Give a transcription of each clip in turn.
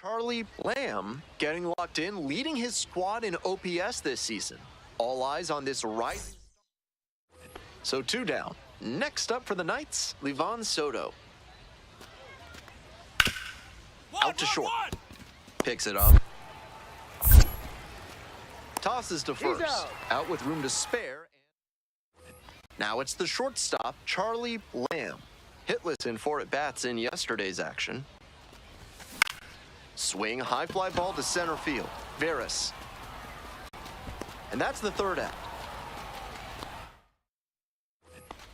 Charlie Lamb getting locked in, leading his squad in OPS this season. All eyes on this rising. So 2 down. Next up for the Knights, Livan Soto. Out to short. Picks it up. Tosses to first. Out with room to spare. Now it's the shortstop, Charlie Lamb. Hitless in 4 at-bats in yesterday's action. Swing, high fly ball to center field. Veras. And that's the 3rd out.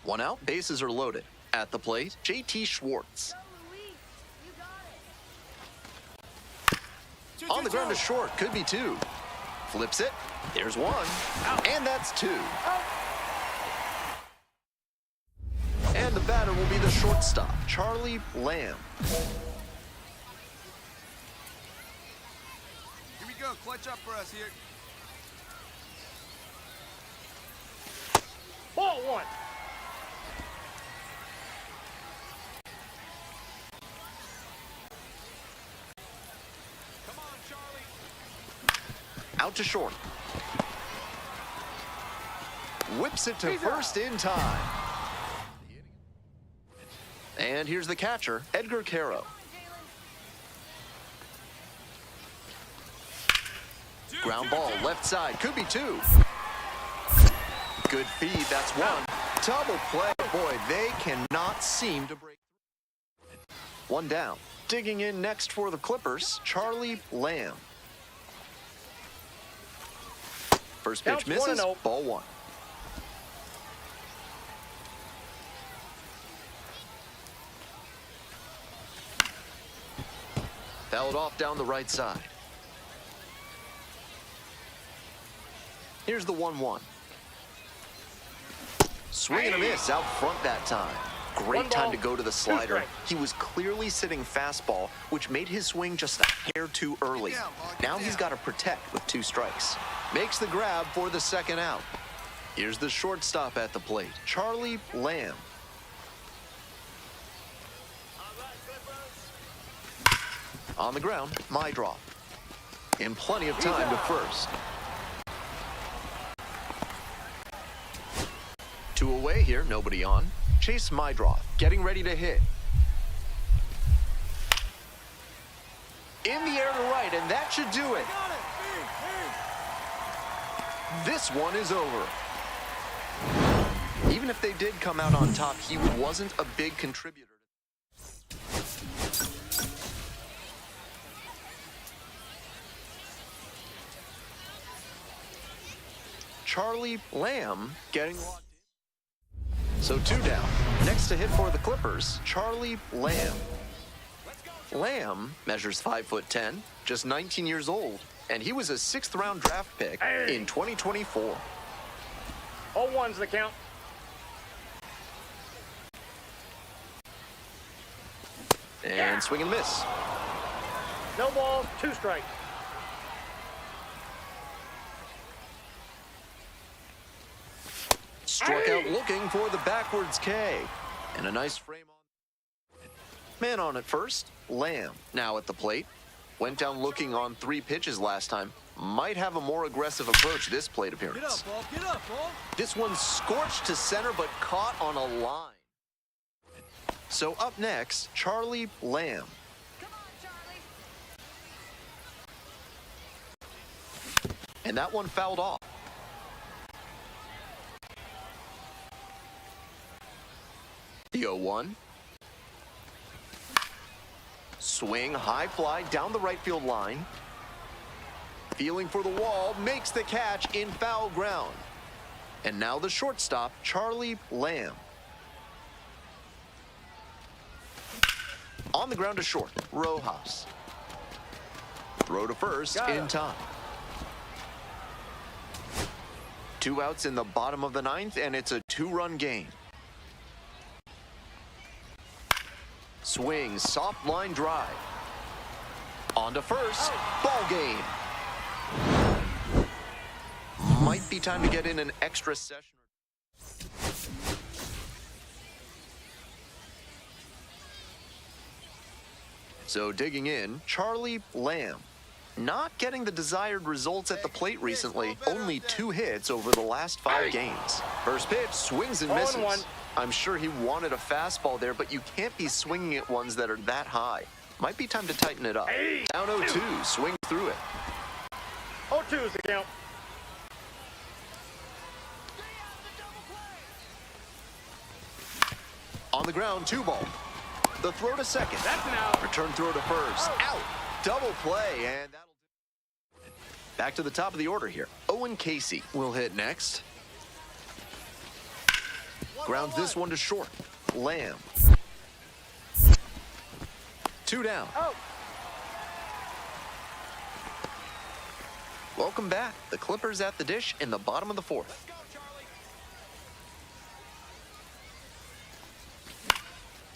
1 out, bases are loaded. At the plate, JT Schwartz. On the ground to short, could be 2. Flips it, there's 1, and that's 2. And the batter will be the shortstop, Charlie Lamb. Here we go, clutch up for us here. Ball 1. Come on, Charlie. Out to short. Whips it to first in time. And here's the catcher, Edgar Caro. Ground ball, left side, could be 2. Good feed, that's 1. Double play. Boy, they cannot seem to break. 1 down. Digging in next for the Clippers, Charlie Lamb. First pitch misses, ball 1. Fouled off down the right side. Here's the 1-1. Swing and a miss out front that time. Great time to go to the slider. He was clearly sitting fastball, which made his swing just a hair too early. Now he's got to protect with 2 strikes. Makes the grab for the 2nd out. Here's the shortstop at the plate, Charlie Lamb. On the ground, my drop. In plenty of time to first. 2 away here, nobody on. Chase Mydroff, getting ready to hit. In the air to right, and that should do it. This one is over. Even if they did come out on top, he wasn't a big contributor. Charlie Lamb getting locked in. So 2 down. Next to hit for the Clippers, Charlie Lamb. Lamb measures 5'10", just 19 years old, and he was a 6th round draft pick in 2024. 0-1's the count. And swing and miss. No balls, 2 strikes. Struck out looking for the backwards K. And a nice frame on. Man on at first, Lamb. Now at the plate. Went down looking on 3 pitches last time. Might have a more aggressive approach this plate appearance. Get up, ball. Get up, ball. This one scorched to center but caught on a line. So up next, Charlie Lamb. Come on, Charlie. And that one fouled off. The 0-1. Swing, high fly down the right field line. Feeling for the wall, makes the catch in foul ground. And now the shortstop, Charlie Lamb. On the ground to short, Rojas. Throw to first in time. 2 outs in the bottom of the 9th, and it's a 2-run game. Swing, soft line drive. On to first, ball game. Might be time to get in an extra session. So digging in, Charlie Lamb. Not getting the desired results at the plate recently. Only 2 hits over the last 5 games. First pitch, swings and misses. 0-1. I'm sure he wanted a fastball there, but you can't be swinging at ones that are that high. Might be time to tighten it up. Down 0-2, swings through it. 0-2 is the count. On the ground, 2 ball. The throw to second. That's an out. Return throw to first. Out. Double play, and that'll do it. Back to the top of the order here. Owen Casey will hit next. Grounds this one to short. Lamb. 2 down. Oh. Welcome back. The Clippers at the dish in the bottom of the 4th.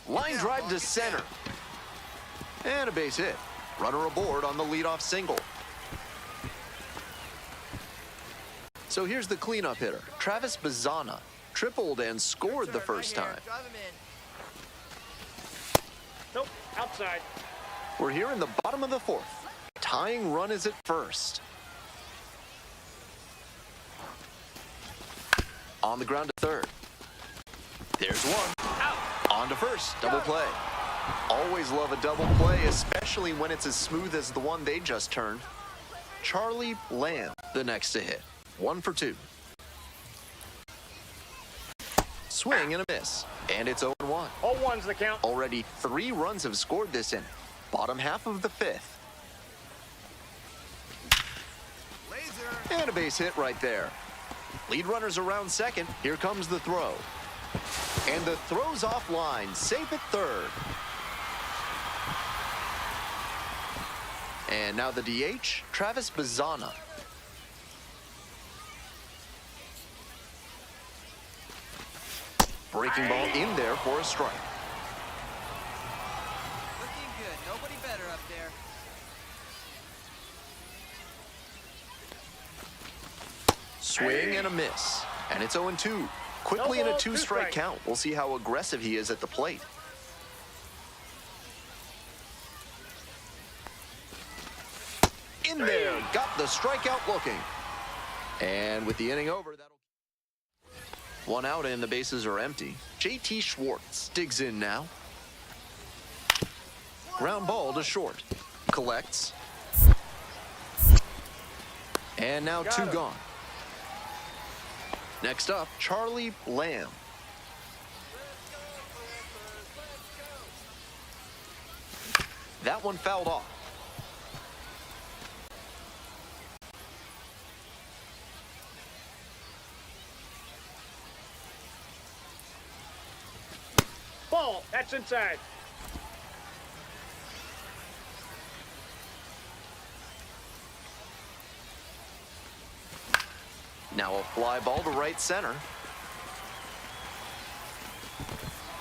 Line drive to center. And a base hit. Runner aboard on the leadoff single. So here's the cleanup hitter, Travis Bazzana. Tripled and scored the first time. Nope, outside. We're here in the bottom of the 4th. Tying run is at first. On the ground to third. There's one. Out. On to first. Double play. Always love a double play, especially when it's as smooth as the one they just turned. Charlie Lamb, the next to hit. 1 for 2. Swing and a miss. And it's 0-1. 0-1's the count. Already 3 runs have scored this inning. Bottom half of the 5th. Laser. And a base hit right there. Lead runners around second. Here comes the throw. And the throw's offline. Safe at third. And now the DH, Travis Bazzana. Breaking ball in there for a strike. Looking good. Nobody better up there. Swing and a miss. And it's 0-2. Quickly in a 2-strike count. We'll see how aggressive he is at the plate. In there. Got the strikeout looking. And with the inning over, that'll... 1 out and the bases are empty. JT Schwartz digs in now. Ground ball to short. Collects. And now 2 gone. Next up, Charlie Lamb. That one fouled off. Ball. That's inside. Now a fly ball to right center.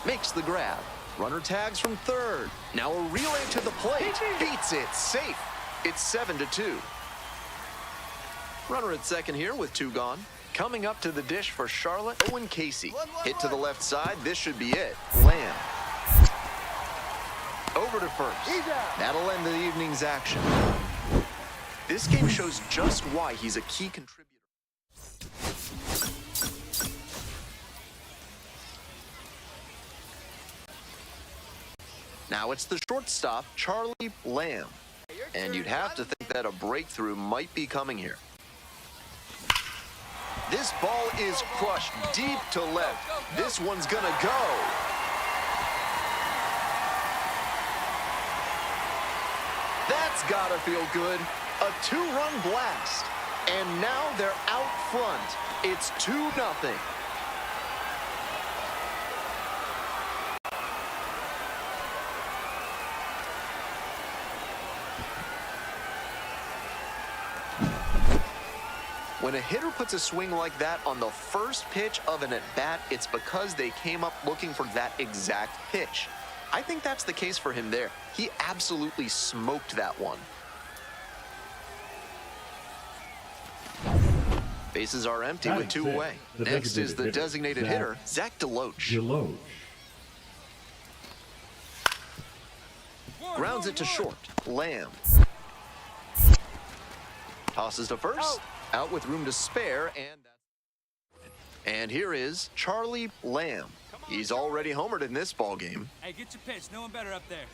Makes the grab. Runner tags from third. Now a relay to the plate. Beats it. Safe. It's 7-2. Runner at second here with 2 gone. Coming up to the dish for Charlotte, Owen Casey. Hit to the left side. This should be it. Lamb. Over to first. That'll end the evening's action. This game shows just why he's a key contributor. Now it's the shortstop, Charlie Lamb. And you'd have to think that a breakthrough might be coming here. This ball is crushed deep to left. This one's gonna go. That's gotta feel good. A 2-run blast. And now they're out front. It's 2-0. When a hitter puts a swing like that on the first pitch of an at-bat, it's because they came up looking for that exact pitch. I think that's the case for him there. He absolutely smoked that one. Bases are empty with 2 away. Next is the designated hitter, Zach DeLoach. Grounds it to short. Lamb. Tosses to first. Out with room to spare, and here is Charlie Lamb. He's already homered in this ball game. Hey, get your pitch. No one better up there.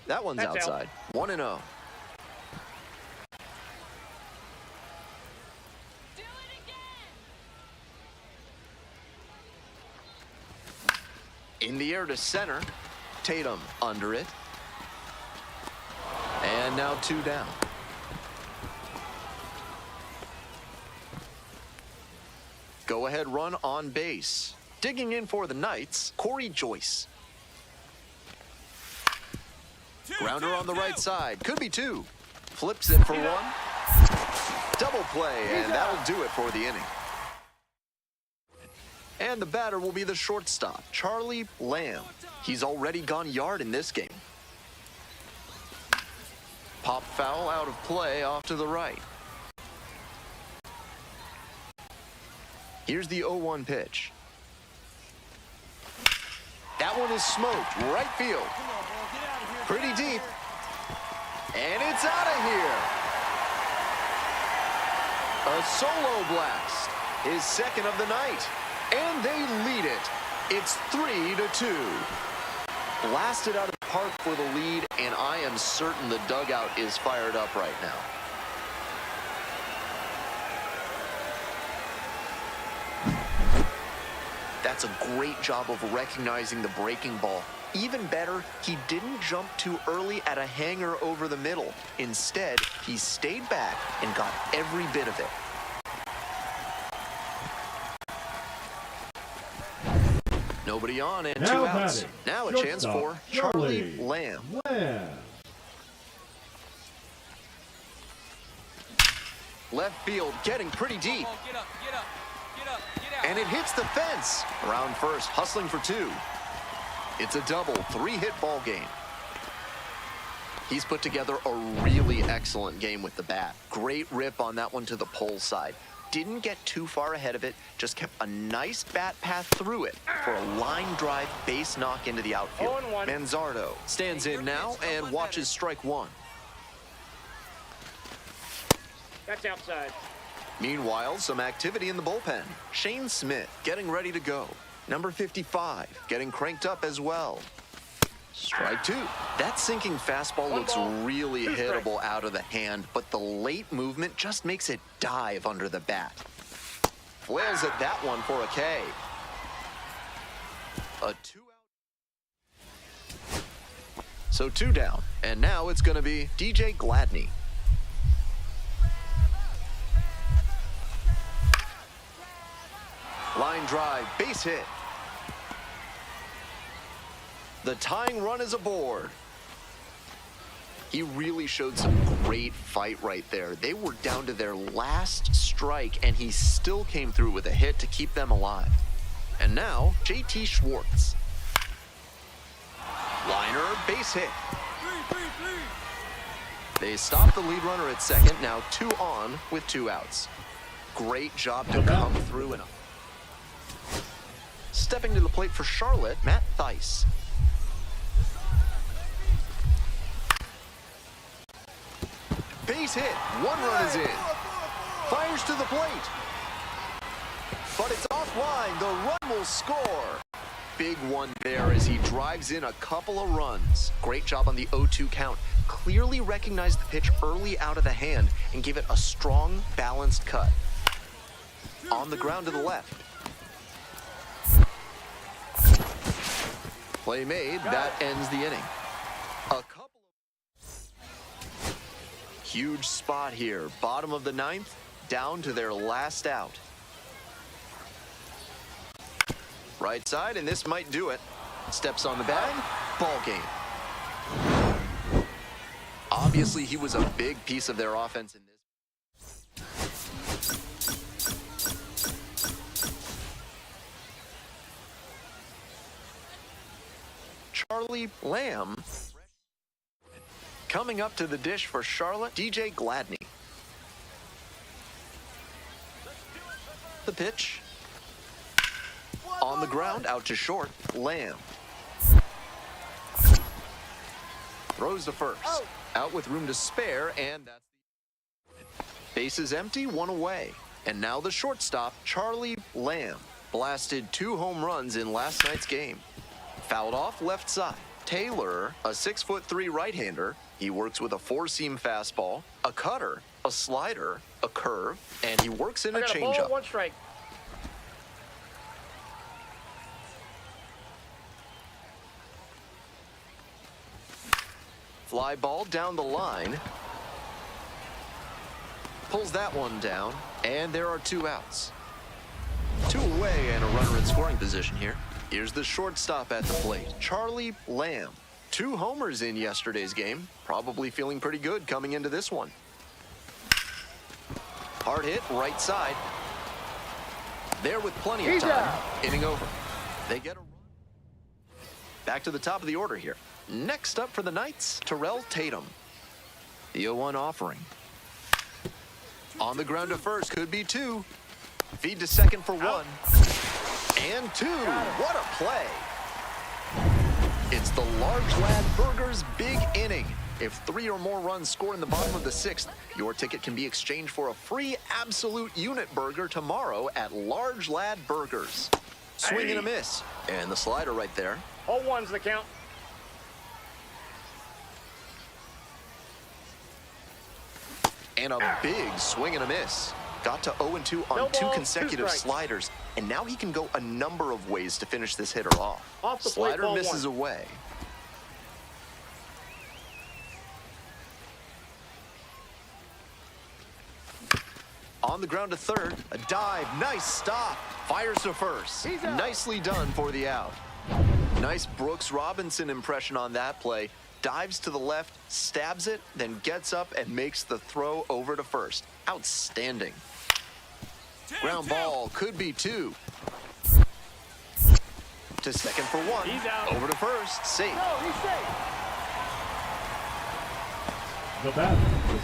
That one's That's outside. 1-0. Do it again. In the air to center. Tatum under it. And now 2 down. Go ahead run on base. Digging in for the Knights, Corey Joyce. Grounder on the right side. Could be 2. Flips it for 1. Double play, and that'll do it for the inning. And the batter will be the shortstop, Charlie Lamb. He's already gone yard in this game. Pop foul out of play off to the right. Here's the 0-1 pitch. That one is smoked. Right field. Pretty deep. And it's out of here. A solo blast. His second of the night. And they lead it. It's 3-2. Blasted out of the park for the lead, and I am certain the dugout is fired up right now. That's a great job of recognizing the breaking ball. Even better, he didn't jump too early at a hanger over the middle. Instead, he stayed back and got every bit of it. Nobody on and 2 outs. Now a chance for Charlie Lamb. Left field getting pretty deep. Get up, get up, get up, get out. And it hits the fence. Around first, hustling for 2. It's a double, 3-hit ball game. He's put together a really excellent game with the bat. Great rip on that one to the pole side. Didn't get too far ahead of it, just kept a nice bat path through it for a line drive base knock into the outfield. 0-1. Manzardo stands in now and watches strike 1. That's outside. Meanwhile, some activity in the bullpen. Shane Smith getting ready to go. Number 55 getting cranked up as well. Strike 2. That sinking fastball looks really hittable out of the hand, but the late movement just makes it dive under the bat. Flails at that one for a K. A 2-out. So 2 down, and now it's going to be DJ Gladney. Line drive, base hit. The tying run is aboard. He really showed some great fight right there. They were down to their last strike, and he still came through with a hit to keep them alive. And now, JT Schwartz. Liner, base hit. They stop the lead runner at second, now 2 on with 2 outs. Great job to come through. And stepping to the plate for Charlotte, Matt Theis. Base hit. 1 run is in. Fires to the plate. But it's offline. The run will score. Big one there as he drives in a couple of runs. Great job on the 0-2 count. Clearly recognized the pitch early out of the hand and gave it a strong, balanced cut. On the ground to the left. Play made. That ends the inning. Huge spot here. Bottom of the 9th, down to their last out. Right side, and this might do it. Steps on the bag, ball game. Obviously, he was a big piece of their offense in this. Charlie Lamb. Coming up to the dish for Charlotte, DJ Gladney. The pitch. On the ground, out to short, Lamb. Throws to first. Oh. Out with room to spare, and that's base is empty, one away. And now the shortstop, Charlie Lamb, blasted 2 home runs in last night's game. Fouled off left side. Taylor, a 6'3" right-hander. He works with a 4-seam fastball, a cutter, a slider, a curve, and he works in a got a ball, changeup. 1 strike. Fly ball down the line. Pulls that one down, and there are 2 outs. 2 away and a runner in scoring position here. Here's the shortstop at the plate, Charlie Lamb. 2 homers in yesterday's game. Probably feeling pretty good coming into this one. Hard hit, right side. There with plenty of time. Inning over. They get a run. Back to the top of the order here. Next up for the Knights, Terrell Tatum. The 0-1 offering. On the ground to first, could be 2. Feed to second for 1. And 2. What a play. It's the Large Lad Burgers big inning. If 3 or more runs score in the bottom of the 6th, your ticket can be exchanged for a free absolute unit burger tomorrow at Large Lad Burgers. Swing and a miss. And the slider right there. 0-1's the count. And a big swing and a miss. Got to 0-2 on No 2 ball, 2 consecutive strikes. sliders. And now he can go a number of ways to finish this hitter off. Off the plate, Slider ball misses 1. away. On the ground to third, a dive, nice stop. Fires to first. He's out. Nicely done for the out. Nice Brooks Robinson impression on that play. Dives to the left, stabs it, then gets up and makes the throw over to first. Outstanding. Ground ball, could be 2. To second for 1. He's out. Over to first, safe. No, he's safe. The batter.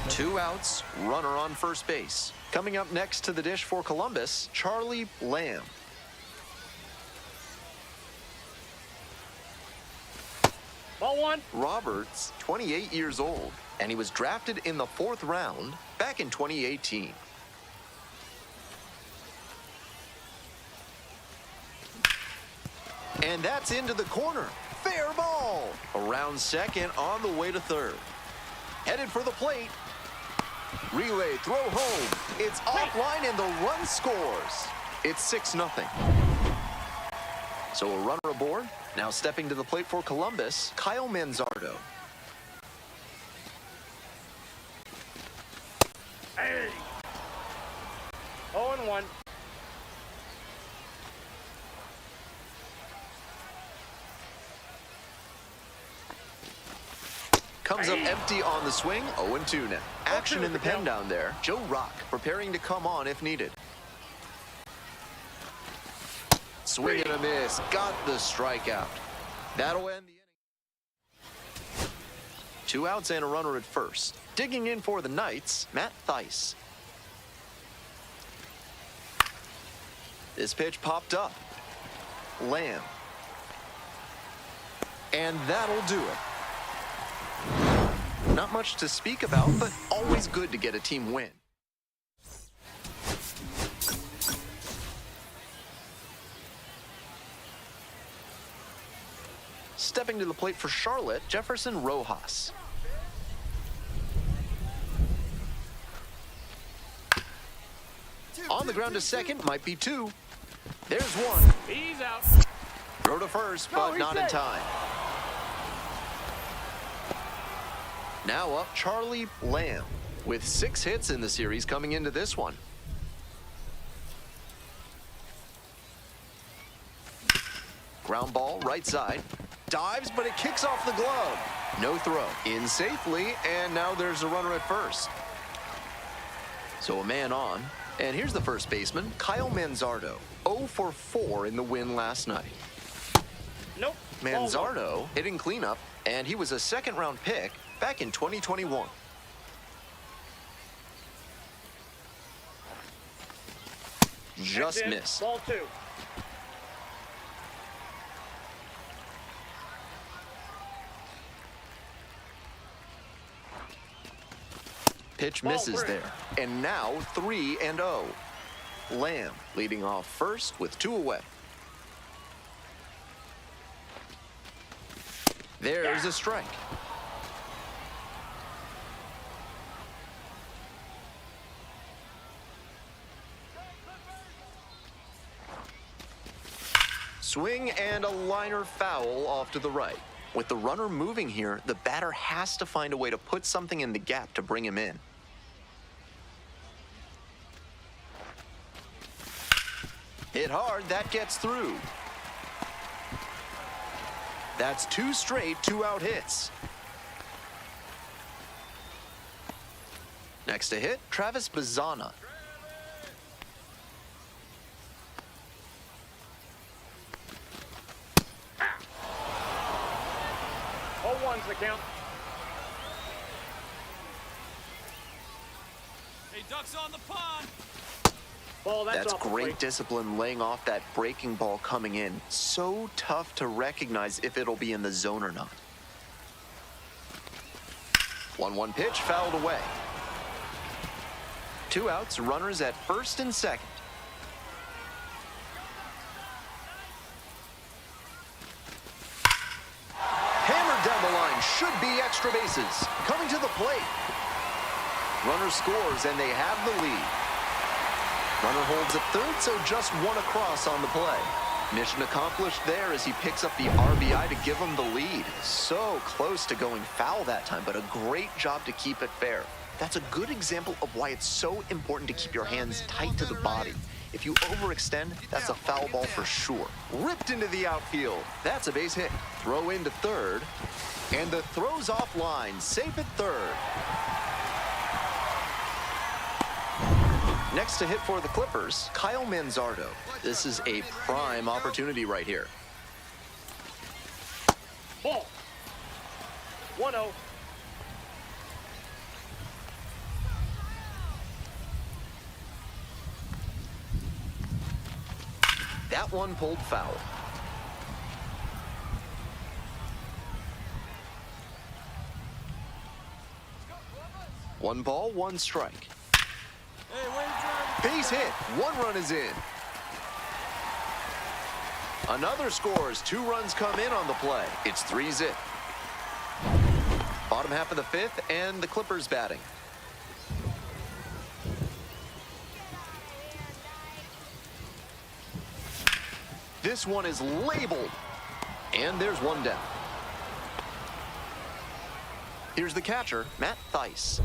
2 outs, runner on first base. Coming up next to the dish for Columbus, Charlie Lamb. Ball 1. Roberts, 28 years old, and he was drafted in the 4th round back in 2018. And that's into the corner. Fair ball. Around second, on the way to third. Headed for the plate. Relay, throw home. It's offline and the run scores. It's 6-0. So a runner aboard. Now stepping to the plate for Columbus, Kyle Manzardo. Hey. 0-1. Comes up empty on the swing, 0-2 now. Action in the pen down there. Joe Rock preparing to come on if needed. Swing and a miss, got the strikeout. That'll end the inning. 2 outs and a runner at first. Digging in for the Knights, Matt Thaiss. This pitch popped up. Lamb. And that'll do it. Not much to speak about, but always good to get a team win. Stepping to the plate for Charlotte, Jefferson Rojas. On the ground to second, might be 2. There's 1. He's out. Throw to first, but he's not in safe. time. Now up, Charlie Lamb, with 6 hits in the series coming into this one. Ground ball, right side. Dives, but it kicks off the glove. No throw. In safely, and now there's a runner at first. So a man on. And here's the first baseman, Kyle Manzardo. 0 for 4 in the win last night. Nope. Manzardo hitting cleanup, and he was a 2nd-round pick back in 2021. Just missed. Ball 2. Pitch Ball misses 3. there. And now 3-0. Lamb leading off first with 2 away. There's a strike. Swing and a liner foul off to the right. With the runner moving here, the batter has to find a way to put something in the gap to bring him in. Hit hard, that gets through. That's 2 straight 2-out hits. Next to hit, Travis Bazzana. Oh, one's the count. Hey, ducks on the pond. Ball, That's off the great plate. discipline laying off that breaking ball coming in. So tough to recognize if it'll be in the zone or not. 1-1 pitch fouled away. 2 outs, runners at first and second. Hammered down the line, should be extra bases. Coming to the plate. Runner scores and they have the lead. Runner holds at third, so just 1 across on the play. Mission accomplished there as he picks up the RBI to give him the lead. So close to going foul that time, but a great job to keep it fair. That's a good example of why it's so important to keep your hands tight to the body. If you overextend, that's a foul ball for sure. Ripped into the outfield. That's a base hit. Throw into third. And the throw's offline. Safe at third. Next to hit for the Clippers, Kyle Manzardo. This is a prime opportunity right here. Ball. 1-0. That one pulled foul. One ball, 1 strike. Hey, wait a Base hit. 1 run is in. Another scores. 2 runs come in on the play. It's 3-zip. Bottom half of the 5th, and the Clippers batting. This one is labeled. And there's 1 down. Here's the catcher, Matt Theis.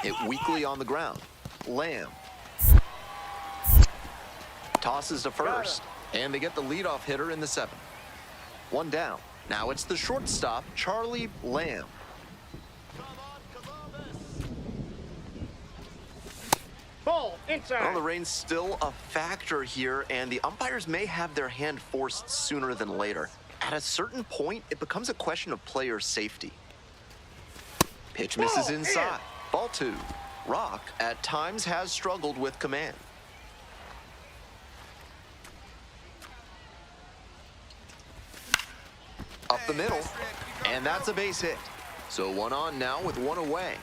Hit weakly on the ground. Lamb. Tosses to first. And they get the leadoff hitter in the 7th. 1 down. Now it's the shortstop, Charlie Lamb. Ball, inside. Well, the rain's still a factor here, and the umpires may have their hand forced sooner than later. At a certain point, it becomes a question of player safety. Pitch misses Ball, inside. Ball 2. Rock, at times, has struggled with command. Up the middle, and that's a base hit. So 1 on now with 1 away.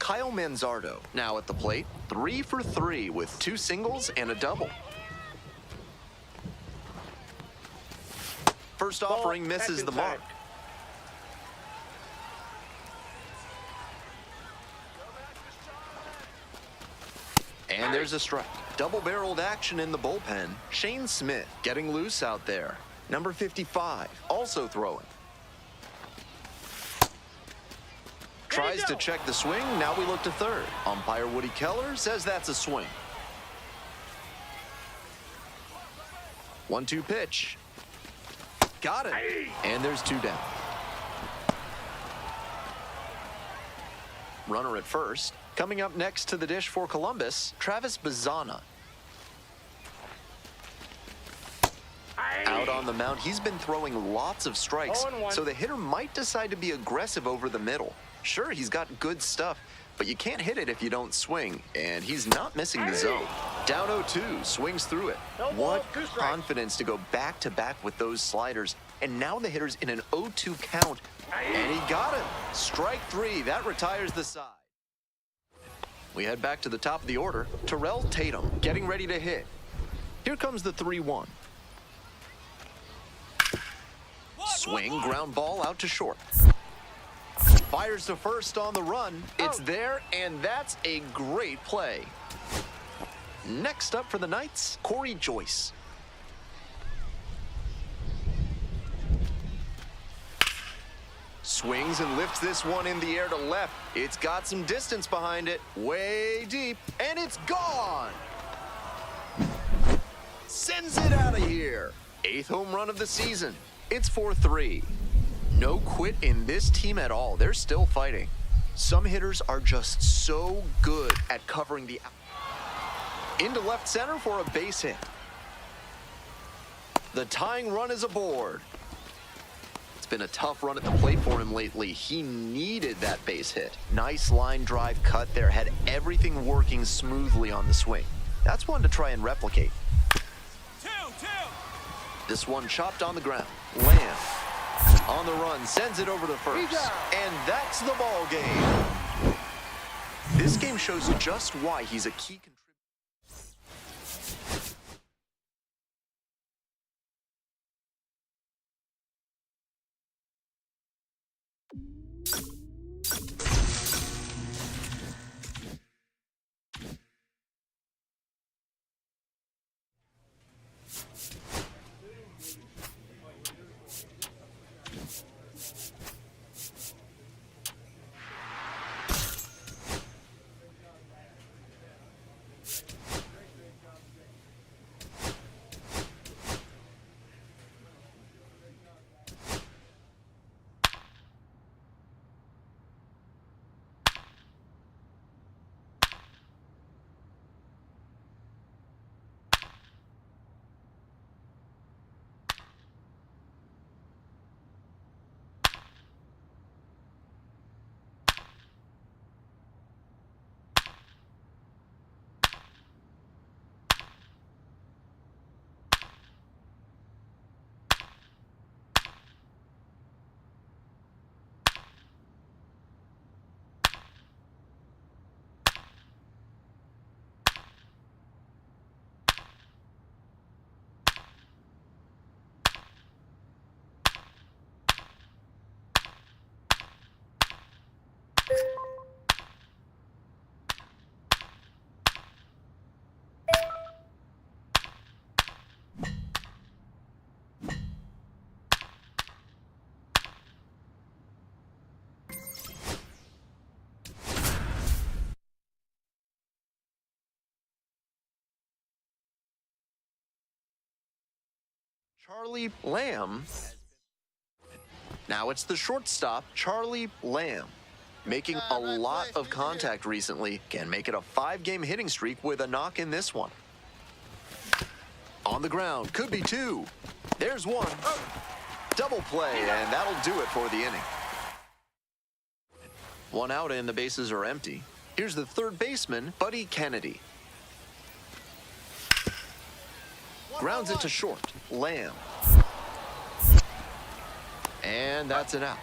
Kyle Manzardo now at the plate, 3 for 3 with 2 singles and a double. First offering misses the mark. And there's a strike. Double-barreled action in the bullpen. Shane Smith getting loose out there. Number 55, also throwing. Tries to check the swing. Now we look to third. Umpire Woody Keller says that's a swing. 1-2 pitch. Got it. And there's 2 down. Runner at first. Coming up next to the dish for Columbus, Travis Bazzana. Out on the mound, he's been throwing lots of strikes, so the hitter might decide to be aggressive over the middle. Sure, he's got good stuff, but you can't hit it if you don't swing, and he's not missing the zone. Down 0-2, swings through it. What confidence to go back-to-back with those sliders, and now the hitter's in an 0-2 count, and he got him. Strike 3, that retires the side. We head back to the top of the order. Terrell Tatum getting ready to hit. Here comes the 3-1. Swing, ground ball out to short. Fires to first on the run. It's there, and that's a great play. Next up for the Knights, Corey Joyce. Swings and lifts this one in the air to left. It's got some distance behind it, way deep, and it's gone. Sends it out of here. 8th home run of the season. It's 4-3. No quit in this team at all. They're still fighting. Some hitters are just so good at covering the out. Into left center for a base hit. The tying run is aboard. It's been a tough run at the plate for him lately. He needed that base hit. Nice line drive cut there. Had everything working smoothly on the swing. That's one to try and replicate. 2-2. This one chopped on the ground. Lamb on the run, sends it over to first. And that's the ball game. This game shows just why he's a key contributor. Charlie Lamb. Now it's the shortstop, Charlie Lamb. Making a lot of contact recently. Can make it a 5-game hitting streak with a knock in this one. On the ground, could be 2. There's 1. Double play, and that'll do it for the inning. 1 out and the bases are empty. Here's the third baseman, Buddy Kennedy. Grounds it to short. Lamb. And that's an out.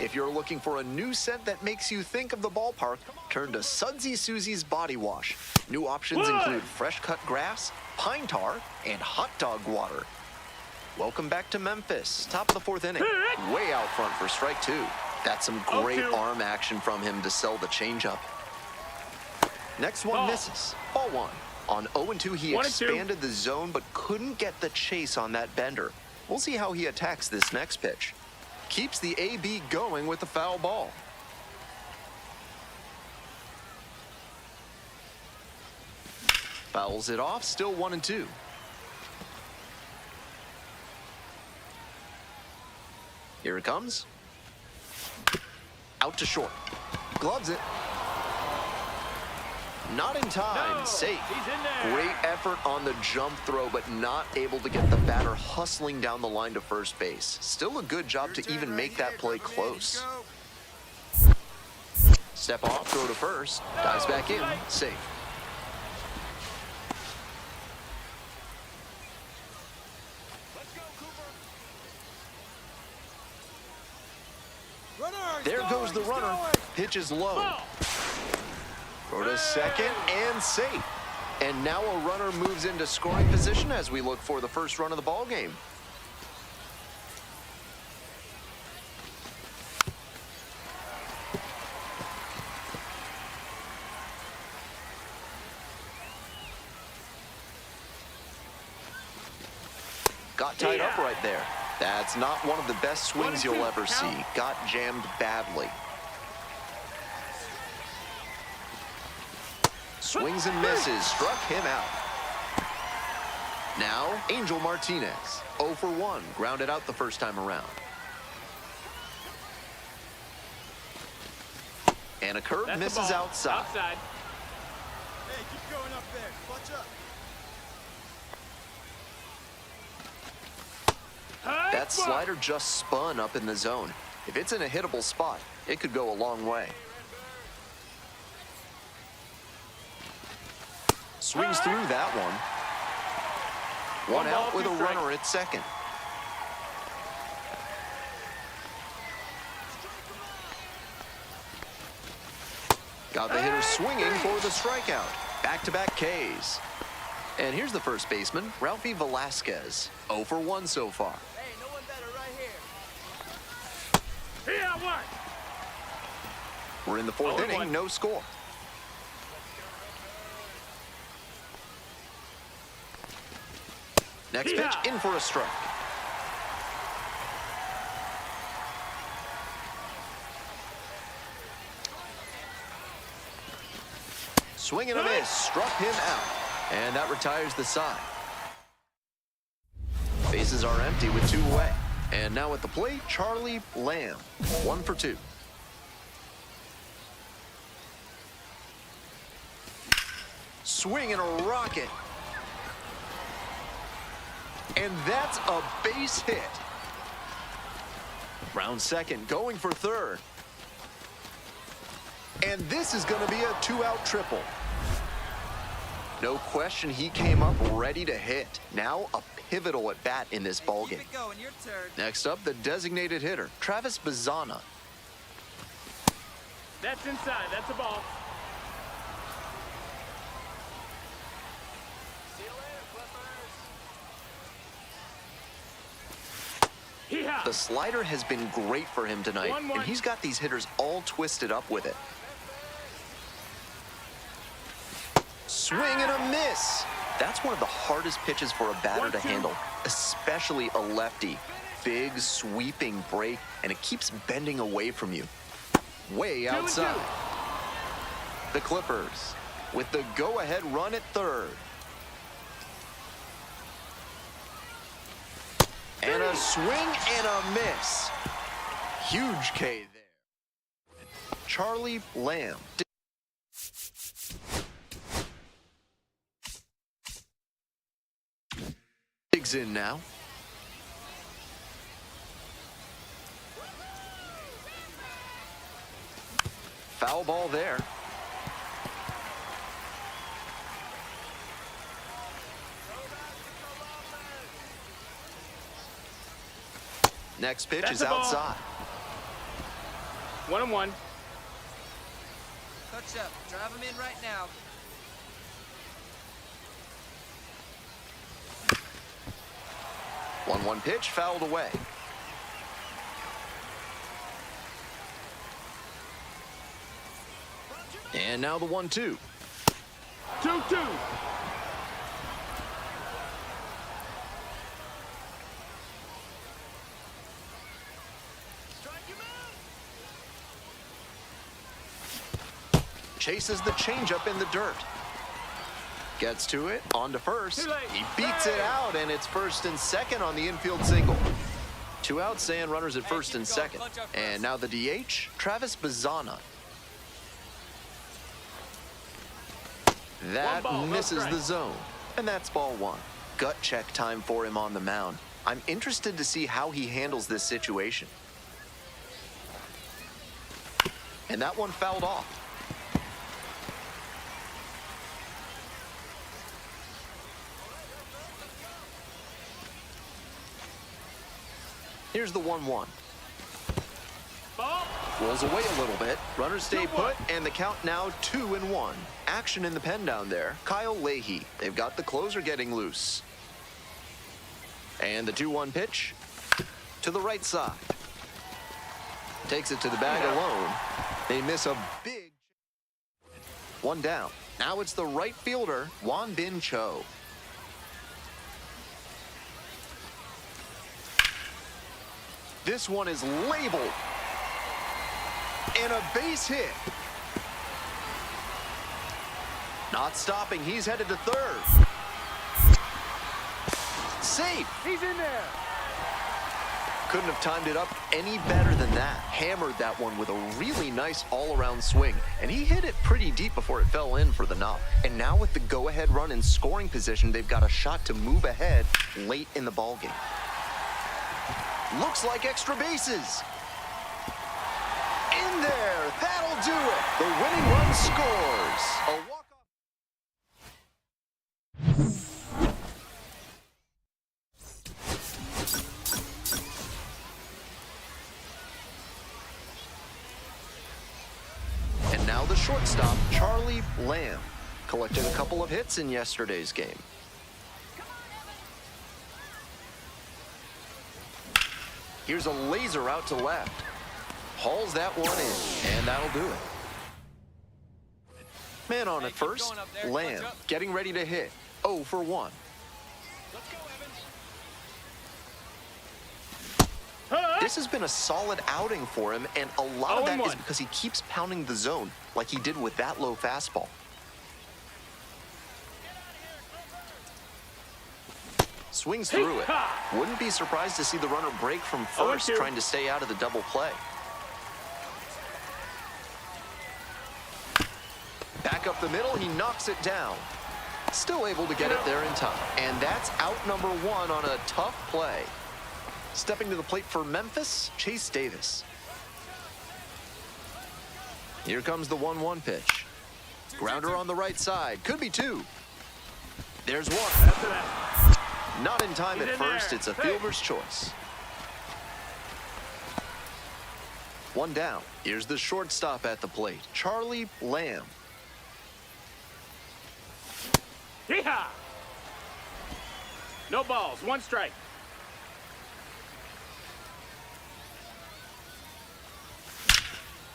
If you're looking for a new scent that makes you think of the ballpark, turn to Sudsy Susie's Body Wash. New options include fresh cut grass, pine tar, and hot dog water. Welcome back to Memphis. Top of the 4th inning. Way out front for strike 2. That's some great arm action from him to sell the changeup. Next one misses. Ball 1. On 0-2, he expanded the zone but couldn't get the chase on that bender. We'll see how he attacks this next pitch. Keeps the AB going with the foul ball. Fouls it off, still 1-2. Here it comes. Out to short. Gloves it. Not in time, safe. Great effort on the jump throw, but not able to get the batter hustling down the line to first base. Still a good job to even make that play close. Step off, throw to first, dives back in, safe. There goes the runner. Pitch is low. Throw to second and safe. And now a runner moves into scoring position as we look for the first run of the ball game. Got tied up right there. That's not one of the best swings you'll ever see. Got jammed badly. Swings and misses, struck him out. Now, Angel Martinez, 0 for 1, grounded out the first time around. And a curve misses outside. Hey, keep going up there. Clutch up. That slider just spun up in the zone. If it's in a hittable spot, it could go a long way. Swings through that one. One out with a runner at second. Got the hitter swinging for the strikeout. Back-to-back Ks. And here's the first baseman, Ralphie Velasquez. 0 for 1 so far. Hey, no one better right here. Here, what? We're in the fourth 0-1. inning, no score. Next pitch, in for a strike. Swing and a miss, struck him out. And that retires the side. Bases are empty with 2 away. And now at the plate, Charlie Lamb, 1 for 2. Swing and a rocket. And that's a base hit. Round second, going for third. And this is going to be a 2-out triple. No question, he came up ready to hit. Now a pivotal at bat in this ballgame. Keep it going, your turn. Next up, the designated hitter, Travis Bazzana. That's inside. That's a ball. See you later, Clippers. The slider has been great for him tonight, 1-1. and he's got these hitters all twisted up with it. Swing and a miss. That's one of the hardest pitches for a batter to handle, especially a lefty. Big, sweeping break, and it keeps bending away from you. Way outside. The Clippers with the go-ahead run at third. And a swing and a miss. Huge K there. Charlie Lamb. Digs in now. Foul ball there. Next pitch is outside. 1-1. Touch up. Drive him in right now. One pitch, fouled away. And now the 1-2. 2-2. Chases the changeup in the dirt. Gets to it, on to first. He beats it out, and it's first and second on the infield single. 2 outs and runners at first and second. And now the DH, Travis Bazzana. That misses the zone, and that's ball 1. Gut check time for him on the mound. I'm interested to see how he handles this situation. and that one fouled off. Here's the 1-1. Ball. Rolls away a little bit. Runners stay put, and the count now 2-1. Action in the pen down there. Kyle Leahy. They've got the closer getting loose. And the 2-1 pitch to the right side. Takes it to the bag alone. They miss a big. One down. Now it's the right fielder, Won Bin Cho. This one is labeled. And a base hit. Not stopping, he's headed to third. Safe. He's in there. Couldn't have timed it up any better than that. Hammered that one with a really nice all-around swing. And he hit it pretty deep before it fell in for the knock. And now with the go-ahead run in scoring position, they've got a shot to move ahead late in the ballgame. Looks like extra bases. In there, that'll do it. The winning run scores. A walk-off. And now the shortstop, Charlie Lamb, collected a couple of hits in yesterday's game. Here's a laser out to left. Hauls that one in, and that'll do it. Man on at first, Lamb getting ready to hit. 0 for 1. Let's go, Evans. This has been a solid outing for him, and a lot of that is because he keeps pounding the zone like he did with that low fastball. Swings through it. Wouldn't be surprised to see the runner break from first, trying to stay out of the double play. Back up the middle, he knocks it down. Still able to get it there in time. And that's out number 1 on a tough play. Stepping to the plate for Memphis, Chase Davis. Here comes the 1-1 pitch. Grounder on the right side. Could be 2. There's 1. Not in time at first. It's a fielder's choice. 1 down. Here's the shortstop at the plate, Charlie Lamb. Yeehaw! No balls, 1 strike.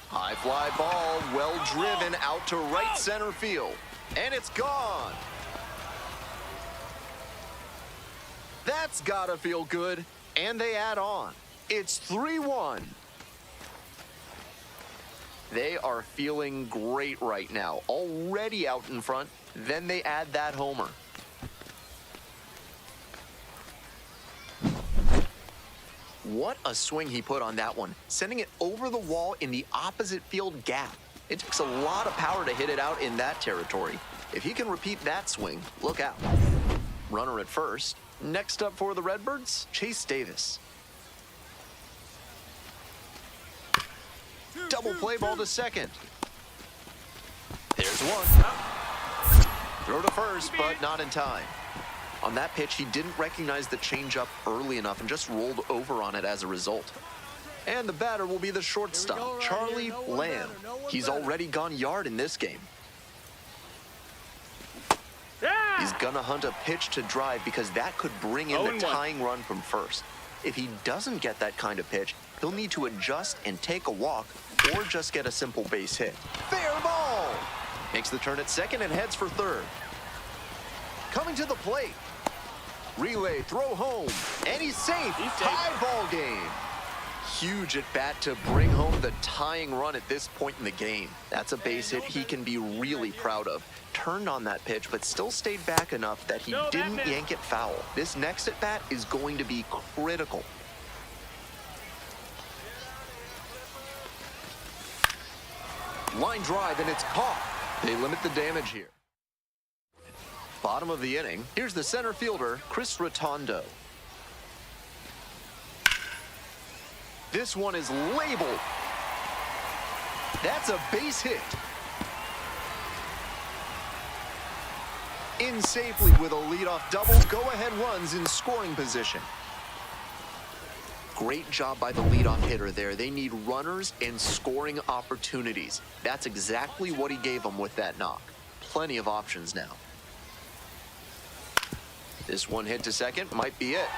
High fly ball, well driven out to right center field. And it's gone. That's gotta feel good. And they add on. It's 3-1. They are feeling great right now. Already out in front. Then they add that homer. What a swing he put on that one, sending it over the wall in the opposite field gap. It takes a lot of power to hit it out in that territory. If he can repeat that swing, look out. Runner at first. Next up for the Redbirds, Chase Davis. Double play ball to second. There's 1. Throw to first, but not in time. On that pitch, he didn't recognize the changeup early enough and just rolled over on it as a result. And the batter will be the shortstop, Charlie Lamb. He's already gone yard in this game. He's gonna hunt a pitch to drive because that could bring in the tying run from first. If he doesn't get that kind of pitch, he'll need to adjust and take a walk or just get a simple base hit. Fair ball! Makes the turn at second and heads for third. Coming to the plate. Relay, throw home, and he's safe. Tie ball game. Huge at bat to bring home the tying run at this point in the game. That's a base hit he can be really proud of. Turned on that pitch, but still stayed back enough that he didn't yank it foul. This next at bat is going to be critical. Line drive, and it's caught. They limit the damage here. Bottom of the inning, here's the center fielder, Chris Rotondo. This one is labeled. That's a base hit. In safely with a leadoff double, go-ahead runs in scoring position. Great job by the leadoff hitter there. They need runners and scoring opportunities. That's exactly what he gave them with that knock. Plenty of options now. This one hit to second might be it.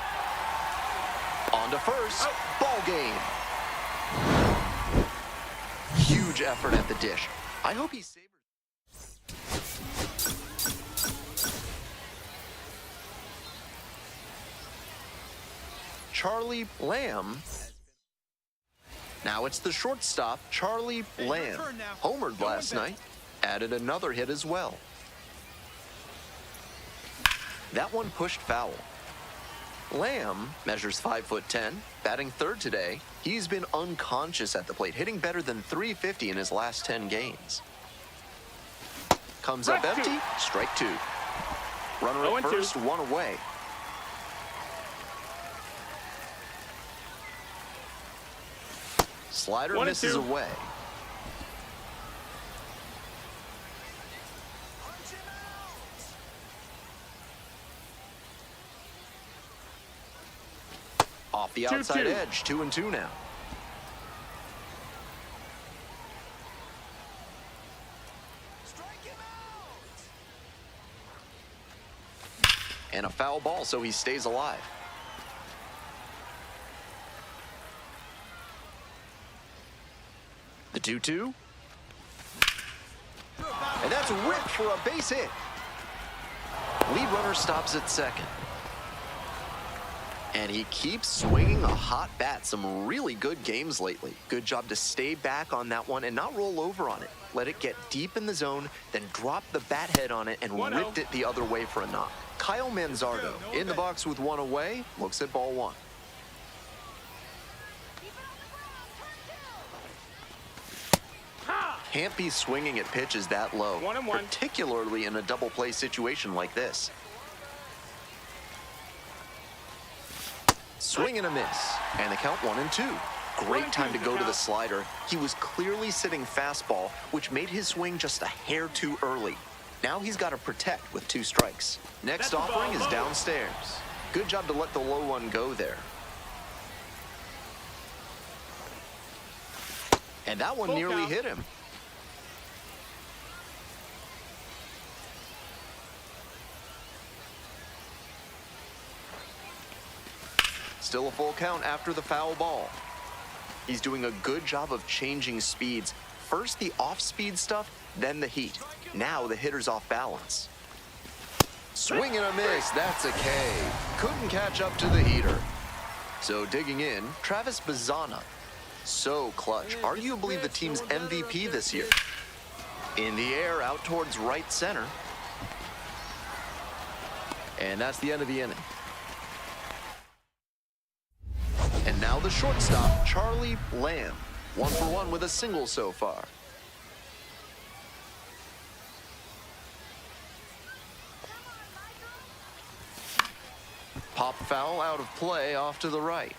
On to first. Ball game. Huge effort at the dish. I hope he savors. Charlie Lamb. Now it's the shortstop, Charlie Lamb. Homered last night. Added another hit as well. That one pushed foul. Lamb measures 5'10", batting third today. He's been unconscious at the plate, hitting better than .350 in his last 10 games. Comes up empty, strike two. Runner at first, one away. Slider misses away. Off the outside edge, 2-2 now. And a foul ball, so he stays alive. The 2-2. And that's ripped for a base hit. Lead runner stops at second. And he keeps swinging a hot bat. Some really good games lately. Good job to stay back on that one and not roll over on it. Let it get deep in the zone, then drop the bat head on it and ripped it the other way for a knock. Kyle Manzardo in the box with one away, looks at ball one. Can't be swinging at pitches that low, particularly in a double play situation like this. Swing and a miss, and the count 1-2. Great time to go to the slider. He was clearly sitting fastball, which made his swing just a hair too early. Now he's got to protect with 2 strikes. Next offering is downstairs. Good job to let the low one go there. And that one nearly hit him. Still a full count after the foul ball. He's doing a good job of changing speeds. First the off-speed stuff, then the heat. Now the hitter's off balance. Swing and a miss, that's a K. Couldn't catch up to the heater. So digging in, Travis Bazzana. So clutch, arguably the team's MVP this year. In the air, out towards right center. And that's the end of the inning. And now the shortstop, Charlie Lamb. 1 for 1 with a single so far. Pop foul out of play off to the right.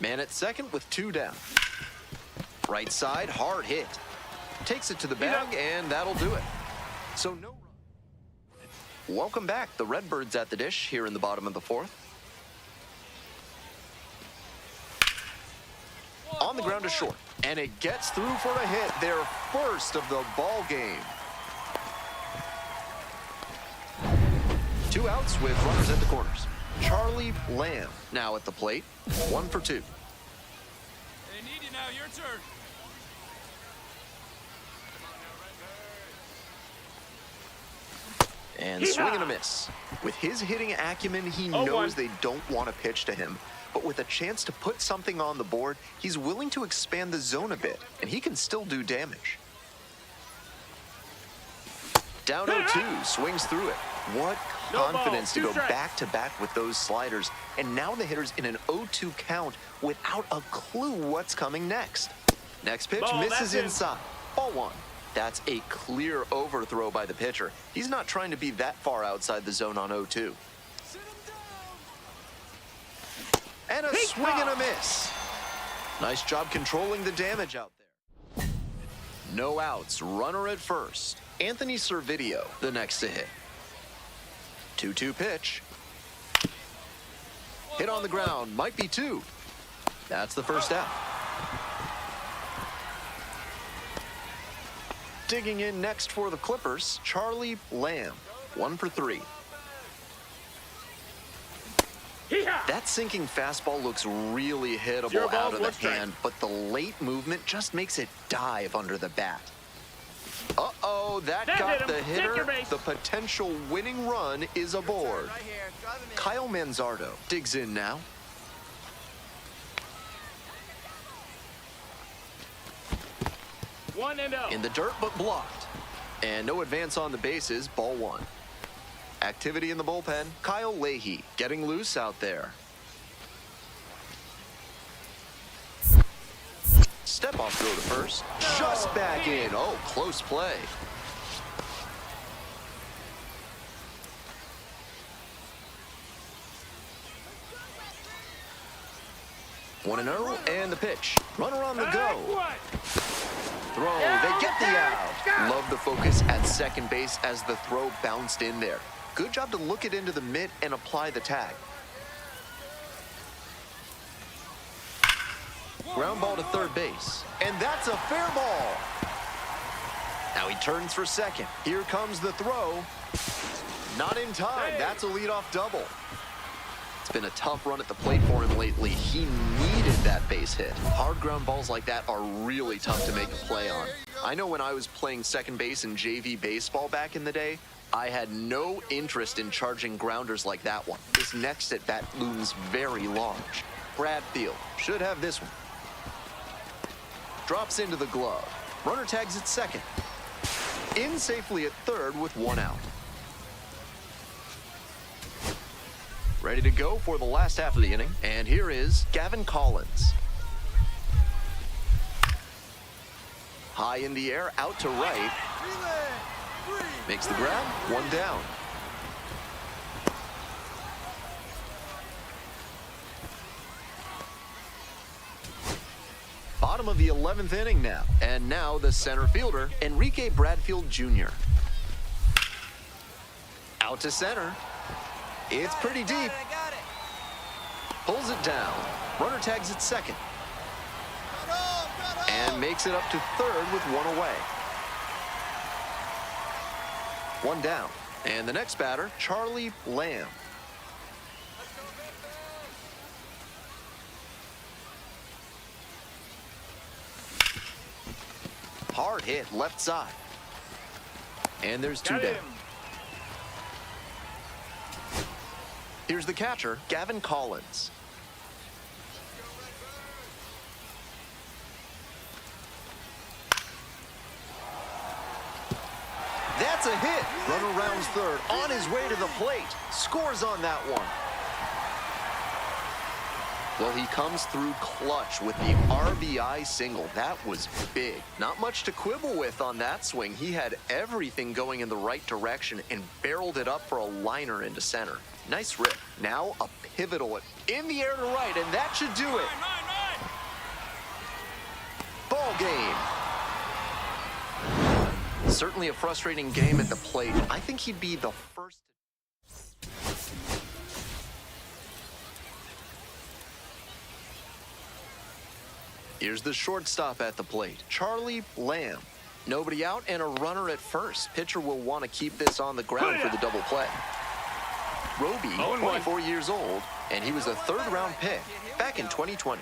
Man at second with 2 down. Right side, hard hit. Takes it to the bag, and that'll do it. So no run. Welcome back. The Redbirds at the dish here in the bottom of the 4th. On the ground to short. And it gets through for a hit. Their first of the ball game. 2 outs with runners at the corners. Charlie Lamb now at the plate. 1 for 2. They need you now. Your turn. And swing and a miss. With his hitting acumen, he knows they don't want to pitch to him. But with a chance to put something on the board, he's willing to expand the zone a bit, and he can still do damage. Down 0-2, swings through it. What confidence to go back-to-back with those sliders. And now the hitter's in an 0-2 count without a clue what's coming next. Next pitch misses inside. Ball 1. That's a clear overthrow by the pitcher. He's not trying to be that far outside the zone on 0-2. And a swing and a miss. Nice job controlling the damage out there. No outs, runner at first. Anthony Servideo, the next to hit. 2-2 pitch. Hit on the ground, might be two. That's the first out. Digging in next for the Clippers, Charlie Lamb, 1 for 3. That sinking fastball looks really hittable out of the hand, but the late movement just makes it dive under the bat. Uh-oh, that got the hitter. The potential winning run is aboard. Right here. Drive him in. Kyle Manzardo digs in now. One and oh. In the dirt, but blocked. And no advance on the bases, ball 1. Activity in the bullpen, Kyle Leahy getting loose out there. Step off throw to first. Just back in. Oh, close play. One and 0, and the pitch. Runner on the go. Throw, they get the out. Love the focus at second base as the throw bounced in there. Good job to look it into the mitt and apply the tag. Ground ball to third base. And that's a fair ball. Now he turns for second. Here comes the throw. Not in time. That's a leadoff double. It's been a tough run at the plate for him lately. He needed that base hit. Hard ground balls like that are really tough to make a play on. I know when I was playing second base in JV baseball back in the day, I had no interest in charging grounders like that one. This next at bat looms very large. Bradfield should have this one. Drops into the glove. Runner tags at second. In safely at third with 1 out. Ready to go for the last half of the inning. And here is Gavin Collins. High in the air, out to right. Makes the grab, 1 down. Bottom of the 11th inning now. And now the center fielder, Enrique Bradfield Jr. Out to center. It's pretty deep. I got it. Pulls it down. Runner tags at second. And makes it up to third with 1 away. 1 down. And the next batter, Charlie Lamb. Hard hit left side. And there's 2 down. Here's the catcher, Gavin Collins. That's a hit. Runner rounds third, on his way to the plate. Scores on that one. Well, he comes through clutch with the RBI single. That was big. Not much to quibble with on that swing. He had everything going in the right direction and barreled it up for a liner into center. Nice rip. Now a pivotal in the air to right, and that should do it. Ball game. Certainly a frustrating game at the plate. I think he'd be the first. Here's the shortstop at the plate, Charlie Lamb. Nobody out and a runner at first. Pitcher will want to keep this on the ground for the double play. Roby, 24 years old, and he was a third-round pick back in 2020.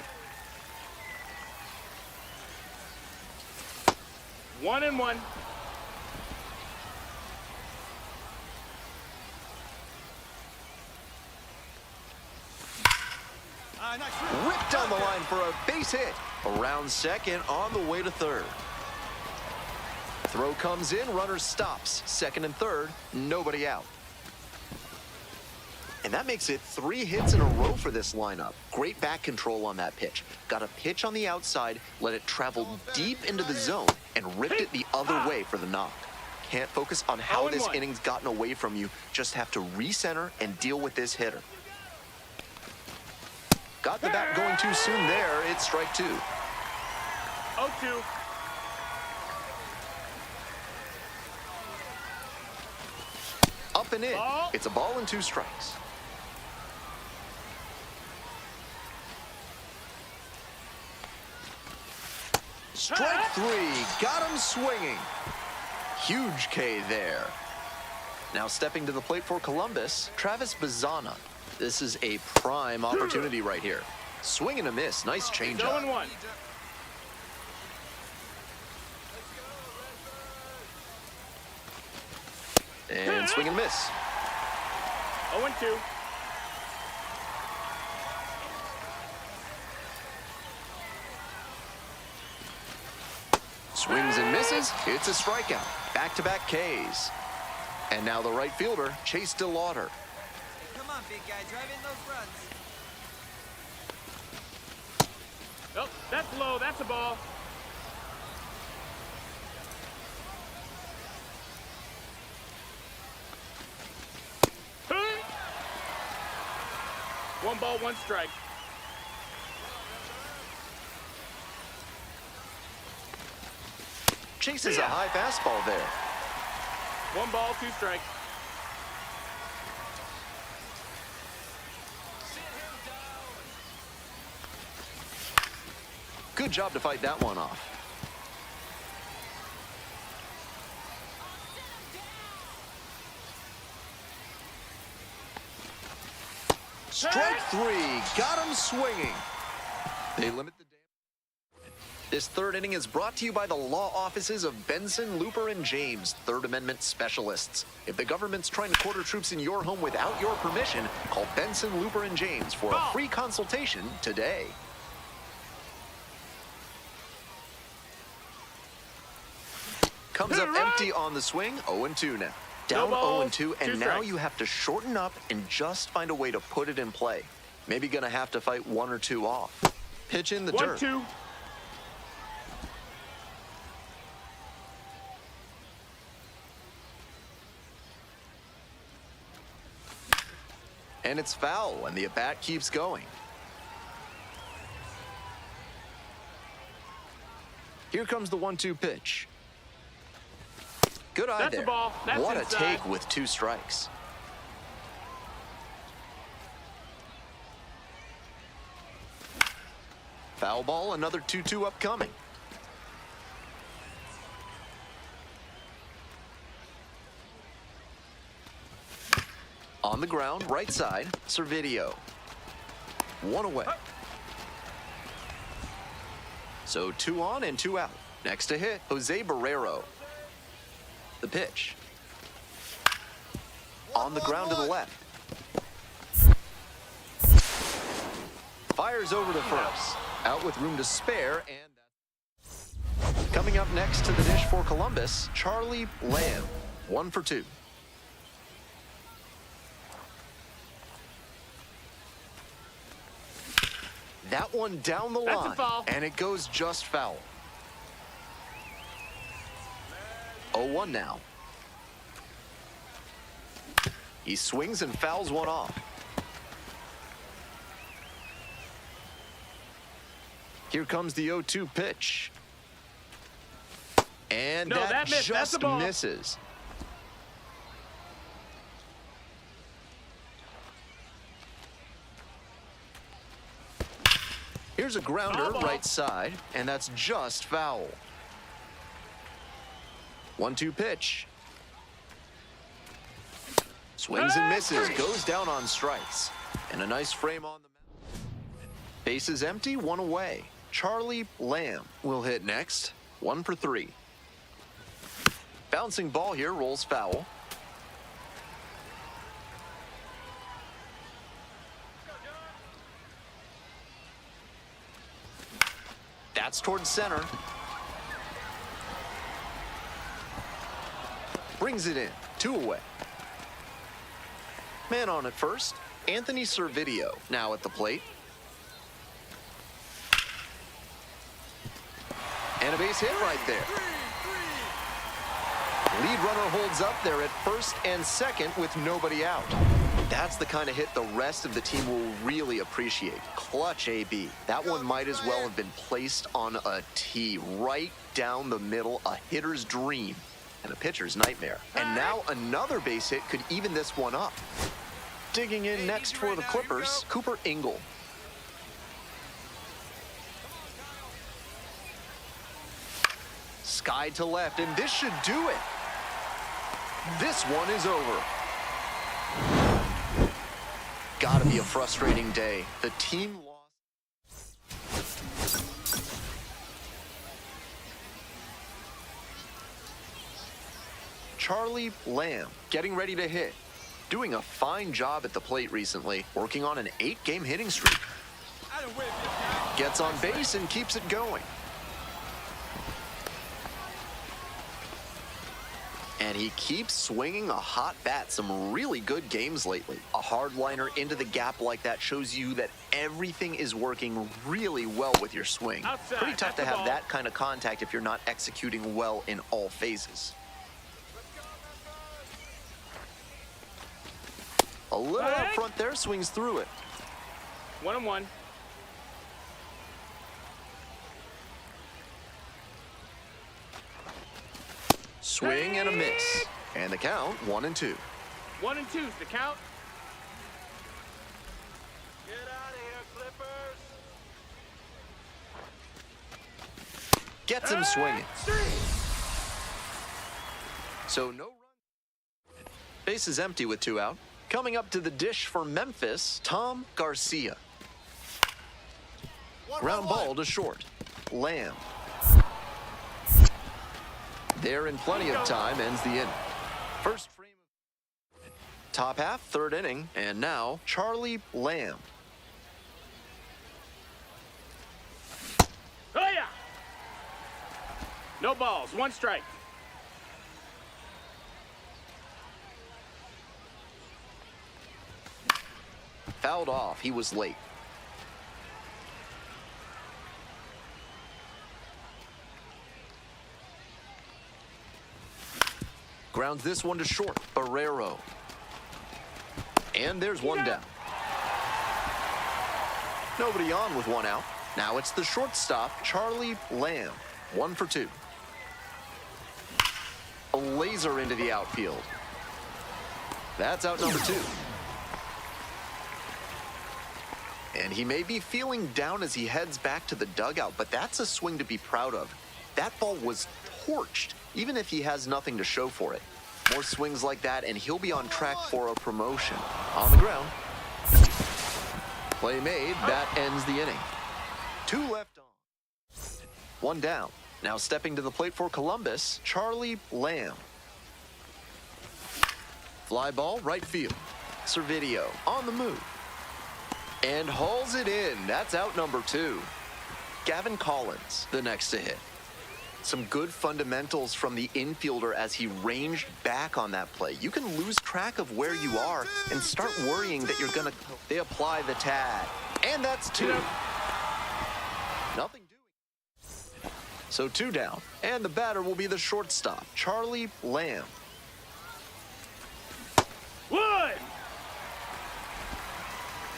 1-1. Whipped down the line for a base hit. Around second, on the way to third. Throw comes in, runner stops. Second and third, nobody out. And that makes it 3 hits in a row for this lineup. Great back control on that pitch. Got a pitch on the outside, let it travel deep into the zone, and ripped it the other way for the knock. Can't focus on how this inning's gotten away from you. Just have to recenter and deal with this hitter. Got the bat going too soon there. It's strike two. 0-2. Up and in. Ball. It's a ball and two strikes. Strike three. Got him swinging. Huge K there. Now stepping to the plate for Columbus, Travis Bazzana. This is a prime opportunity right here. Swing and a miss. Nice changeup. 0-1. And swing and miss. 0-2. Swings and misses. It's a strikeout. Back-to-back Ks. And now the right fielder, Chase DeLauder. Come on, big guy, drive in those runs. Oh, that's low. That's a ball. One ball, one strike. Chases a high fastball there. One ball, two strikes. Good job to fight that one off. Strike three. Got him swinging. They limit the damage. This third inning is brought to you by the law offices of Benson, Looper, and James, Third Amendment specialists. If the government's trying to quarter troops in your home without your permission, call Benson, Looper, and James for a free consultation today. Comes up empty on the swing, 0-2 now. Down 0-2, and now you have to shorten up and just find a way to put it in play. Maybe gonna have to fight one or two off. Pitch in the dirt. 1-2. And it's foul, and the at-bat keeps going. Here comes the 1-2 pitch. Good eye That's there. a ball. That's What inside. a take with two strikes. Foul ball, another 2-2 upcoming. On the ground, right side, Servideo. One away. So 2 on and 2 out. Next to hit, Jose Barrero. The pitch. On the ground to the left. Fires over to first. Out with room to spare, and coming up next to the dish for Columbus, Charlie Lamb. 1 for 2. That one down the That's a line, foul. and it goes just foul. 0-1 now. He swings and fouls one off. Here comes the 0-2 pitch. And No, that missed. That's just the ball. misses. Here's a grounder Foul ball. right side, and that's just foul. 1-2 pitch. Swings and misses, goes down on strikes. And a nice frame on the mound. Bases empty, 1 away. Charlie Lamb will hit next. 1 for 3. Bouncing ball here, rolls foul. That's towards center. Brings it in, 2 away. Man on at first, Anthony Servideo now at the plate. And a base hit right there. Lead runner holds up there at first and second with nobody out. That's the kind of hit the rest of the team will really appreciate. Clutch AB. That one might as well have been placed on a tee right down the middle, a hitter's dream and a pitcher's nightmare. And now another base hit could even this one up. Digging in next for the Clippers, Cooper Ingle. Sky to left, and this should do it. This one is over. Gotta be a frustrating day. The team lost. Charlie Lamb getting ready to hit. Doing a fine job at the plate recently, working on an 8-game hitting streak. Gets on base and keeps it going. And he keeps swinging a hot bat. Some really good games lately. A hard liner into the gap like that shows you that everything is working really well with your swing. Outside, pretty tough to have that kind of contact if you're not executing well in all phases. A little up front there, swings through it. 1-1. Swing and a miss. And the count, 1-2. 1-2's the count. Get out of here, Clippers! Gets him swinging. So no run. Base is empty with 2 out. Coming up to the dish for Memphis, Tom Garcia. Ground ball to short. Lamb. There in plenty of time, ends the inning. First frame of top half, 3rd inning, and now Charlie Lamb. Oh yeah! No balls, 1 strike. Fouled off, he was late. Grounds this one to short, Barrero. And there's 1 down. Nobody on with 1 out. Now it's the shortstop, Charlie Lamb. 1 for 2. A laser into the outfield. That's out number 2. And he may be feeling down as he heads back to the dugout, but that's a swing to be proud of. That ball was torched, even if he has nothing to show for it. More swings like that, and he'll be on track for a promotion. On the ground. Play made, bat ends the inning. 2 left on. 1 down. Now stepping to the plate for Columbus, Charlie Lamb. Fly ball, right field. Servideo on the move. And hauls it in. That's out number 2. Gavin Collins, the next to hit. Some good fundamentals from the infielder as he ranged back on that play. You can lose track of where you are and start worrying that you're gonna... They apply the tag. And that's 2. Nothing doing. So 2 down. And the batter will be the shortstop, Charlie Lamb. 1!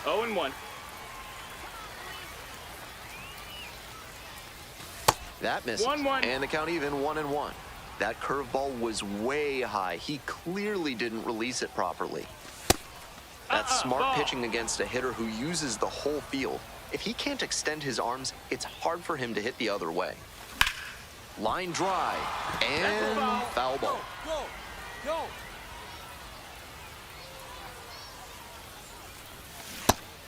0-1. That misses. 1-1. And the count even, 1-1. That curveball was way high. He clearly didn't release it properly. That's smart ball. pitching against a hitter who uses the whole field. If he can't extend his arms, it's hard for him to hit the other way. Line drive. And foul ball. Go! Go!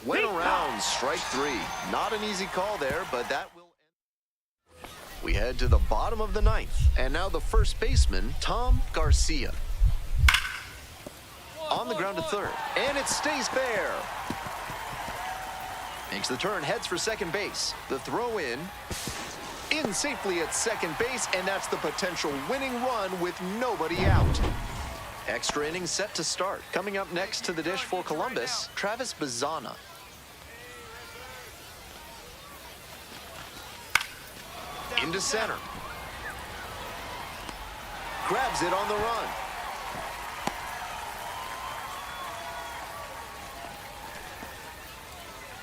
Went around, strike 3. Not an easy call there, but that will end. We head to the bottom of the 9th, and now the first baseman, Tom Garcia. On the ground to 3rd, and it stays fair. Makes the turn, heads for second base. The throw in safely at second base, and that's the potential winning run with nobody out. Extra innings set to start. Coming up next to the dish for Columbus, Travis Bazzana. Into center. Grabs it on the run.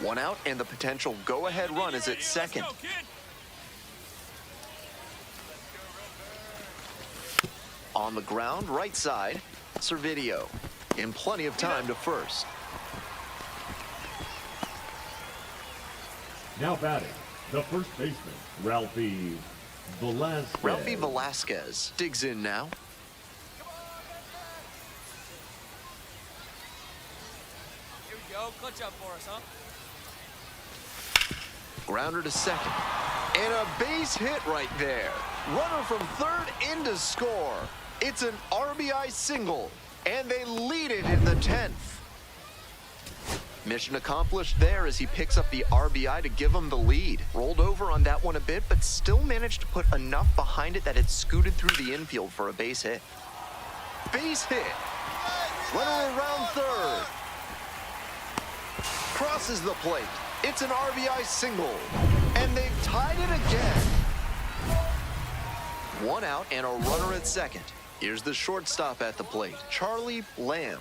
One out, and the potential go-ahead run is at second. On the ground, right side, Servideo, in plenty of time to first. Now batting, the first baseman, Ralphie Velasquez. Ralphie Velasquez digs in now. Here we go. Clutch up for us, huh? Grounder to second. And a base hit right there. Runner from third in to score. It's an RBI single, and they lead it in the 10th. Mission accomplished there as he picks up the RBI to give him the lead. Rolled over on that one a bit, but still managed to put enough behind it that it scooted through the infield for a base hit. Base hit. Runner around third. Crosses the plate. It's an RBI single, and they've tied it again. One out and a runner at second. Here's the shortstop at the plate, Charlie Lamb.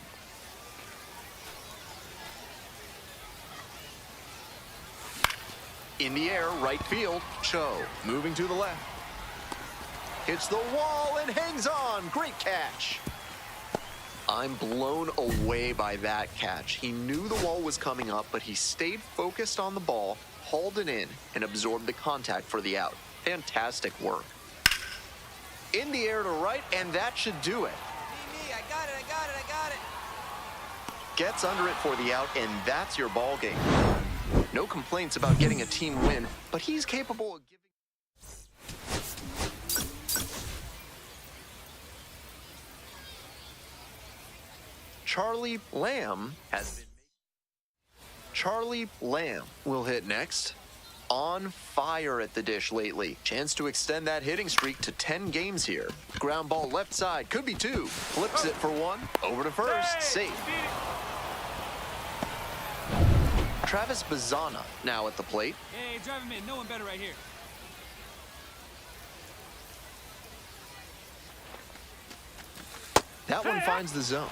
In the air, right field, Cho, moving to the left. Hits the wall and hangs on. Great catch. I'm blown away by that catch. He knew the wall was coming up, but he stayed focused on the ball, hauled it in, and absorbed the contact for the out. Fantastic work. In the air to right, and that should do it. Me, I got it. Gets under it for the out, and that's your ball game. No complaints about getting a team win, but he's capable of giving... Charlie Lamb will hit next. On fire at the dish lately. Chance to extend that hitting streak to 10 games here. Ground ball left side, could be two. Flips it for one. Over to first, safe. Travis Bazzana now at the plate. Hey, drive him in. No one better right here. That one finds the zone.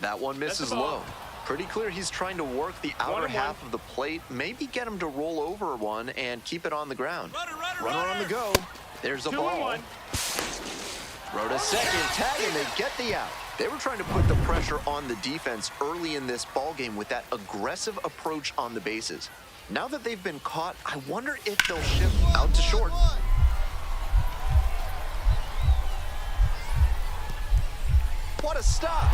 That one misses low. Pretty clear he's trying to work the outer half of the plate, maybe get him to roll over one and keep it on the ground. Runner on the go. There's a ball. Throw to second, tag, and they get the out. They were trying to put the pressure on the defense early in this ball game with that aggressive approach on the bases. Now that they've been caught, I wonder if they'll shift out to short. What a stop!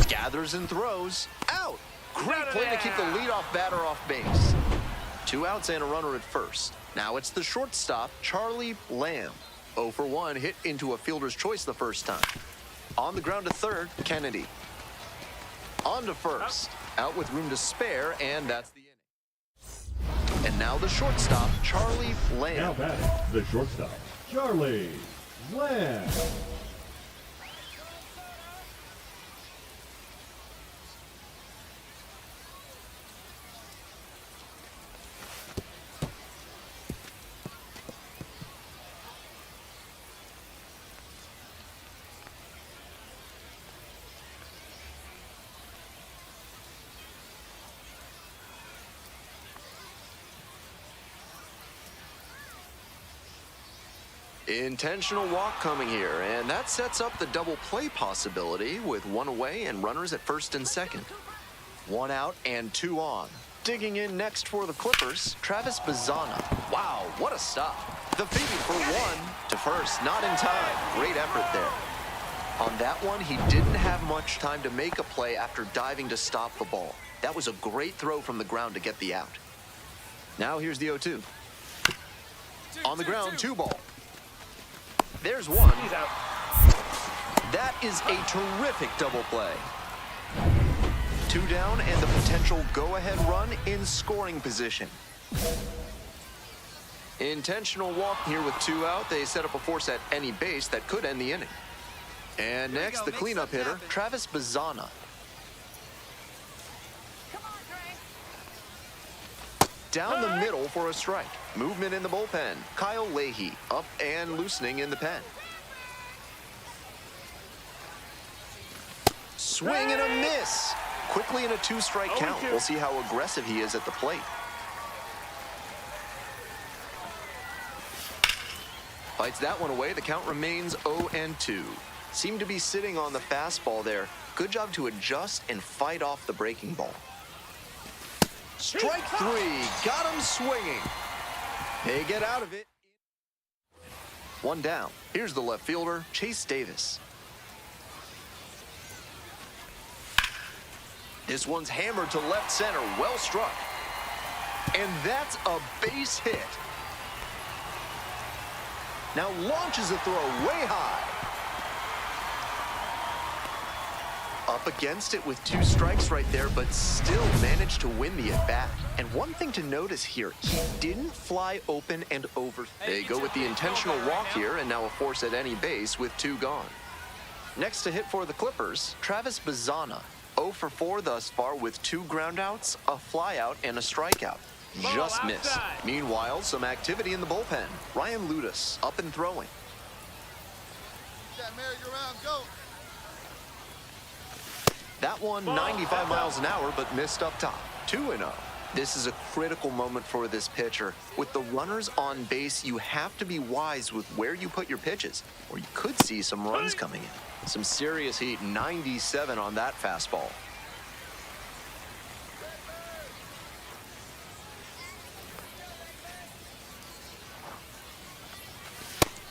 Gathers and throws. Out! Great play to keep the leadoff batter off base. 2 outs and a runner at first. Now it's the shortstop, Charlie Lamb. 0 for 1, hit into a fielder's choice the first time. On the ground to third, Kennedy. On to first. Out with room to spare, and that's the inning. And now the shortstop, Charlie Lamb. Now batting, the shortstop, Charlie Lamb. Intentional walk coming here, and that sets up the double play possibility with 1 away and runners at first and second. 1 out and 2 on. Digging in next for the Clippers, Travis Bazzana. Wow, what a stop. The Phoebe for 1 to first, not in time. Great effort there. On that one, he didn't have much time to make a play after diving to stop the ball. That was a great throw from the ground to get the out. Now here's the 0-2. On the ground, 2 ball. There's 1. He's out. That is a terrific double play. 2 down and the potential go-ahead run in scoring position. Intentional walk here with 2 out. They set up a force at any base that could end the inning. And next, the cleanup hitter, Travis Bazzana. Down the middle for a strike. Movement in the bullpen. Kyle Leahy up and loosening in the pen. Swing and a miss. Quickly in a 2-strike count. We'll see how aggressive he is at the plate. Fights that one away. The count remains 0-2. Seemed to be sitting on the fastball there. Good job to adjust and fight off the breaking ball. Strike 3. Got him swinging. They get out of it. One down. Here's the left fielder, Chase Davis. This one's hammered to left center. Well struck. And that's a base hit. Now launches a throw way high. Up against it with 2 strikes right there, but still managed to win the at-bat. And one thing to notice here, he didn't fly open and over. They go with the intentional walk here, and now a force at any base with 2 gone. Next to hit for the Clippers, Travis Bazzana. 0 for 4 thus far with 2 groundouts, a flyout, and a strikeout. Just missed. Meanwhile, some activity in the bullpen. Ryan Ludus up and throwing. That merry-go-round, go. That one 95 miles an hour, but missed up top. 2-0. This is a critical moment for this pitcher. With the runners on base, you have to be wise with where you put your pitches, or you could see some runs coming in. Some serious heat, 97 on that fastball.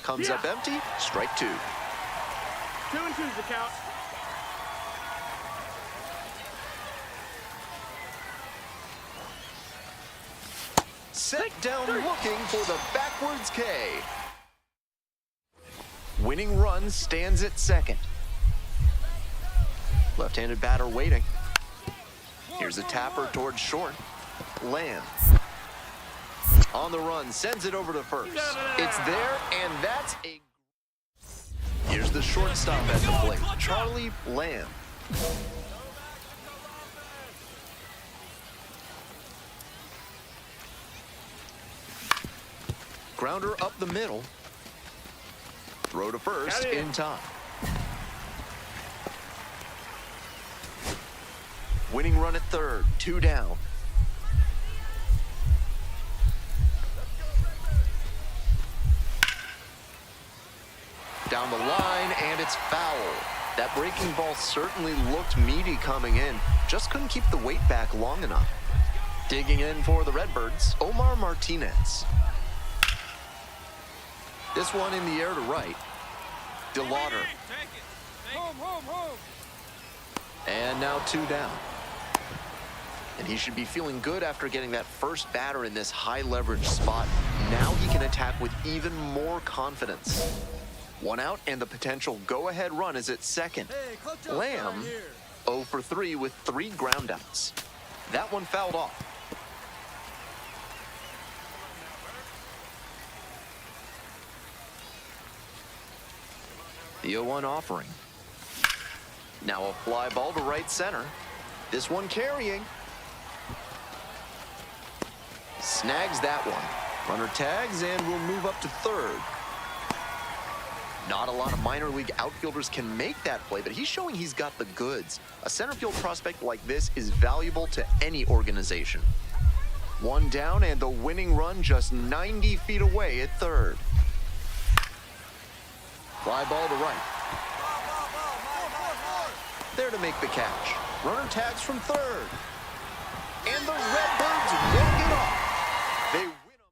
Comes up empty, strike 2. 2-2's the count. Set down looking for the backwards K. Winning run stands at second. Left-handed batter waiting. Here's a tapper towards short. Lamb. On the run, sends it over to first. It's there, and that's a... Here's the shortstop at the plate, Charlie Lamb. Grounder up the middle. Throw to first in time. Winning run at third, 2 down. Down the line, and it's foul. That breaking ball certainly looked meaty coming in. Just couldn't keep the weight back long enough. Digging in for the Redbirds, Omar Martinez. This one in the air to right. DeLauder. And now 2 down. And he should be feeling good after getting that first batter in this high leverage spot. Now he can attack with even more confidence. 1 out, and the potential go-ahead run is at second. Lamb 0 for 3 with 3 groundouts. That one fouled off. The 0-1 offering. Now a fly ball to right center. This one carrying. Snags that one. Runner tags and will move up to third. Not a lot of minor league outfielders can make that play, but he's showing he's got the goods. A center field prospect like this is valuable to any organization. 1 down, and the winning run just 90 feet away at third. Fly ball to right. There to make the catch. Runner tags from third. And the Redbirds won't get off. They win them.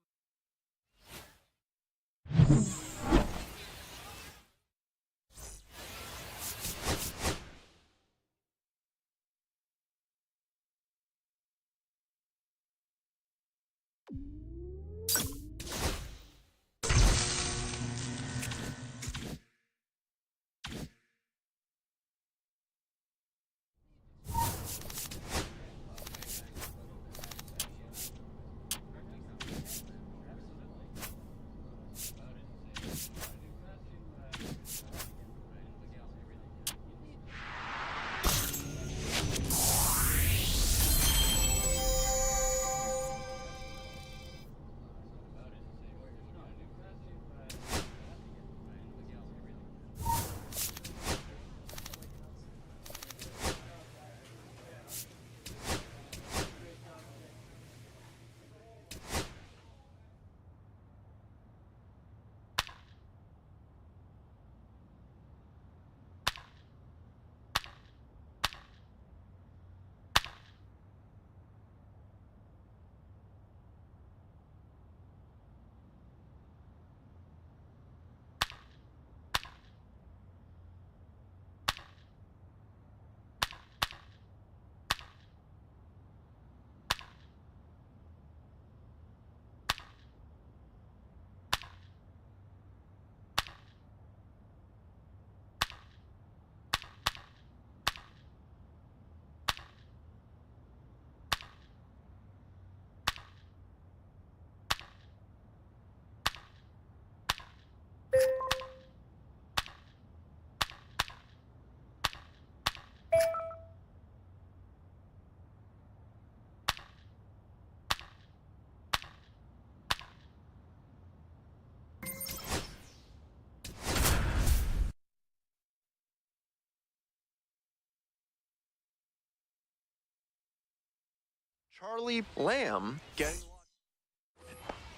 Charlie Lamb getting...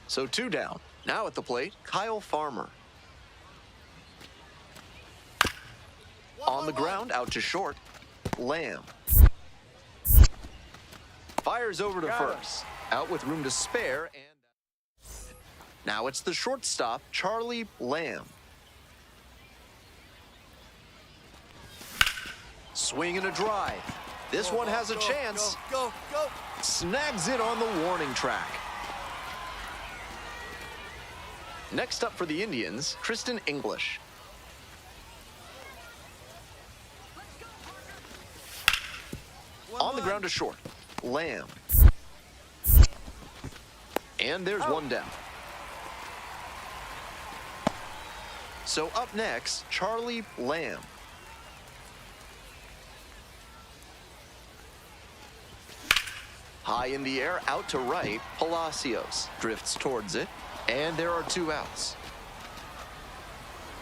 So 2 down. Now at the plate, Kyle Farmer. On the ground, out to short, Lamb. Fires over to first. Out with room to spare, and now it's the shortstop, Charlie Lamb. Swing and a drive. This one has a chance. Go. Snags it on the warning track. Next up for the Indians, Kristen English. On the ground to short, Lamb. And there's 1 down. So up next, Charlie Lamb. High in the air, out to right, Palacios drifts towards it, and there are 2 outs.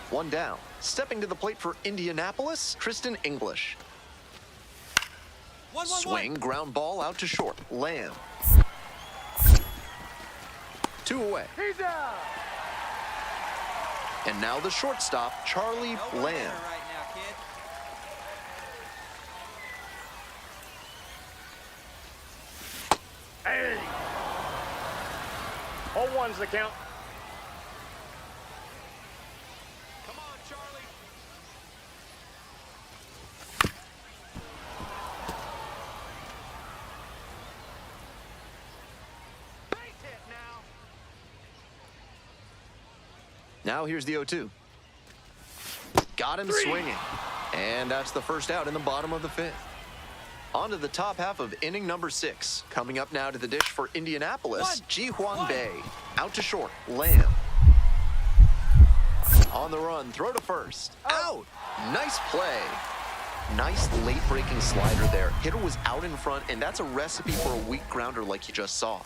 1 down. Stepping to the plate for Indianapolis, Kristen English. Swing, ground ball out to short, Lamb. 2 away. He's out. And now the shortstop, Charlie Lamb. Right now, kid. Hey. 0-1's the count. Come on, Charlie. Base hit now. Now here's the 0-2. Got him swinging. And that's the first out in the bottom of the 5th. On to the top half of inning number 6. Coming up now to the dish for Indianapolis, Ji-Hwan Bae. Out to short, Lamb. On the run, throw to first. Out! Nice play. Nice late-breaking slider there. Hitter was out in front, and that's a recipe for a weak grounder like you just saw.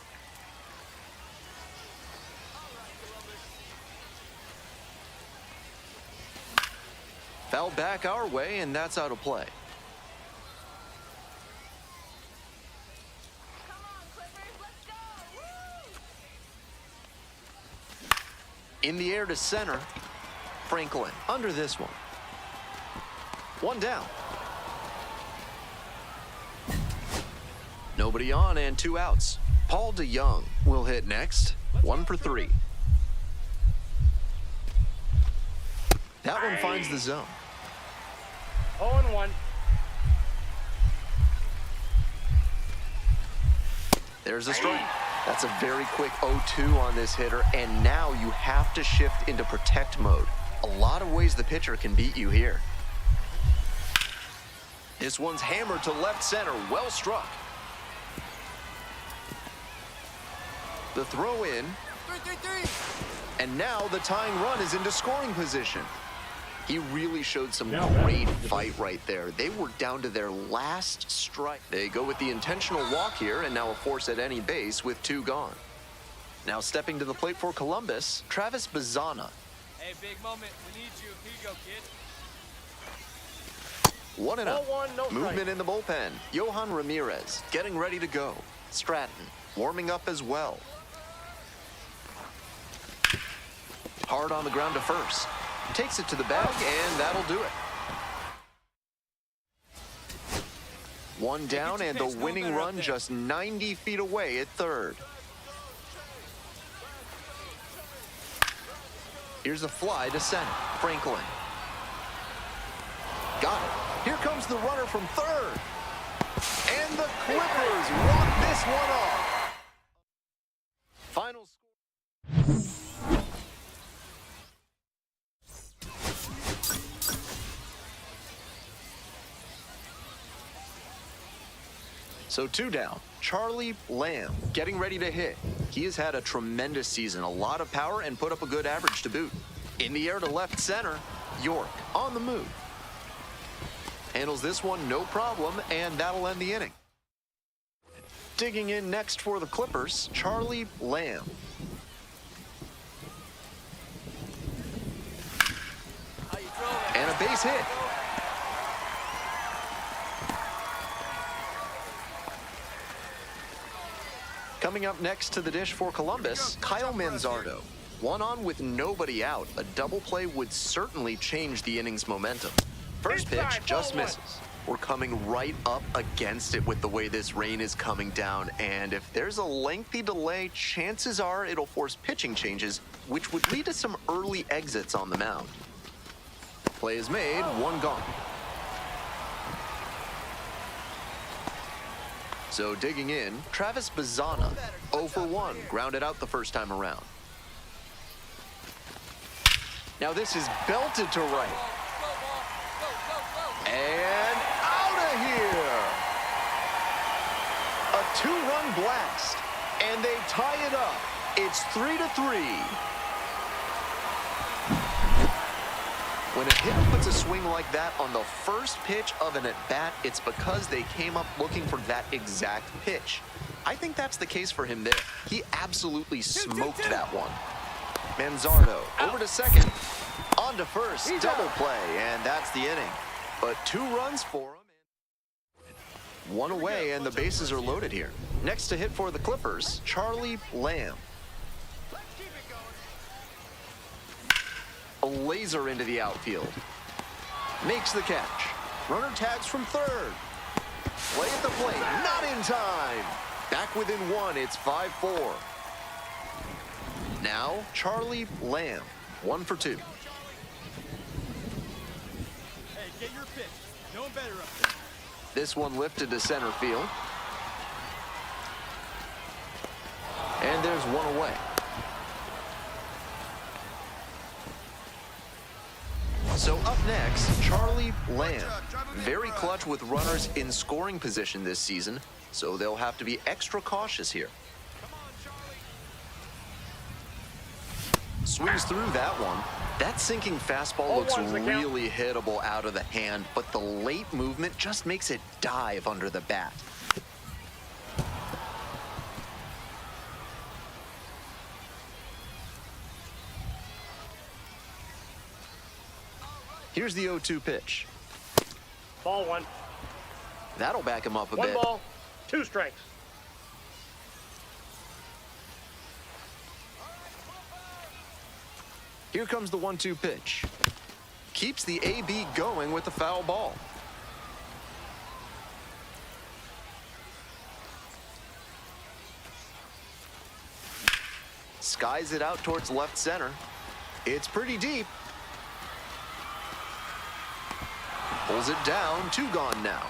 Foul back our way, and that's out of play. In the air to center, Franklin under this one. 1 down. Nobody on and 2 outs. Paul DeYoung will hit next. 1 for 3. That one finds the zone. 0-1. There's a strike. That's a very quick 0-2 on this hitter, and now you have to shift into protect mode. A lot of ways the pitcher can beat you here. This one's hammered to left center, well struck. The throw in, 3-3-3. and now the tying run is into scoring position. He really showed some Now great back. fight right there. They were down to their last strike. They go with the intentional walk here, and now a force at any base with 2 gone. Now stepping to the plate for Columbus, Travis Bazzana. Hey, big moment. We need you. Here you go, kid. 1 and 0. 0-1, no strike. Movement in the bullpen. Johan Ramirez getting ready to go. Stratton warming up as well. Hard on the ground to first. Takes it to the bag, and that'll do it. 1 down, and the winning run just 90 feet away at third. Here's a fly to center. Franklin. Got it. Here comes the runner from third. And the Clippers walk this one off. Final score. So 2 down, Charlie Lamb getting ready to hit. He has had a tremendous season, a lot of power, and put up a good average to boot. In the air to left center, York on the move. Handles this one no problem, and that'll end the inning. Digging in next for the Clippers, Charlie Lamb. And a base hit. Coming up next to the dish for Columbus, Kyle Manzardo. One on with nobody out. A double play would certainly change the inning's momentum. First pitch just misses. We're coming right up against it with the way this rain is coming down, and if there's a lengthy delay, chances are it'll force pitching changes, which would lead to some early exits on the mound. Play is made, one gone. So digging in, Travis Bazzana, 0 for 1, grounded out the first time around. Now this is belted to right. And out of here! A 2-run blast, and they tie it up. It's 3-3. When a hitter puts a swing like that on the first pitch of an at-bat, it's because they came up looking for that exact pitch. I think that's the case for him there. He absolutely smoked that one. Manzardo over to second, on to first, double play, and that's the inning. But 2 runs for him. One away, and the bases are loaded here. Next to hit for the Clippers, Charlie Lamb. A laser into the outfield. Makes the catch. Runner tags from third. Play at the plate, not in time. Back within 1, it's 5-4. Now, Charlie Lamb, 1 for 2. Hey, get your pitch. No one better up there. This one lifted to center field. And there's one away. So up next, Charlie Lamb. Very clutch with runners in scoring position this season, so they'll have to be extra cautious here. Swings through that one. That sinking fastball looks really hittable out of the hand, but the late movement just makes it dive under the bat. Here's the 0-2 pitch. Ball 1. That'll back him up a 1 bit. ball, 2 strikes. Here comes the 1-2 pitch. Keeps the AB going with the foul ball. Skies it out towards left center. It's pretty deep. Pulls it down, 2 gone now.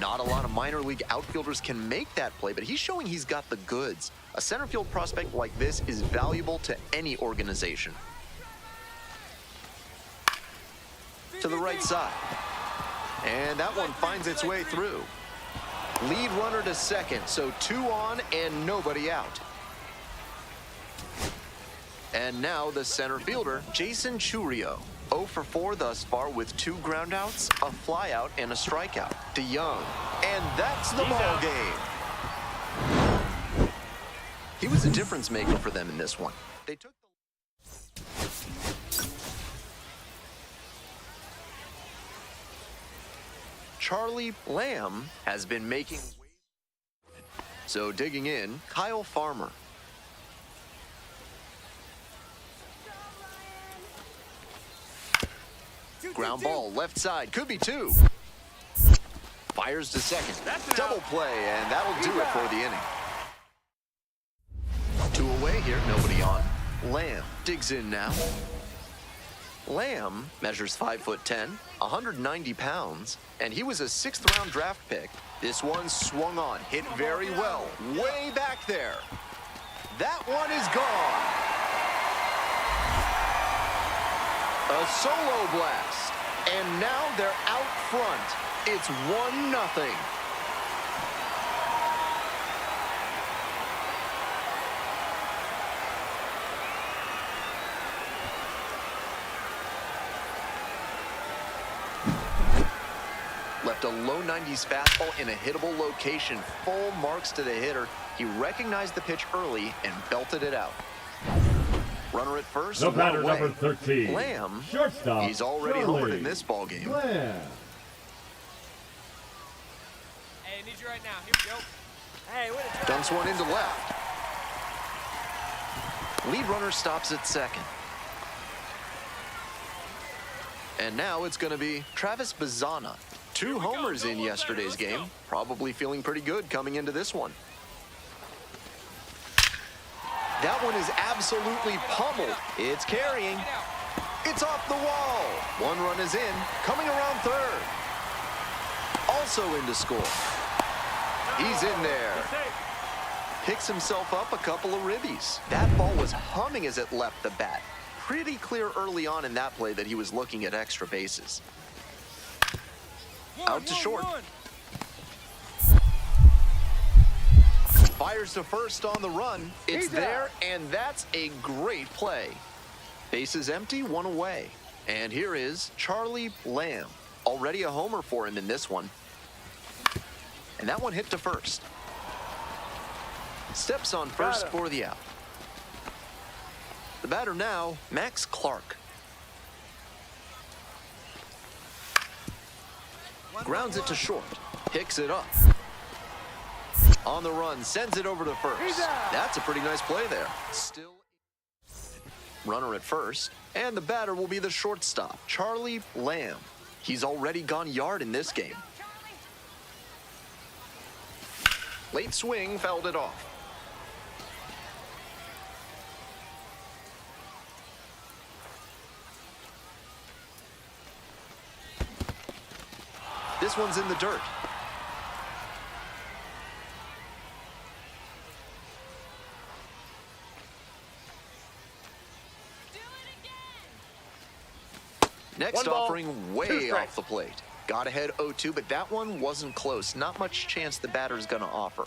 Not a lot of minor league outfielders can make that play, but he's showing he's got the goods. A center field prospect like this is valuable to any organization. To the right side. And that one finds its way through. Lead runner to second, so 2 on and nobody out. And now the center fielder, Jason Churio. 0 for 4 thus far with 2 groundouts, a flyout, and a strikeout. DeYoung. And that's the ball game. He was a difference maker for them in this one. They took the... Charlie Lamb has been making... So digging in, Kyle Farmer. Ground ball, left side, could be 2. Fires to second. Double play, and that'll do it for the inning. 2 away here, nobody on. Lamb digs in now. Lamb measures 5'10", 190 pounds, and he was a 6th-round draft pick. This one swung on, hit very well, way back there. That one is gone. A solo blast, and now they're out front. It's 1-0. Left a low 90s fastball in a hittable location. Full marks to the hitter. He recognized the pitch early and belted it out. Runner at first, the batter away. number 13, Lamb, shortstop, he's already Charlie homered in this ball game. Lamb. Hey, I need you right now. Here we go. Hey, way to try. Dumps one into left. Lead runner stops at second. And now it's going to be Travis Bazzana. 2 homers in yesterday's game. Probably feeling pretty good coming into this one. That one is absolutely pummeled. It's carrying. It's off the wall. 1 run is in. Coming around third. Also in to score. He's in there. Picks himself up a couple of ribbies. That ball was humming as it left the bat. Pretty clear early on in that play that he was looking at extra bases. Out to short. Fires to first on the run. It's there, and that's a great play. Bases empty, 1 away. And here is Charlie Lamb. Already a homer for him in this one. And that one hit to first. Steps on first for the out. The batter now, Max Clark. Grounds it to short. Picks it up. On the run, sends it over to first. That's a pretty nice play there. Still runner at first. And the batter will be the shortstop, Charlie Lamb. He's already gone yard in this game. Late swing, fouled it off. This one's in the dirt. Next offering way off the plate. Got ahead 0-2, but that one wasn't close. Not much chance the batter's going to offer.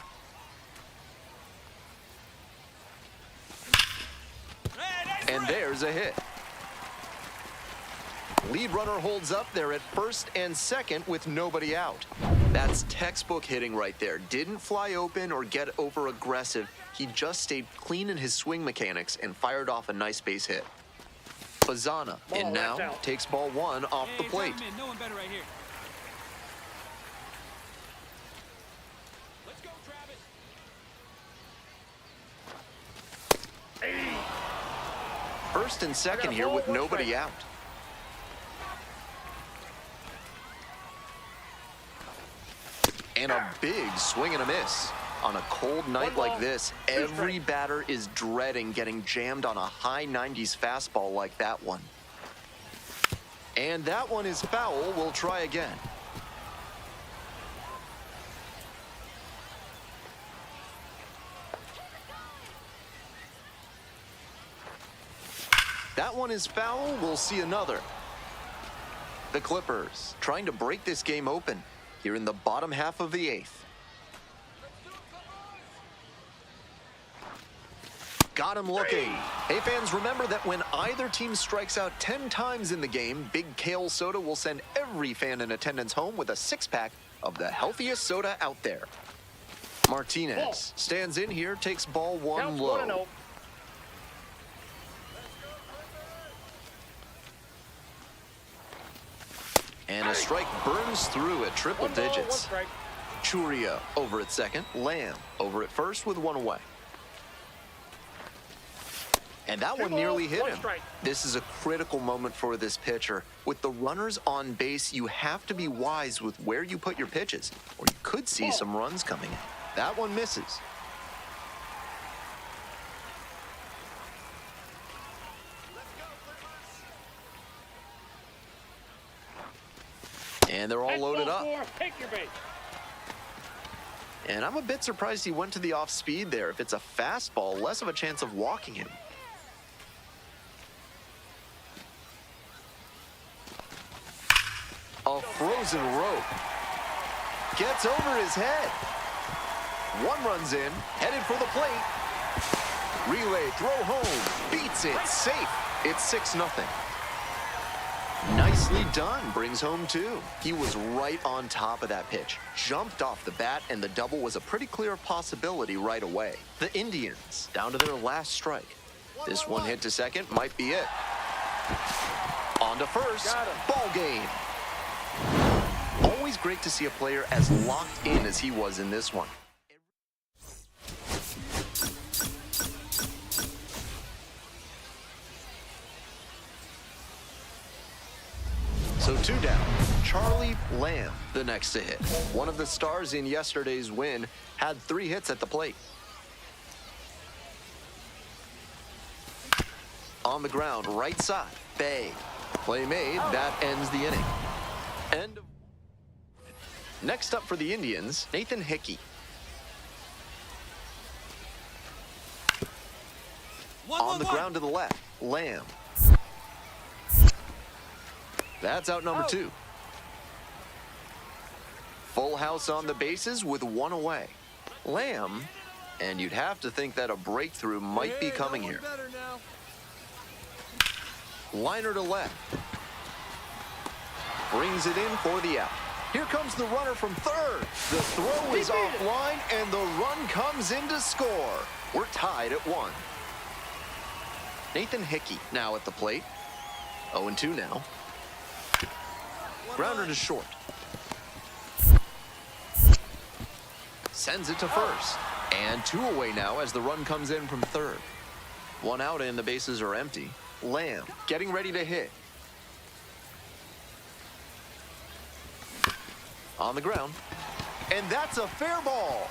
And there's a hit. Lead runner holds up there at first and second with nobody out. That's textbook hitting right there. Didn't fly open or get over aggressive. He just stayed clean in his swing mechanics and fired off a nice base hit. Bazzana in now, takes ball 1 off the plate. No one better right here. Let's go, Travis. First and second here with nobody out. And a big swing and a miss. On a cold night like this, every batter is dreading getting jammed on a high 90s fastball like that one. And that one is foul. We'll try again. That one is foul. We'll see another. The Clippers trying to break this game open here in the bottom half of the 8th. Got him looking. Hey fans, remember that when either team strikes out 10 times in the game, Big Kale Soda will send every fan in attendance home with a 6-pack of the healthiest soda out there. Martinez stands in here, takes ball 1 low. And a strike burns through at triple digits. Churia over at second. Lamb over at first with 1 away. And that one nearly hit him. This is a critical moment for this pitcher. With the runners on base, you have to be wise with where you put your pitches, or you could see some runs coming in. That one misses. And they're all loaded up. And I'm a bit surprised he went to the off speed there. If it's a fastball, less of a chance of walking him. A frozen rope. Gets over his head. 1 runs in, headed for the plate. Relay, throw home, beats it, safe. It's 6-0. Nicely done, brings home 2. He was right on top of that pitch. Jumped off the bat, and the double was a pretty clear possibility right away. The Indians, down to their last strike. This one hit to second, might be it. On to first, ball game. Always great to see a player as locked in as he was in this one. So 2 down. Charlie Lamb, the next to hit. One of the stars in yesterday's win had 3 hits at the plate. On the ground, right side, bang. Play made, that ends the inning. End of... Next up for the Indians, Nathan Hickey. On the ground to the left, Lamb. That's out number 2. Full house on the bases with 1 away. Lamb, and you'd have to think that a breakthrough might be coming here. Liner to left. Brings it in for the out. Here comes the runner from third. The throw is offline, and the run comes in to score. We're tied at 1. Nathan Hickey now at the plate. 0-2 now. Grounder to short. Sends it to first. And 2 away now as the run comes in from third. 1 out and the bases are empty. Lamb getting ready to hit. On the ground. And that's a fair ball.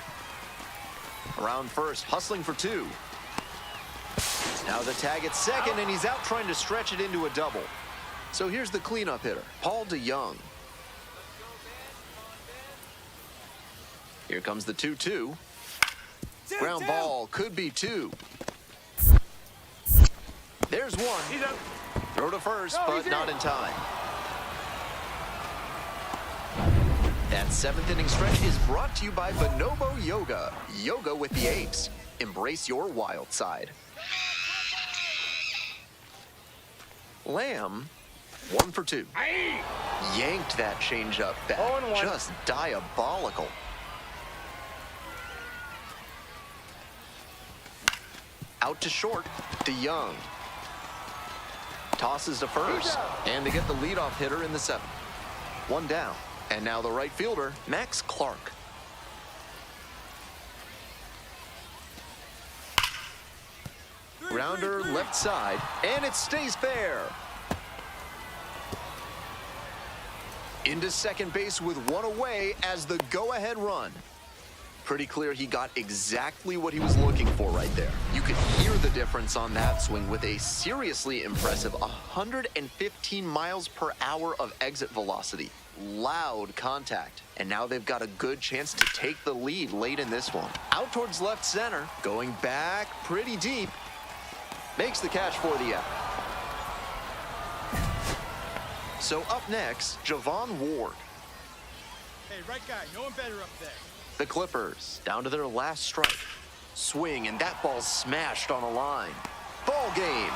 Around first, hustling for 2. Now the tag at second, and he's out trying to stretch it into a double. So here's the cleanup hitter, Paul DeYoung. Here comes the 2-2. Ground ball, could be 2. There's 1. Throw to first, but not in time. That 7th inning stretch is brought to you by Bonobo Yoga. Yoga with the apes. Embrace your wild side. Lamb, 1 for 2. Yanked that changeup back. 0-1. Just diabolical. Out to short, DeYoung. Tosses to first, and they get the leadoff hitter in the 7th. 1 down, and now the right fielder, Max Clark. Grounder left side, and it stays fair. Into second base with 1 away as the go-ahead run. Pretty clear he got exactly what he was looking for right there. You could hear the difference on that swing with a seriously impressive 115 miles per hour of exit velocity. Loud contact. And now they've got a good chance to take the lead late in this one. Out towards left center, going back pretty deep. Makes the catch for the out. So up next, Javon Ward. Hey, right guy, no one better up there. The Clippers down to their last strike. Swing, and that ball's smashed on a line. Ball game.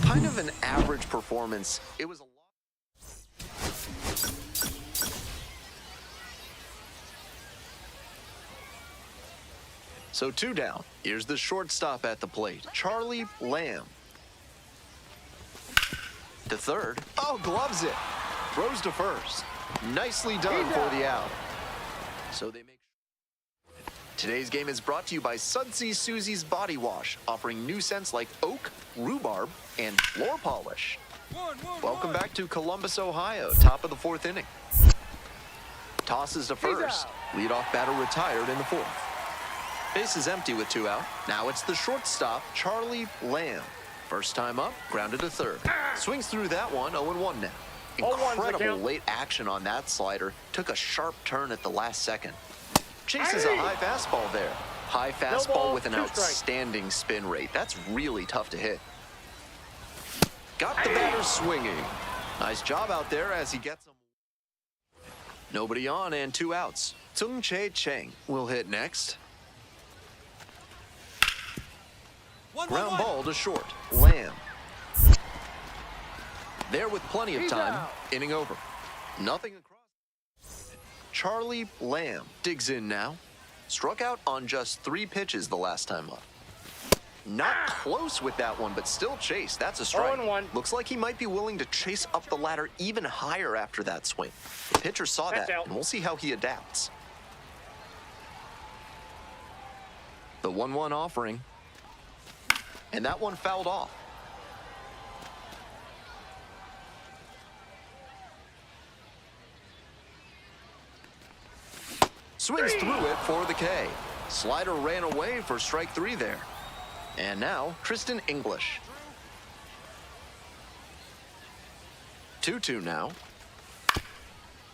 Kind of an average performance. It was a lot. So 2 down. Here's the shortstop at the plate, Charlie Lamb. To third. Oh, gloves it. Throws to first. Nicely done for the out. So they make. Today's game is brought to you by Sudsy Susie's Body Wash, offering new scents like oak, rhubarb, and floor polish. Welcome back to Columbus, Ohio, top of the 4th inning. Tosses to first. Leadoff batter retired in the 4th. Base is empty with 2 out. Now it's the shortstop, Charlie Lamb. First time up, grounded to third. Swings through that one, 0-1 now. Incredible late action on that slider. Took a sharp turn at the last second. Chases a high fastball there. High fastball with an outstanding spin rate. That's really tough to hit. Got the batter swinging. Nice job out there as he gets him. Nobody on and 2 outs. Tsung Che Cheng will hit next. Ground ball to short. Lamb. There with plenty of time. Inning over. Nothing across. Charlie Lamb digs in now. Struck out on just 3 pitches the last time up. Not close with that one, but still chased. That's a strike. 0-1. Looks like he might be willing to chase up the ladder even higher after that swing. The pitcher saw that, and we'll see how he adapts. The 1-1 offering. And that one fouled off. Swings through it for the K. Slider ran away for strike 3 there. And now, Tristan English. 2-2 now.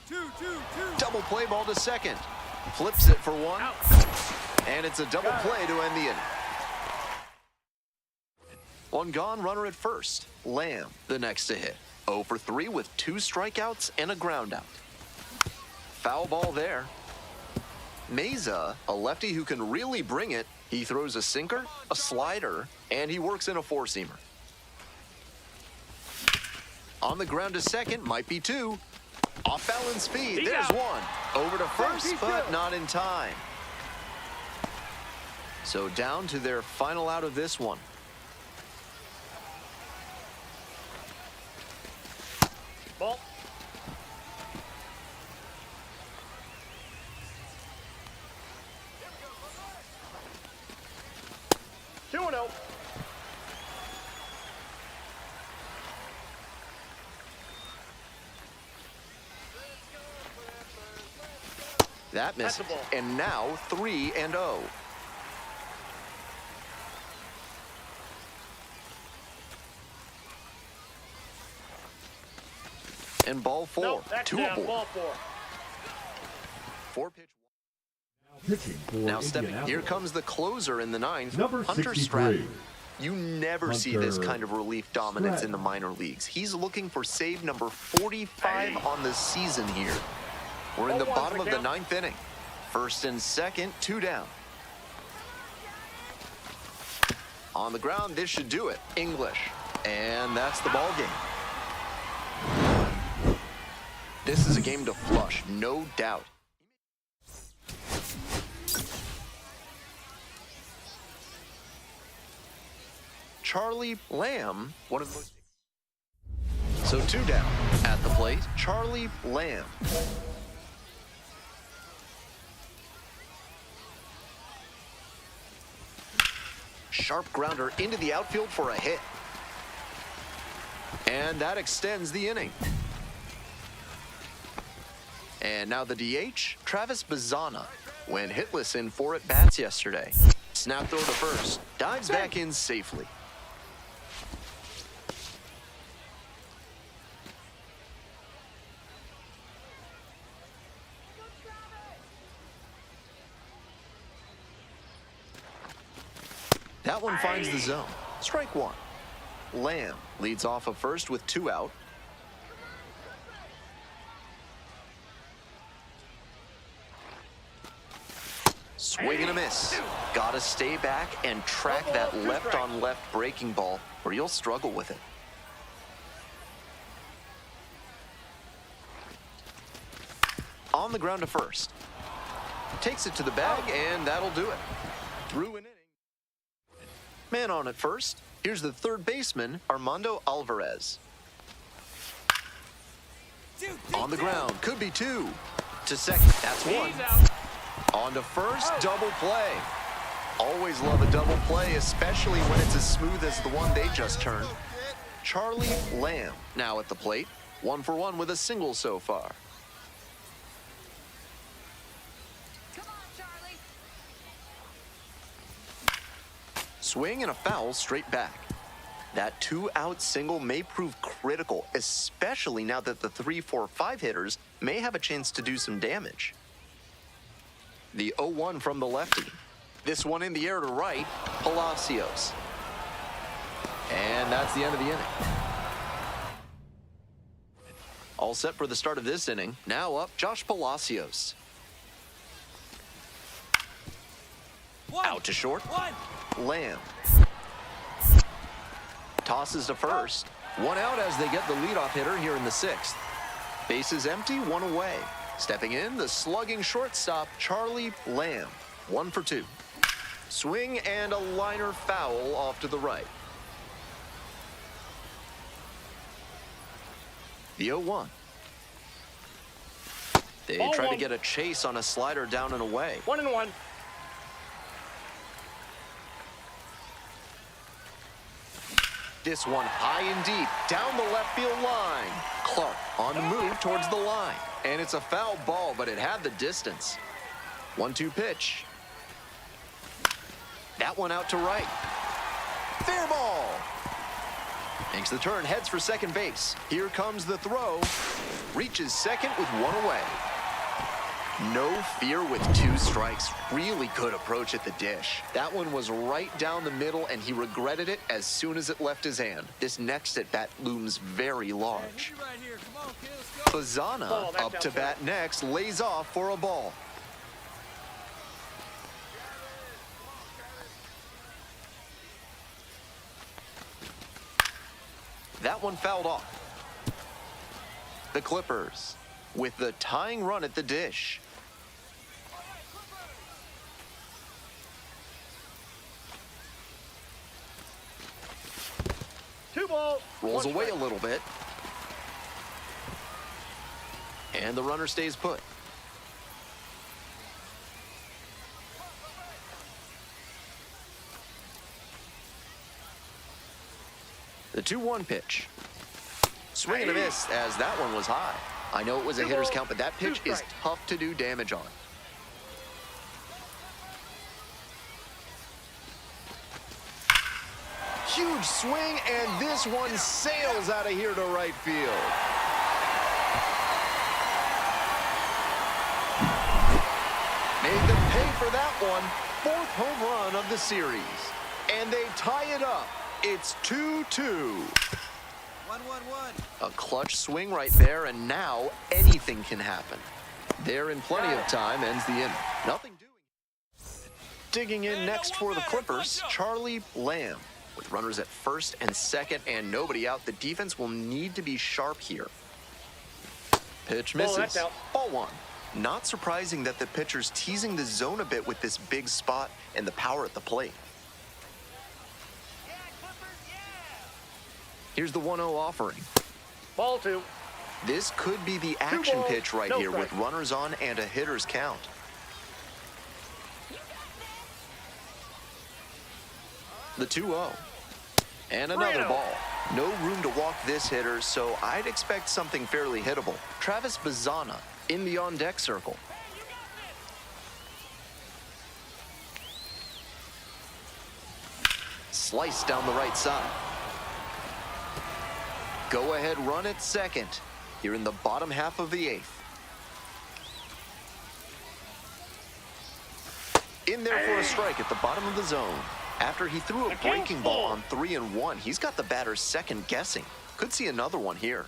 2-2-2. Double play ball to second. Flips it for 1. Out. And it's a double play to end the inning. 1 gone, runner at first. Lamb, the next to hit. 0 for 3 with 2 strikeouts and a ground out. Foul ball there. Meza, a lefty who can really bring it. He throws a sinker, a slider, and he works in a 4-seamer. On the ground to second, might be 2. Off balance speed, He's there's out. 1. Over to first, He's but good. not in time. So down to their final out of this one. Ball. Two and oh. That misses. That's a ball. And now 3-0. And ball 4. No, that's 2 down. aboard. Ball 4. 4 pitch. Pitching for Now stepping. Indianapolis. Here comes the closer in the 9th. Number Hunter 63. Stratton. You never see this Hunter kind of relief dominance in the Stratton. minor leagues. He's looking for save number 45 on the season here. We're in the 0-1 bottom of the count. 9th inning. First and second, 2 down. On the ground, this should do it. English. And that's the ball game. This is a game to flush, no doubt. Charlie Lamb, one of the most... So 2 down. At the plate, Charlie Lamb. Sharp grounder into the outfield for a hit. And that extends the inning. And now the DH, Travis Bazzana, went hitless in 4 at-bats yesterday. Snap throw to first, dives back in safely. That one finds the zone. Strike 1. Lamb leads off of first with 2 out. Swing and a miss. Gotta stay back and track that left-on-left breaking ball, or you'll struggle with it. On the ground to first. Takes it to the bag, and that'll do it. Through an inning. Man on at first. Here's the third baseman, Armando Alvarez. On the ground, could be 2. To second, that's 1. He's out. On to first, double play. Always love a double play, especially when it's as smooth as the one they just turned. Charlie Lamb now at the plate. 1 for 1 with a single so far. Come on, Charlie. Swing and a foul straight back. That 2-out single may prove critical, especially now that the 3, 4, 5 hitters may have a chance to do some damage. The 0-1 from the lefty. This one in the air to right, Palacios. And that's the end of the inning. All set for the start of this inning. Now up, Josh Palacios. Out to short. Lamb. Tosses to first. 1 out as they get the leadoff hitter here in the 6th. Bases empty, 1 away. Stepping in, the slugging shortstop, Charlie Lamb. 1 for 2. Swing and a liner foul off to the right. The 0-1. They Ball try to 1. get a chase on a slider down and away. 1-1. This one high and deep, down the left field line. Clark on the move towards the line. And it's a foul ball, but it had the distance. 1-2 pitch. That one out to right. Fair ball. Makes the turn, heads for second base. Here comes the throw. Reaches second with one away. No fear with 2 strikes. Really good approach at the dish. That one was right down the middle, and he regretted it as soon as it left his hand. This next at-bat looms very large. Right here. Come on, kid. Let's go. Bazana Ball, that's up to outside. bat next, lays off for a ball. That one fouled off. The Clippers with the tying run at the dish. Two balls. Rolls one away a strike. little bit. And the runner stays put. The 2-1 pitch. Swing and a miss as that one was high. I know it was a hitter's count, but that pitch is tough to do damage on. Huge swing, and this one sails out of here to right field. Made them pay for that one. 4th home run of the series. And they tie it up. It's 2-2. 1-1-1. A clutch swing right there, and now anything can happen. There in plenty of time ends the inning. Nothing doing. Digging in next for the Clippers, Charlie Lamb. With runners at first and second and nobody out, the defense will need to be sharp here. Pitch misses. that's out. Ball 1. Not surprising that the pitcher's teasing the zone a bit with this big spot and the power at the plate. Here's the 1-0 offering. Ball 2. This could be the action balls, pitch right no here with strike. runners on and a hitter's count. The 2-0. And another 3-0. ball. No room to walk this hitter, so I'd expect something fairly hittable. Travis Bazana in the on-deck circle. Slice down the right side. Go ahead run at second. Here in the bottom half of the 8th. In there for a strike at the bottom of the zone. After he threw a breaking ball on 3-1, he's got the batter second guessing. Could see another one here.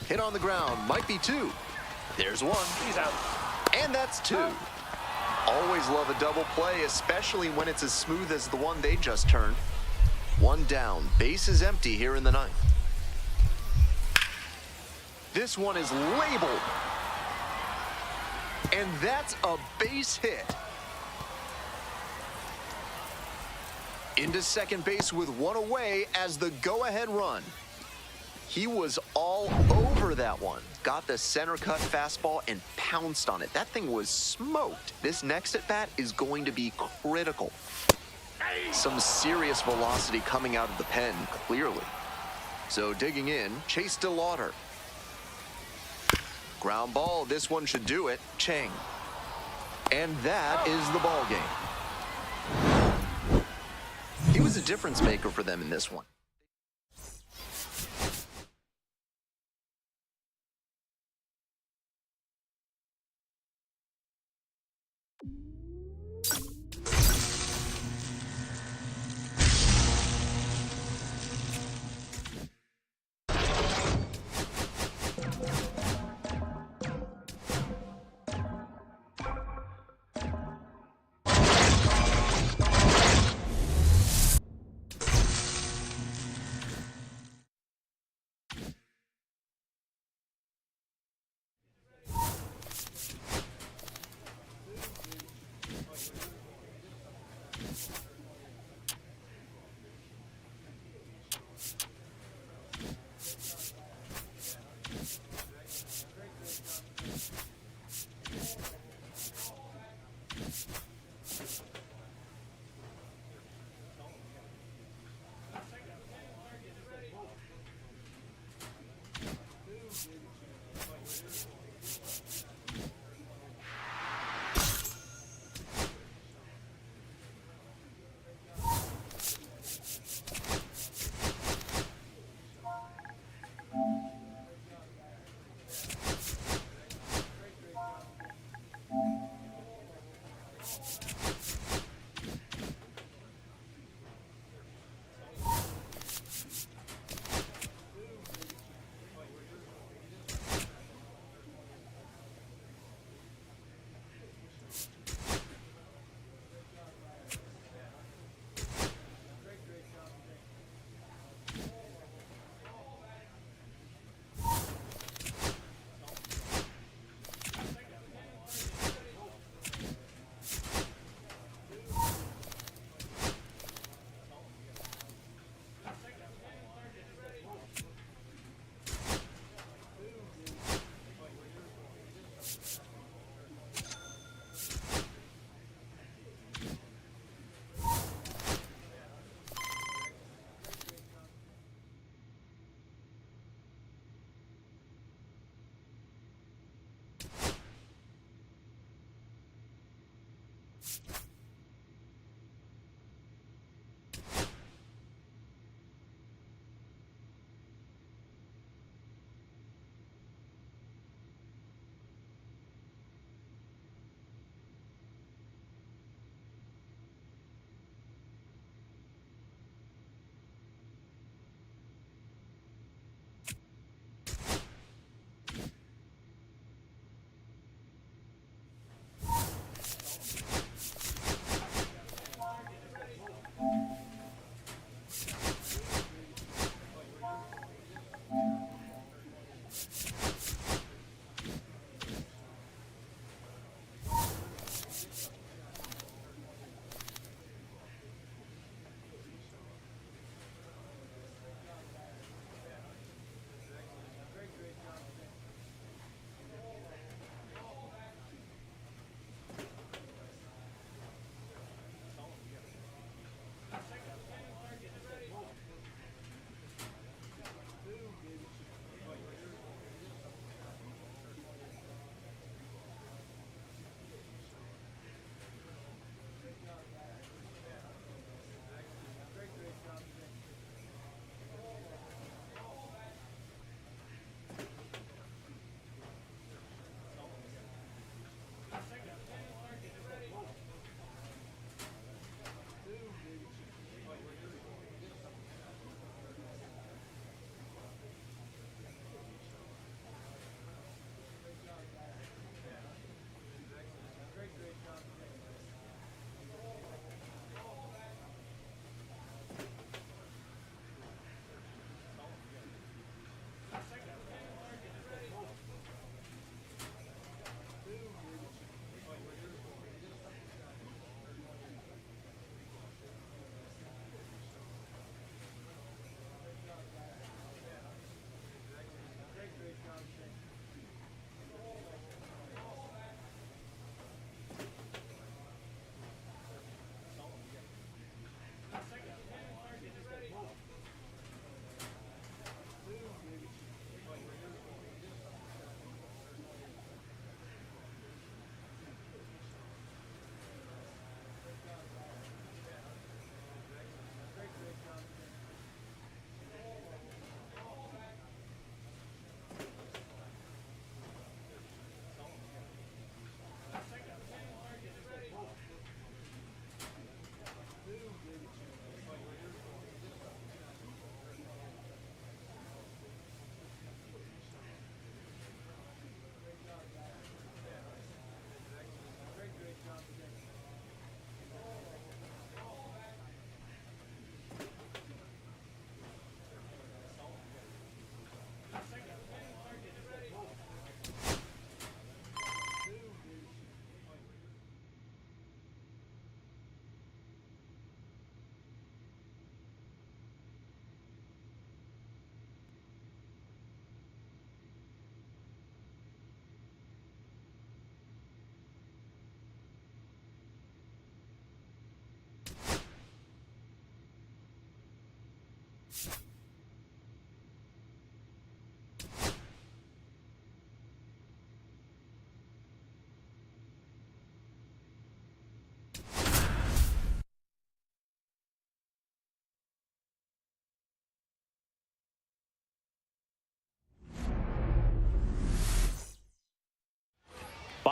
Hit on the ground, might be 2. There's 1. He's out. And that's 2. Always love a double play, especially when it's as smooth as the one they just turned. 1 down, base is empty here in the 9th. This one is labeled. And that's a base hit. Into second base with 1 away as the go-ahead run. He was all over that one. Got the center cut fastball and pounced on it. That thing was smoked. This next at bat is going to be critical. Some serious velocity coming out of the pen, clearly. So digging in, Chase DeLauder. Ground ball, this one should do it. Chang. And that is the ball game. He was a difference maker for them in this one.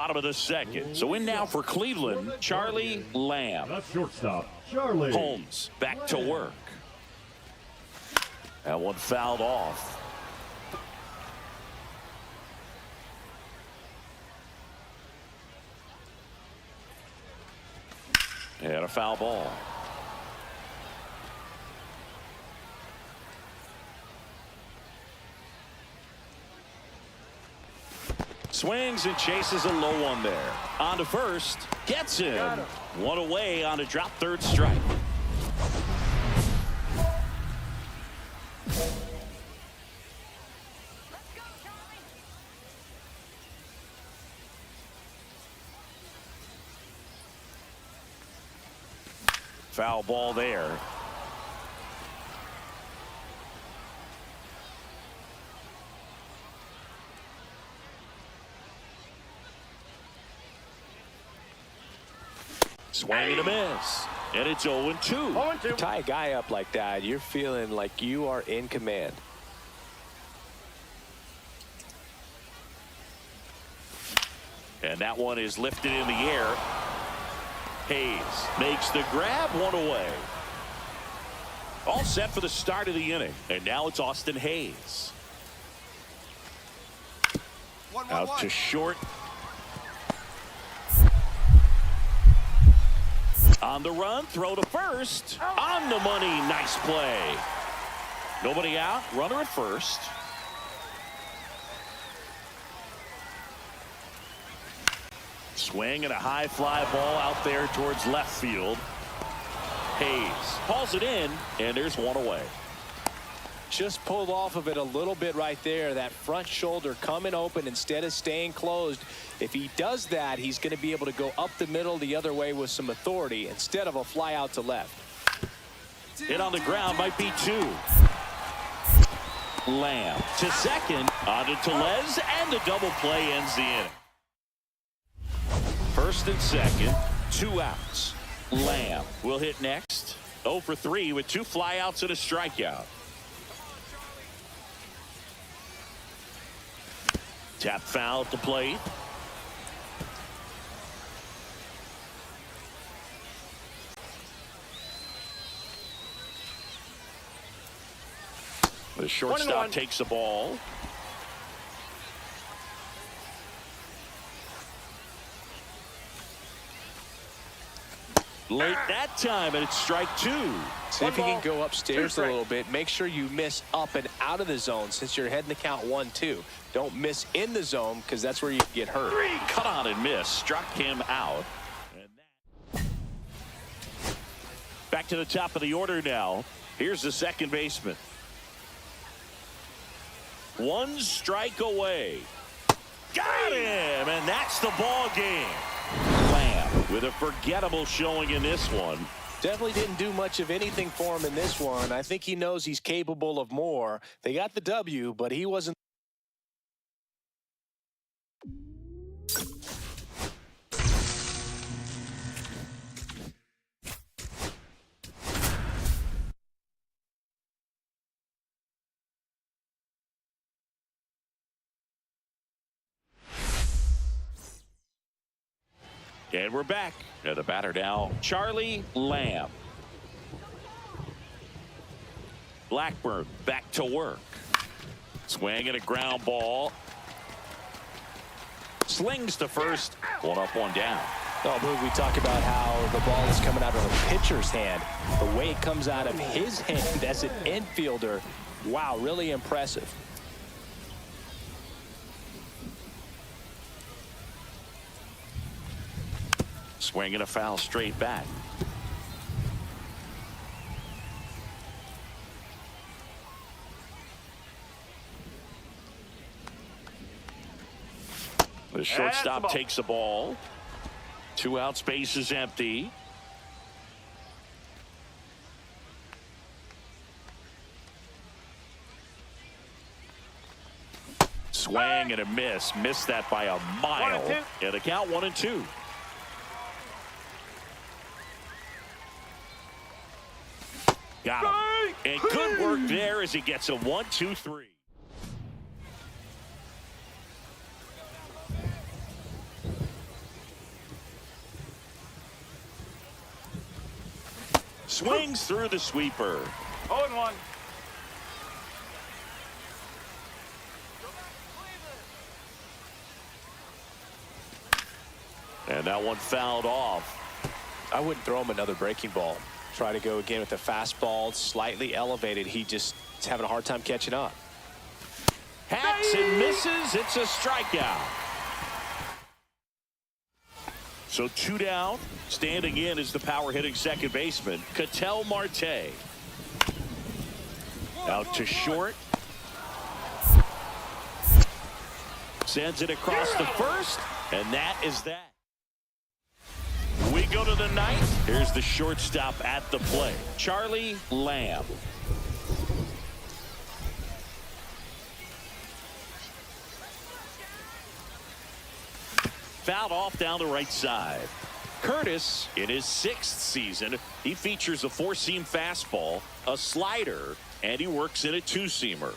bottom of the second. So in now for Cleveland, Charlie Lamb. The shortstop, Charlie. Holmes back to work. That one fouled off. And a foul ball. Swings and chases a low one there. On to first. Gets him. One away on a drop third strike. Let's go, Charlie. Foul ball there. Swing and a miss. And it's 0-2. 0-2. You tie a guy up like that, you're feeling like you are in command. And that one is lifted in the air. Hayes makes the grab, one away. All set for the start of the inning. And now it's Austin Hayes. Out to short. On the run, throw to first. On the money, nice play. Nobody out, runner at first. Swing and a high fly ball out there towards left field. Hayes hauls it in, and there's one away. Just pulled off of it a little bit right there. That front shoulder coming open instead of staying closed. If he does that, he's going to be able to go up the middle the other way with some authority instead of a fly out to left. Hit on the ground might be two. Lamb to second. On to Tellez, and the double play ends the inning. First and second, 2 outs. Lamb will hit next. 0 for 3 with 2 flyouts and a strikeout. Tap foul at the plate. The shortstop takes the ball. Late that time, and it's strike 2. See if you can go upstairs a little bit. Make sure you miss up and out of the zone since you're heading to count 1-2. Don't miss in the zone because that's where you get hurt. Cut on and miss. Struck him out. And back to the top of the order now. Here's the second baseman. 1 strike away. Got him, and that's the ball game. Lamb with a forgettable showing in this one. Definitely didn't do much of anything for him in this one. I think he knows he's capable of more. They got the W, but he wasn't. And we're back. Now the batter now, Charlie Lamb. Blackburn back to work. Swing and a ground ball. Slings to first. 1 up, 1 down. Oh, Boog, we talk about how the ball is coming out of a pitcher's hand. The way it comes out of his hand as an infielder, wow, really impressive. Swing and a foul straight back. The shortstop takes the ball. 2 outs, base is empty. Swing and a miss. Missed that by a mile. And the count 1-2. Got him. And good work there as he gets a 1-2-3. Swings through the sweeper. 0-1. And that one fouled off. I wouldn't throw him another breaking ball. Try to go again with the fastball, slightly elevated. He just is having a hard time catching up. Hacks and misses. It's a strikeout. So 2 down. Standing in is the power hitting second baseman, Ketel Marte. Out to short. Sends it across the first, and that is that. We go to the ninth. Here's the shortstop at the plate, Charlie Lamb. Fouled off down the right side. Curtis, in his 6th season, he features a 4-seam fastball, a slider, and he works in a 2-seamer.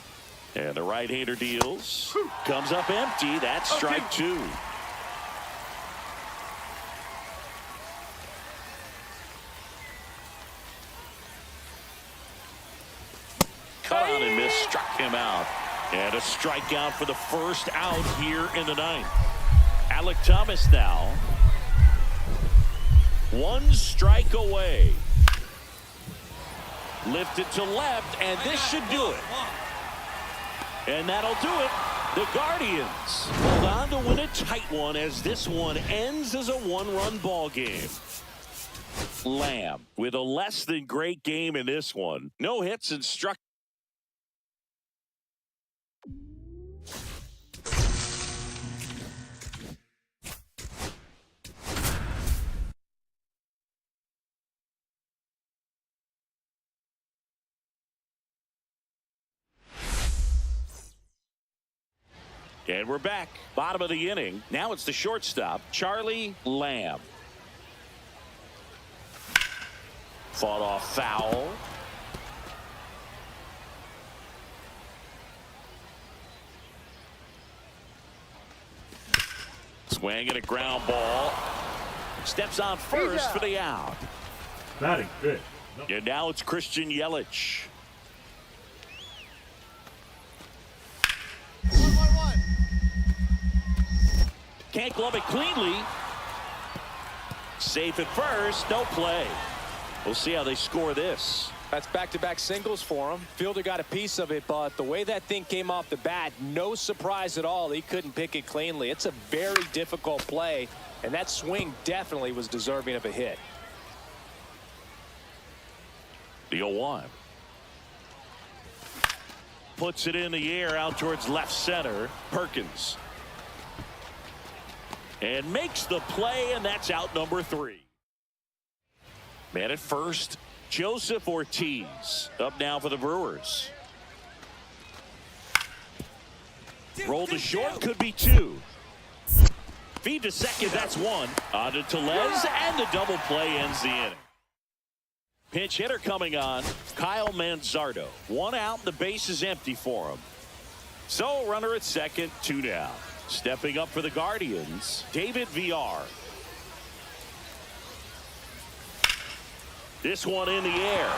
And the right-hander deals. Comes up empty. That's strike 2. Cut on and miss, struck him out. And a strikeout for the first out here in the 9th. Alec Thomas now. 1 strike away. Lifted to left, and this should do it. And that'll do it. The Guardians hold on to win a tight one as this one ends as a 1-run ball game. Lamb with a less than great game in this one. No hits and struck. And we're back. Bottom of the inning. Now it's the shortstop, Charlie Lamb. Fought off foul. Swing and a ground ball. Steps on first for the out. Batting fifth. And now it's Christian Yelich. 1-1-1. Can't glove it cleanly. Safe at first. No play. We'll see how they score this. That's back-to-back singles for him. Fielder got a piece of it, but the way that thing came off the bat, no surprise at all. He couldn't pick it cleanly. It's a very difficult play, and that swing definitely was deserving of a hit. The 0-1. Puts it in the air out towards left center. Perkins. And makes the play, and that's out number 3. Man at first, Joseph Ortiz. Up now for the Brewers. Roll to short, could be 2. Feed to second, that's 1. On to Tellez, and the double play ends the inning. Pinch hitter coming on, Kyle Manzardo. 1 out, the base is empty for him. So runner at second, 2 down. Stepping up for the Guardians, David Villar. This one in the air.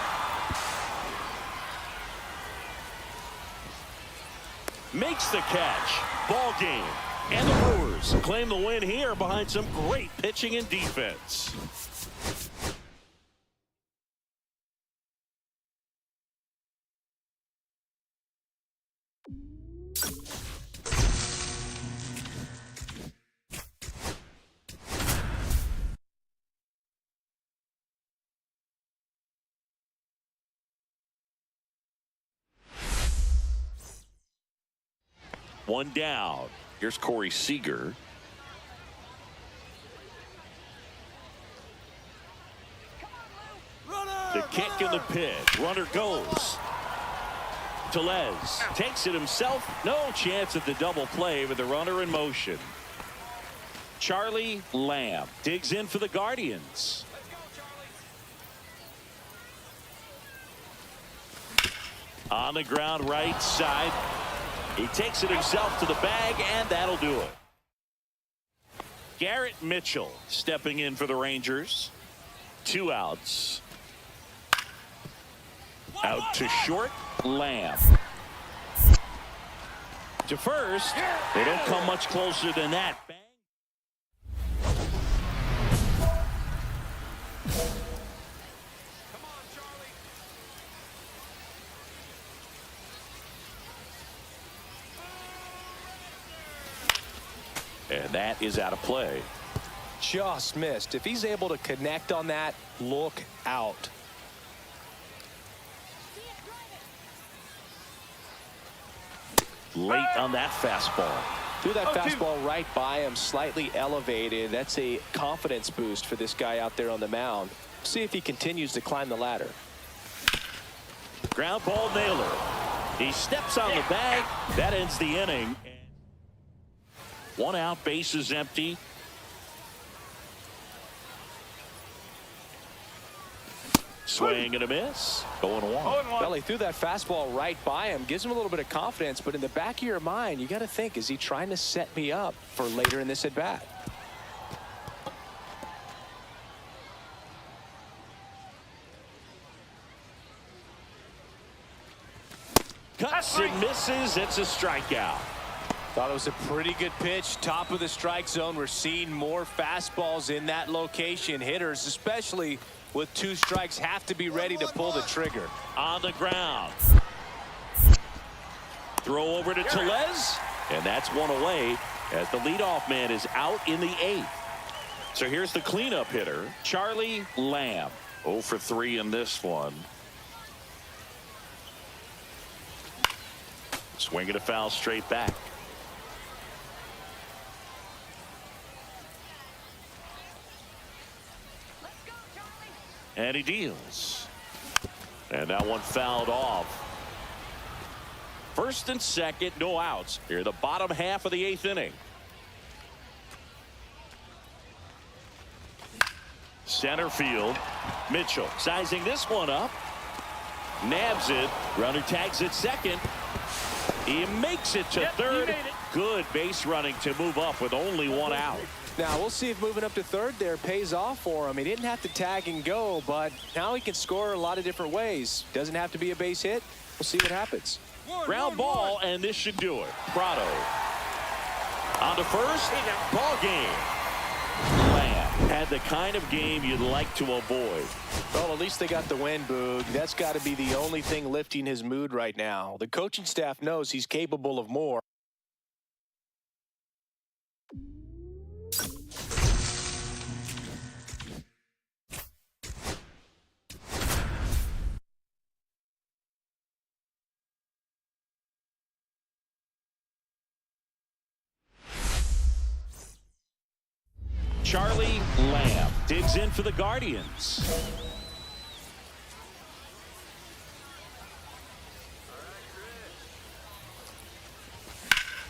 Makes the catch. Ball game. And the Brewers claim the win here behind some great pitching and defense. One down. Here's Corey Seager. The kick and the pitch. Runner goes. Tellez takes it himself. No chance at the double play with the runner in motion. Charlie Lamb digs in for the Guardians. On the ground right side. He takes it himself to the bag, and that'll do it. Garrett Mitchell stepping in for the Rangers. 2 outs. Out to short, Lamb. To first. They don't come much closer than that. And that is out of play. Just missed. If he's able to connect on that, look out. Late on that fastball. Threw that fastball right by him, slightly elevated. That's a confidence boost for this guy out there on the mound. See if he continues to climb the ladder. Ground ball nailer. He steps on the bag. That ends the inning. One out, bases empty. Swing and a miss. 0-1. Well, he threw that fastball right by him. Gives him a little bit of confidence, but in the back of your mind, you got to think, is he trying to set me up for later in this at bat? Cuts and misses. It's a strikeout. Thought it was a pretty good pitch. Top of the strike zone. We're seeing more fastballs in that location. Hitters, especially with 2 strikes, have to be ready to pull the trigger. On the ground. Throw over to Tellez. And that's one away as the leadoff man is out in the 8th. So here's the cleanup hitter, Charlie Lamb. 0 for 3 in this one. Swing and a foul straight back. And he deals. And that one fouled off. First and second, no outs. Here, the bottom half of the 8th inning. Center field. Mitchell sizing this one up. Nabs it. Runner tags it second. He makes it to third. Good base running to move up with only 1 out. Now, we'll see if moving up to third there pays off for him. He didn't have to tag and go, but now he can score a lot of different ways. Doesn't have to be a base hit. We'll see what happens. Ground ball, and this should do it. Prado. On to first. Ball game. Lamb had the kind of game you'd like to avoid. Well, at least they got the win, Boog. That's got to be the only thing lifting his mood right now. The coaching staff knows he's capable of more. Charlie Lamb digs in for the Guardians.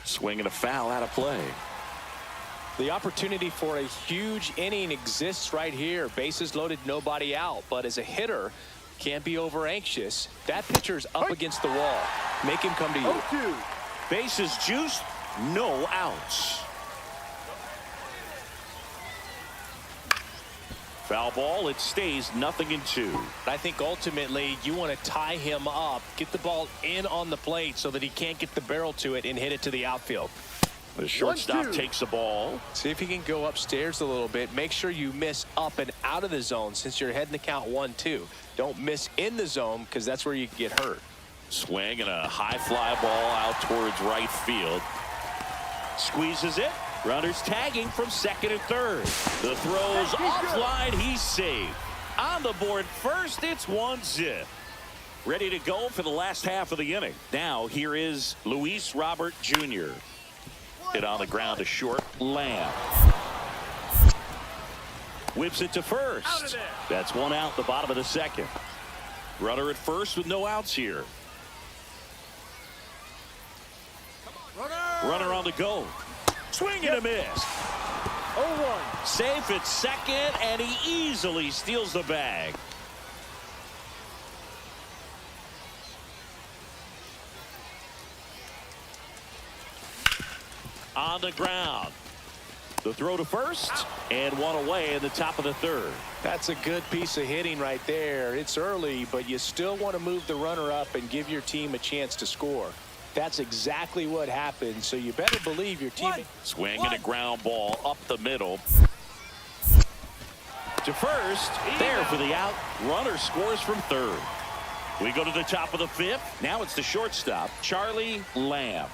Swing and a foul out of play. The opportunity for a huge inning exists right here. Bases loaded, nobody out. But as a hitter, can't be over anxious. That pitcher's up against the wall. Make him come to you. Bases juiced, no outs. Foul ball, it stays 0-2. I think ultimately you want to tie him up, get the ball in on the plate so that he can't get the barrel to it and hit it to the outfield. The shortstop takes the ball. See if he can go upstairs a little bit. Make sure you miss up and out of the zone since you're heading to count 1-2. Don't miss in the zone because that's where you get hurt. Swing and a high fly ball out towards right field. Squeezes it. Runners tagging from second and third. The throw's offline. He's safe. On the board first, it's 1-0. Ready to go for the last half of the inning. Now here is Luis Robert Jr. Hit on the ground to short. Lamb. Whips it to first. That's 1 out, the bottom of the second. Runner at first with no outs here. Runner on the go. Swing and a miss. 0-1. Safe at second, and he easily steals the bag. On the ground. The throw to first, and one away in the top of the third. That's a good piece of hitting right there. It's early, but you still want to move the runner up and give your team a chance to score. That's exactly what happened, so you better believe your team. Swing and a ground ball up the middle. To first, there for the out. Runner scores from third. We go to the top of the fifth. Now it's the shortstop, Charlie Lamb.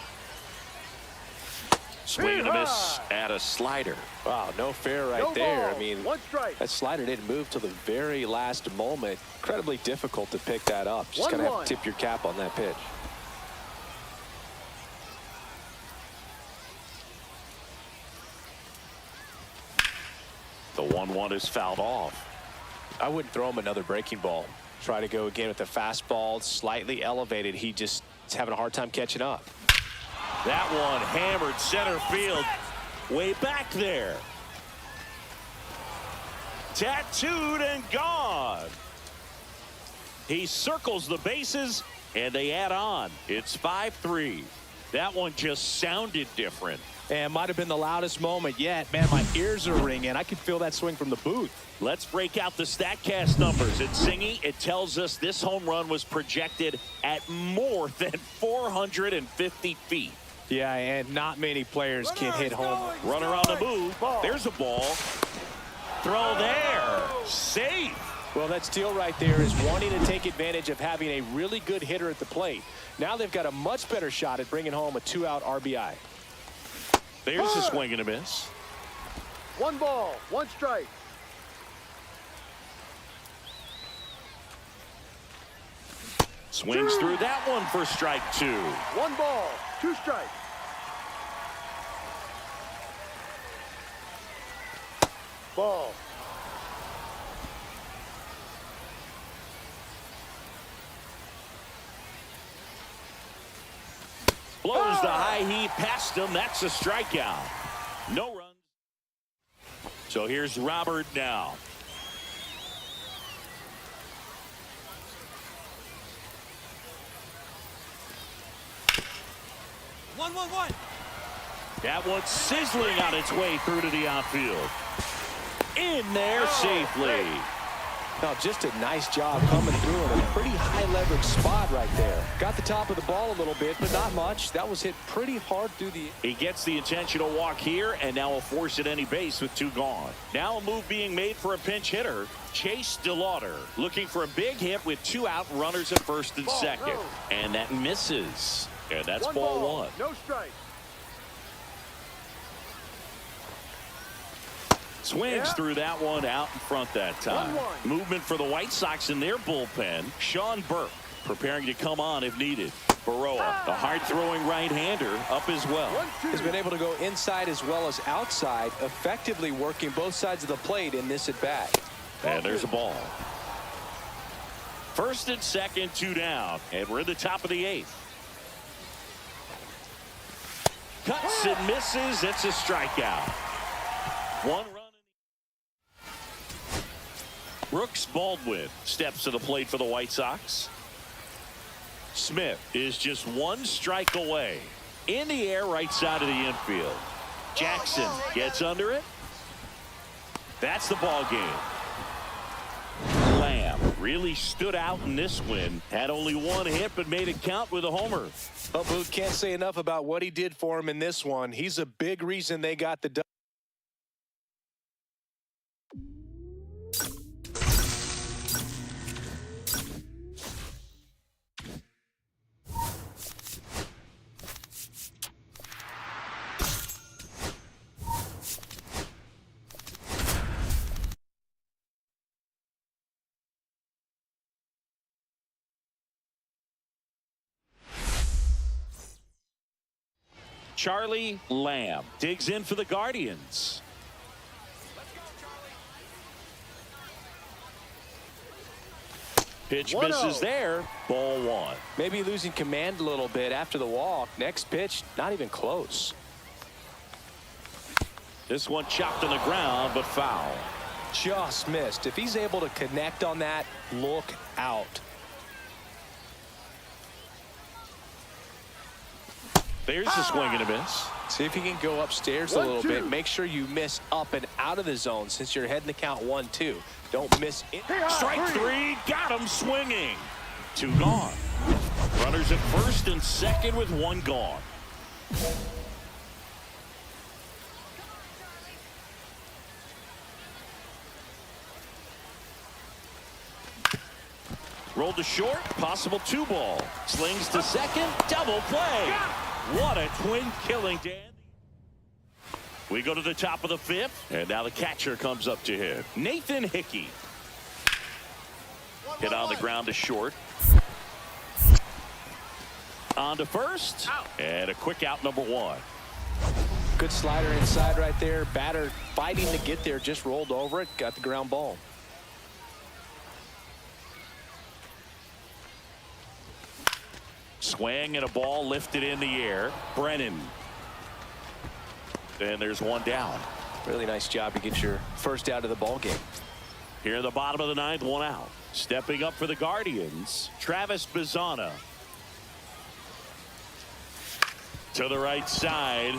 Swing and a miss at a slider. Wow, no fair right No there. ball. I mean, One strike. that slider didn't move till the very last moment. Incredibly difficult to pick that up. Just gonna have to tip your cap on that pitch. The 1-1 is fouled off. I wouldn't throw him another breaking ball. Try to go again with the fastball, slightly elevated. He just is having a hard time catching up. That one hammered center field. Way back there. Tattooed and gone. He circles the bases, and they add on. It's 5-3. That one just sounded different. And might have been the loudest moment yet. Man, my ears are ringing. I could feel that swing from the booth. Let's break out the StatCast numbers. At Singy, it tells us this home run was projected at more than 450 feet. Yeah, and not many players can hit home. Runner on the move. There's a ball. Throw there. Safe. Well, that steal right there is wanting to take advantage of having a really good hitter at the plate. Now they've got a much better shot at bringing home a 2-out RBI. There's a swing and a miss. 1 ball, 1 strike. Swings through that one for strike 2. 1 ball, 2 strikes. Ball. Blows the high heat past him. That's a strikeout. No runs. So here's Robert now. One. That one's sizzling on its way through to the outfield. In there safely. Now, just a nice job coming through in a pretty high leverage spot right there. Got the top of the ball a little bit, but not much. That was hit pretty hard through the... He gets the intentional walk here, and now a force at any base with 2 gone. Now a move being made for a pinch hitter, Chase DeLauder, looking for a big hit with 2 out, runners at first and second. And that misses. And that's ball 1. No strike. Swings through that one out in front that time. 1-1. Movement for the White Sox in their bullpen. Sean Burke preparing to come on if needed. Baroa, the hard-throwing right-hander, up as well. Has been able to go inside as well as outside, effectively working both sides of the plate in this at-bat. And there's a ball. First and second, 2 down. And we're at the top of the 8th. Cuts and misses. It's a strikeout. 1 run. Brooks Baldwin steps to the plate for the White Sox. Smith is just 1 strike away. In the air, right side of the infield. Jackson gets under it. That's the ball game. Lamb really stood out in this win. Had only 1 hit, but made it count with a homer. Well, Booth, can't say enough about what he did for him in this one. He's a big reason they got the dub. Charlie Lamb digs in for the Guardians. Pitch misses there. Ball 1. Maybe losing command a little bit after the walk. Next pitch, not even close. This one chopped on the ground, but foul. Just missed. If he's able to connect on that, look out. There's a swing and a miss. See if you can go upstairs a little bit. Make sure you miss up and out of the zone since you're heading to count 1-2. Don't miss it. Strike three. Got him swinging. 2 gone. Runners at first and second with 1 gone. Rolled to short, possible 2-ball. Slings to second, double play. What a twin killing, Dan. We go to the top of the 5th, and now the catcher comes up to hit. Nathan Hickey. Hit on the ground to short. On to first, and a quick out, number 1. Good slider inside right there. Batter fighting to get there, just rolled over it, got the ground ball. Swing and a ball lifted in the air. Brennan. And there's 1 down. Really nice job to get your first out of the ball game. Here in the bottom of the 9th, 1 out. Stepping up for the Guardians, Travis Bazzana. To the right side.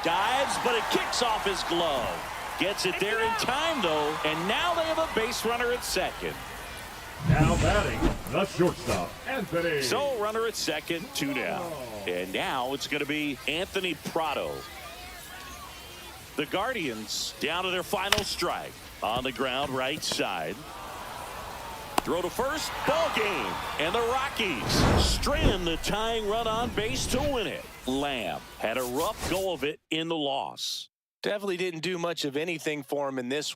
Dives, but it kicks off his glove. Gets it there in time, though, and now they have a base runner at second. Now batting, the shortstop, Anthony. So runner at second, 2 down. And now it's going to be Anthony Prado. The Guardians down to their final strike. On the ground, right side. Throw to first, ball game. And the Rockies strand the tying run on base to win it. Lamb had a rough go of it in the loss. Definitely didn't do much of anything for him in this.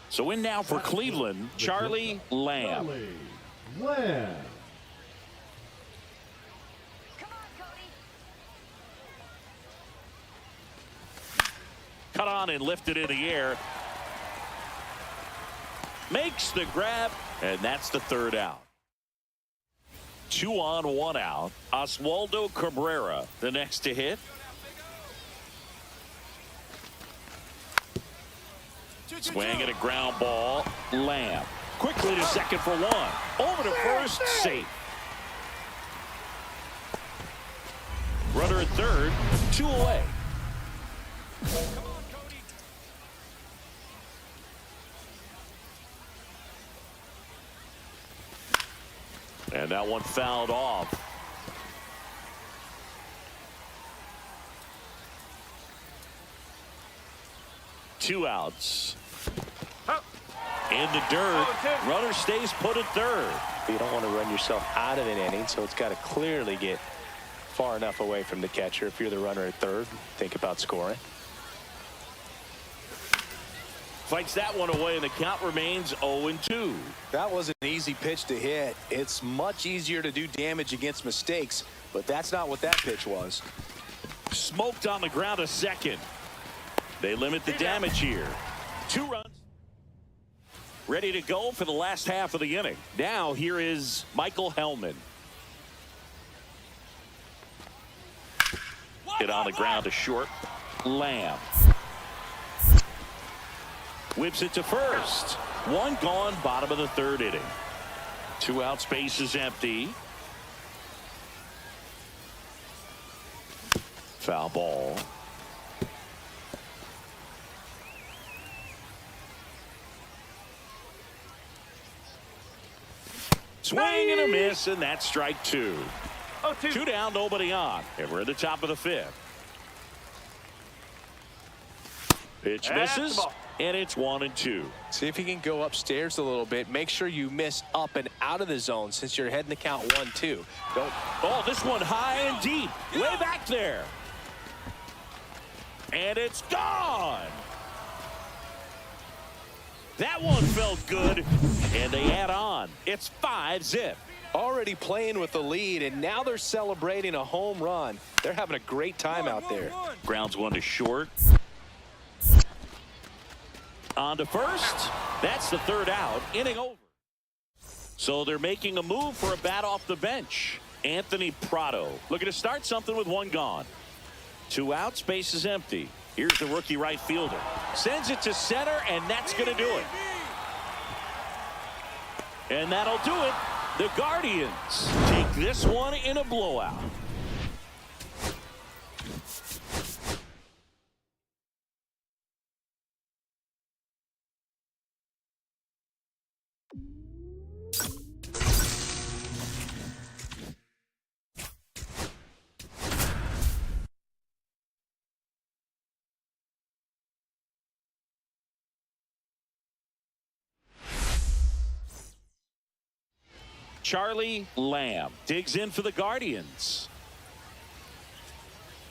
So in now for Cleveland, Charlie Lamb. Lamb. Come on, Cody. Cut on and lifted in the air. Makes the grab, and that's the 3rd out. 2 on, 1 out. Oswaldo Cabrera, the next to hit. Swing at a ground ball. Lamb quickly to second for 1. Over to first, safe. Runner at third, 2 away. And that one fouled off. Two outs. In the dirt. Runner stays put at third. You don't want to run yourself out of an inning, so it's got to clearly get far enough away from the catcher. If you're the runner at third, think about scoring. Fights that one away, and the count remains 0-2. That was an easy pitch to hit. It's much easier to do damage against mistakes, but that's not what that pitch was. Smoked on the ground to second. They limit the damage here. 2 runs. Ready to go for the last half of the inning. Now here is Michael Hellman. Hit on the ground to short. Lamb. Whips it to first. 1 gone, bottom of the 3rd inning. 2 out, space is empty. Foul ball. Swing and a miss, and that's strike 2. 2 down, nobody on. And we're at the top of the 5th. Pitch misses, and it's 1-2. See if you can go upstairs a little bit. Make sure you miss up and out of the zone since you're heading to count 1-2. Don't. Oh, this one high and deep. Way back there. And it's gone. That one felt good, and they add on. It's 5-zip. Already playing with the lead, and now they're celebrating a home run. They're having a great time out there. Grounds one to short. On to first. That's the 3rd out. Inning over. So they're making a move for a bat off the bench. Anthony Prado looking to start something with one gone. 2 outs, base is empty. Here's the rookie right fielder. Sends it to center, and that's going to do it. And that'll do it. The Guardians take this one in a blowout. Charlie Lamb digs in for the Guardians.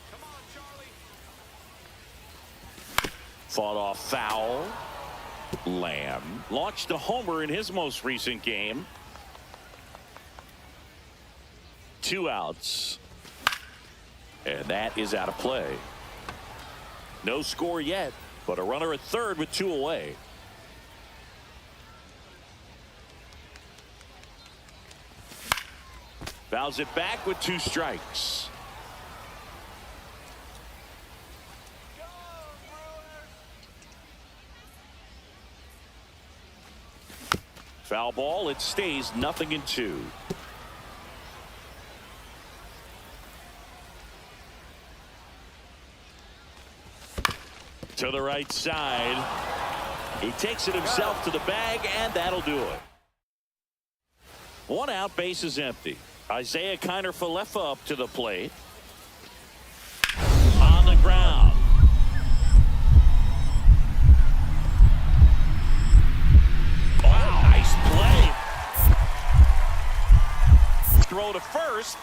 Come on, Charlie. Fought off foul. Lamb launched a homer in his most recent game. 2 outs. And that is out of play. No score yet, but a runner at third with 2 away. Fouls it back with 2 strikes. Foul ball. It stays 0-2. To the right side. He takes it himself to the bag, and that'll do it. 1 out, base is empty. Isaiah Kiner-Falefa up to the plate. On the ground. Wow, nice play. Throw to first.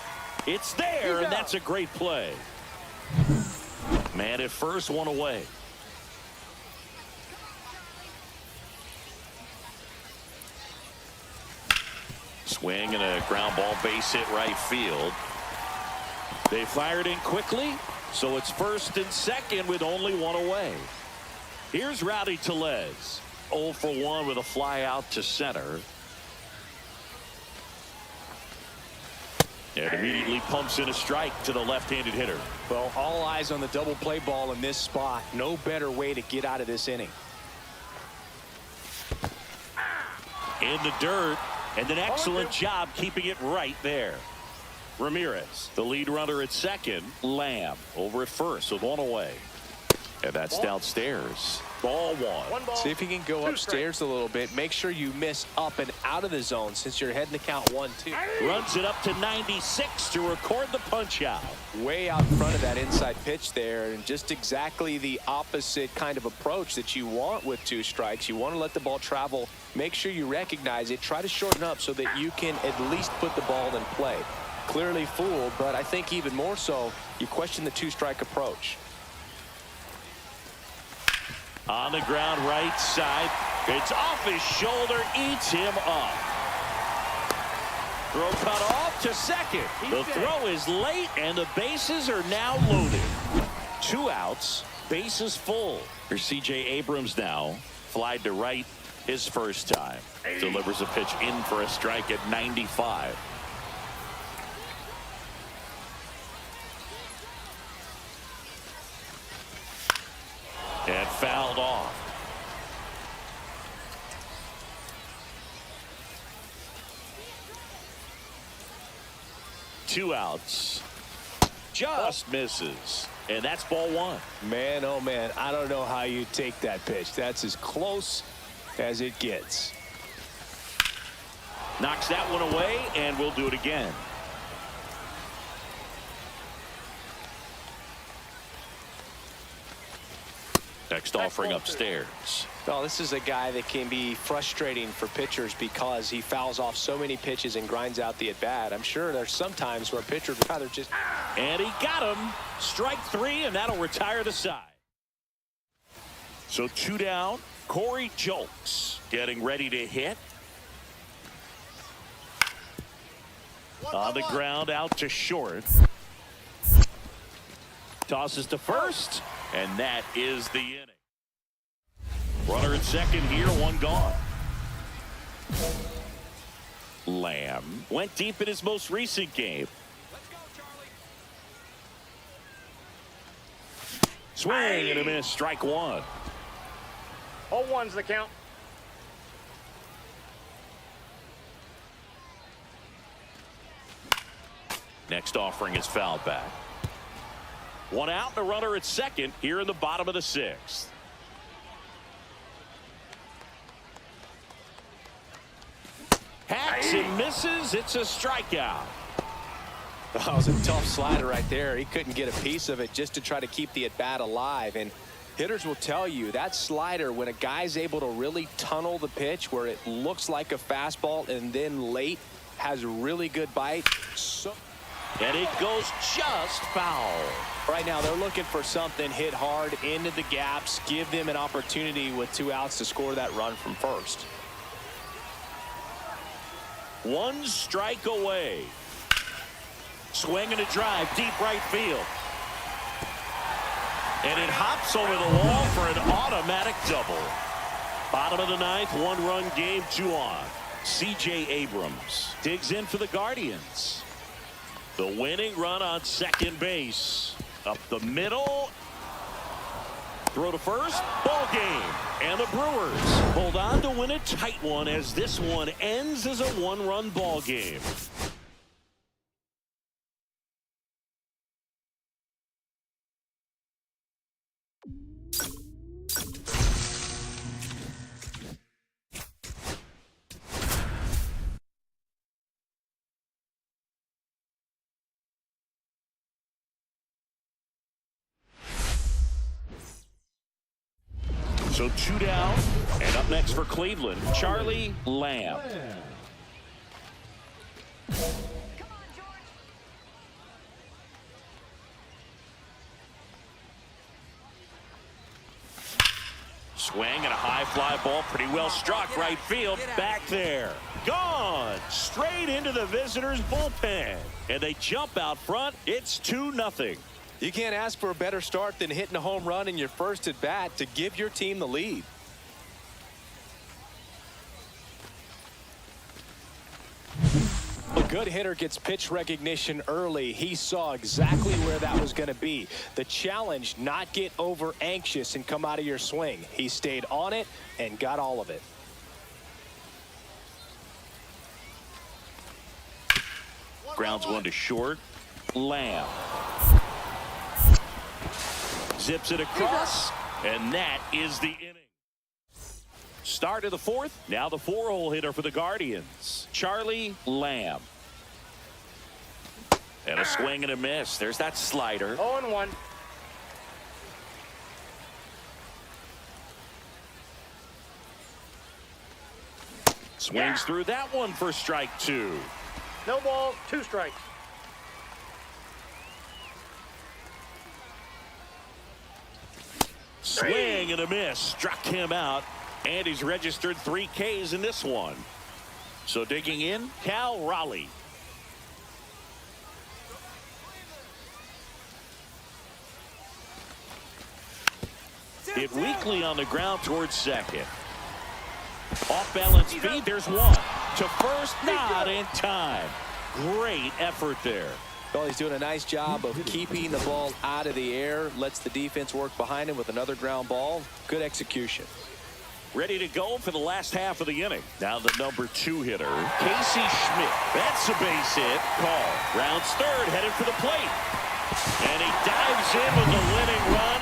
It's there, and that's a great play. Man at first, 1 away. Swing and a ground ball, base hit right field. They fired in quickly, so it's first and second with only 1 away. Here's Rowdy Tellez. 0 for 1 with a fly out to center. And immediately pumps in a strike to the left-handed hitter. Well, all eyes on the double play ball in this spot. No better way to get out of this inning. In the dirt. And an excellent job keeping it right there. Ramirez, the lead runner at second. Lamb over at first with 1 away. And that's downstairs. Ball 1. See if you can go upstairs a little bit. Make sure you miss up and out of the zone since you're heading to count 1-2. Runs it up to 96 to record the punch out. Way out in front of that inside pitch there, and just exactly the opposite kind of approach that you want with 2 strikes. You want to let the ball travel. Make sure you recognize it. Try to shorten up so that you can at least put the ball in play. Clearly fooled, but I think even more so, you question the 2-strike approach. On the ground right side. It's off his shoulder. Eats him up. Throw cut off to second. The throw is late, and the bases are now loaded. 2 outs. Bases full. Here's C.J. Abrams now. Flied to right his first time. Delivers a pitch in for a strike at 95. And fouled off. Two outs. Just misses. And that's ball 1. Man, oh man, I don't know how you take that pitch. That's as close as it gets. Knocks that one away, and we'll do it again. Next offering upstairs. Well, this is a guy that can be frustrating for pitchers because he fouls off so many pitches and grinds out the at-bat. I'm sure there's some times where pitchers would rather just... And he got him. Strike 3, and that'll retire the side. So 2 down. Corey Julks getting ready to hit. On the ground, out to short. Tosses to first, and that is the inning. Runner at second here, 1 gone. Lamb went deep in his most recent game. Swing and a miss. Strike one. 0-1's the count. Next offering is fouled back. One out, and a runner at second here in the bottom of the sixth. Hacks and misses. It's a strikeout. That was a tough slider right there. He couldn't get a piece of it just to try to keep the at-bat alive. And hitters will tell you that slider, when a guy's able to really tunnel the pitch where it looks like a fastball and then late has really good bite. And it goes just foul. Right now they're looking for something hit hard into the gaps, give them an opportunity with 2 outs to score that run from first. One strike away. Swing and a drive, deep right field. And it hops over the wall for an automatic double. Bottom of the ninth, 1-run game, 2 on. C.J. Abrams digs in for the Guardians. The winning run on second base. Up the middle. Throw to first. Ball game. And the Brewers hold on to win a tight one as this one ends as a 1-run ball game. So 2 down, and up next for Cleveland, Charlie Lamb. Come on, George. Swing and a high fly ball, pretty well struck right field, back there. Gone, straight into the visitors' bullpen. And they jump out front, it's 2-0. You can't ask for a better start than hitting a home run in your first at bat to give your team the lead. A good hitter gets pitch recognition early. He saw exactly where that was going to be. The challenge, not get over anxious and come out of your swing. He stayed on it and got all of it. Grounds one to short. Lamb zips it across, and that is the inning. Start of the fourth. Now the 4-hole hitter for the Guardians, Charlie Lamb. And a swing and a miss. There's that slider. 0-1. Swings through that one for strike 2. No balls, 2 strikes. Swing and a miss. Struck him out. And he's registered 3 Ks in this one. So digging in, Cal Raleigh. Hit weakly on the ground towards second. Off balance feed. There's one. To first, not in time. Great effort there. Well, he's doing a nice job of keeping the ball out of the air. Lets the defense work behind him with another ground ball. Good execution. Ready to go for the last half of the inning. Now the number 2 hitter, Casey Schmidt. That's a base hit. Call. Rounds third, headed for the plate. And he dives in with the winning run.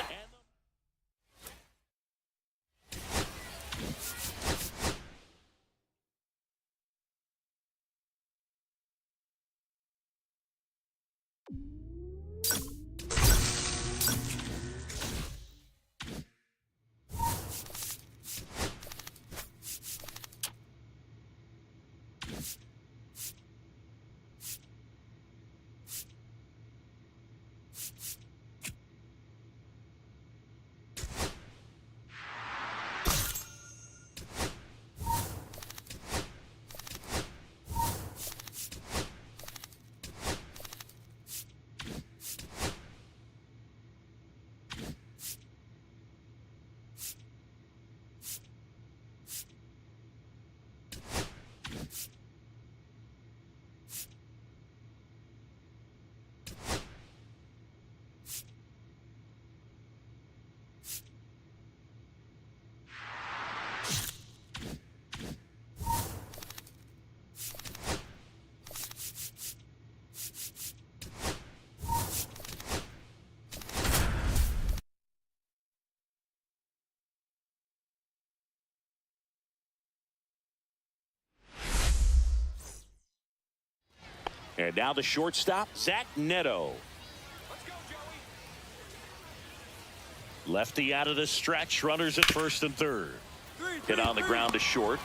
And now the shortstop, Zach Neto. Lefty out of the stretch. Runners at first and third. Hit on the ground to short.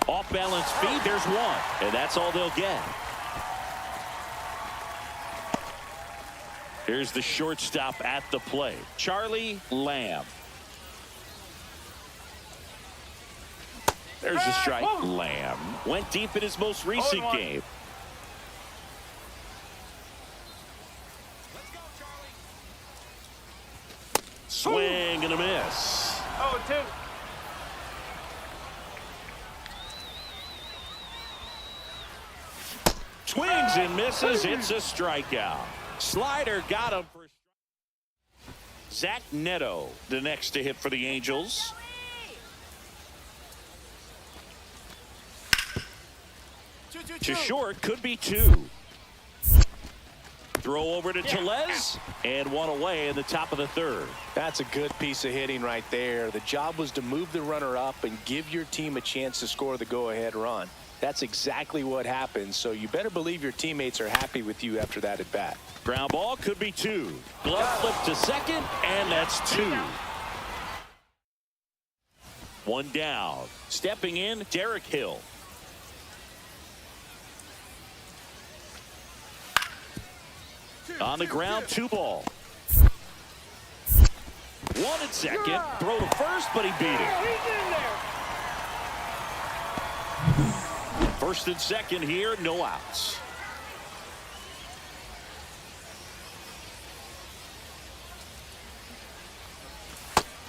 Off balance feed. There's one. And that's all they'll get. Here's the shortstop at the plate, Charlie Lamb. There's a strike. Lamb went deep in his most recent game. Swing and a miss. 0-2. Swings and misses. It's a strikeout. Slider got him for Zach Neto, the next to hit for the Angels. To short, could be two. Throw over to Tellez, and one away in the top of the third. That's a good piece of hitting right there. The job was to move the runner up and give your team a chance to score the go-ahead run. That's exactly what happened, so you better believe your teammates are happy with you after that at bat. Ground ball could be two. Glove flip to second, and that's two. One down. Stepping in, Derek Hill. On the ground, 2-ball. One at second. Throw to first, but he beat it. First and second here, no outs.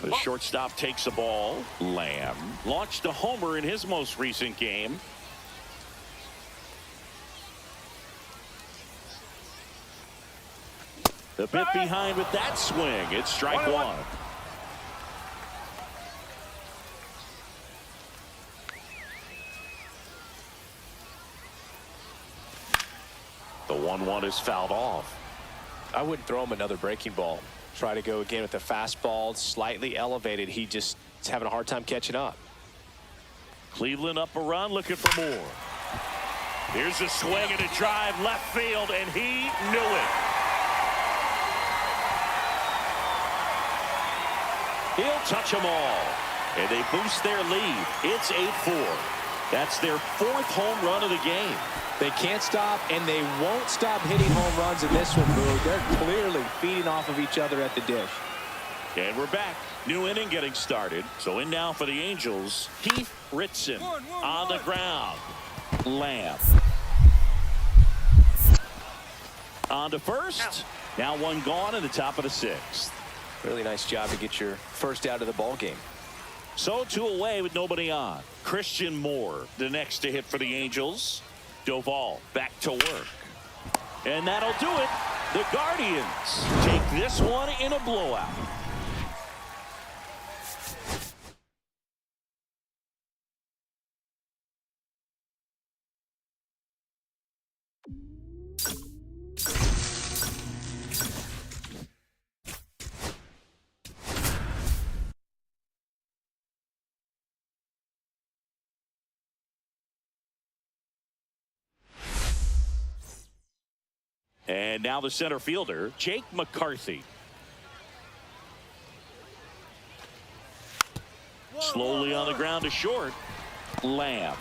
The shortstop takes the ball. Lamb launched a homer in his most recent game. The bit behind with that swing. It's strike one. The 1-1 is fouled off. I wouldn't throw him another breaking ball. Try to go again with the fastball, slightly elevated. He just is having a hard time catching up. Cleveland up a run, looking for more. Here's a swing and a drive left field, and he knew it. He'll touch them all, and they boost their lead. It's 8-4. That's their fourth home run of the game. They can't stop, and they won't stop hitting home runs in this one, Boo. They're clearly feeding off of each other at the dish. And we're back. New inning getting started. So in now for the Angels, Keith Ritson on the ground. Lamb. On to first. Now one gone in the top of the sixth. Really nice job to get your first out of the ball game. So two away with nobody on. Christian Moore, the next to hit for the Angels. Doval back to work. And that'll do it. The Guardians take this one in a blowout. And now the center fielder, Jake McCarthy. Slowly on the ground to short. Lamb.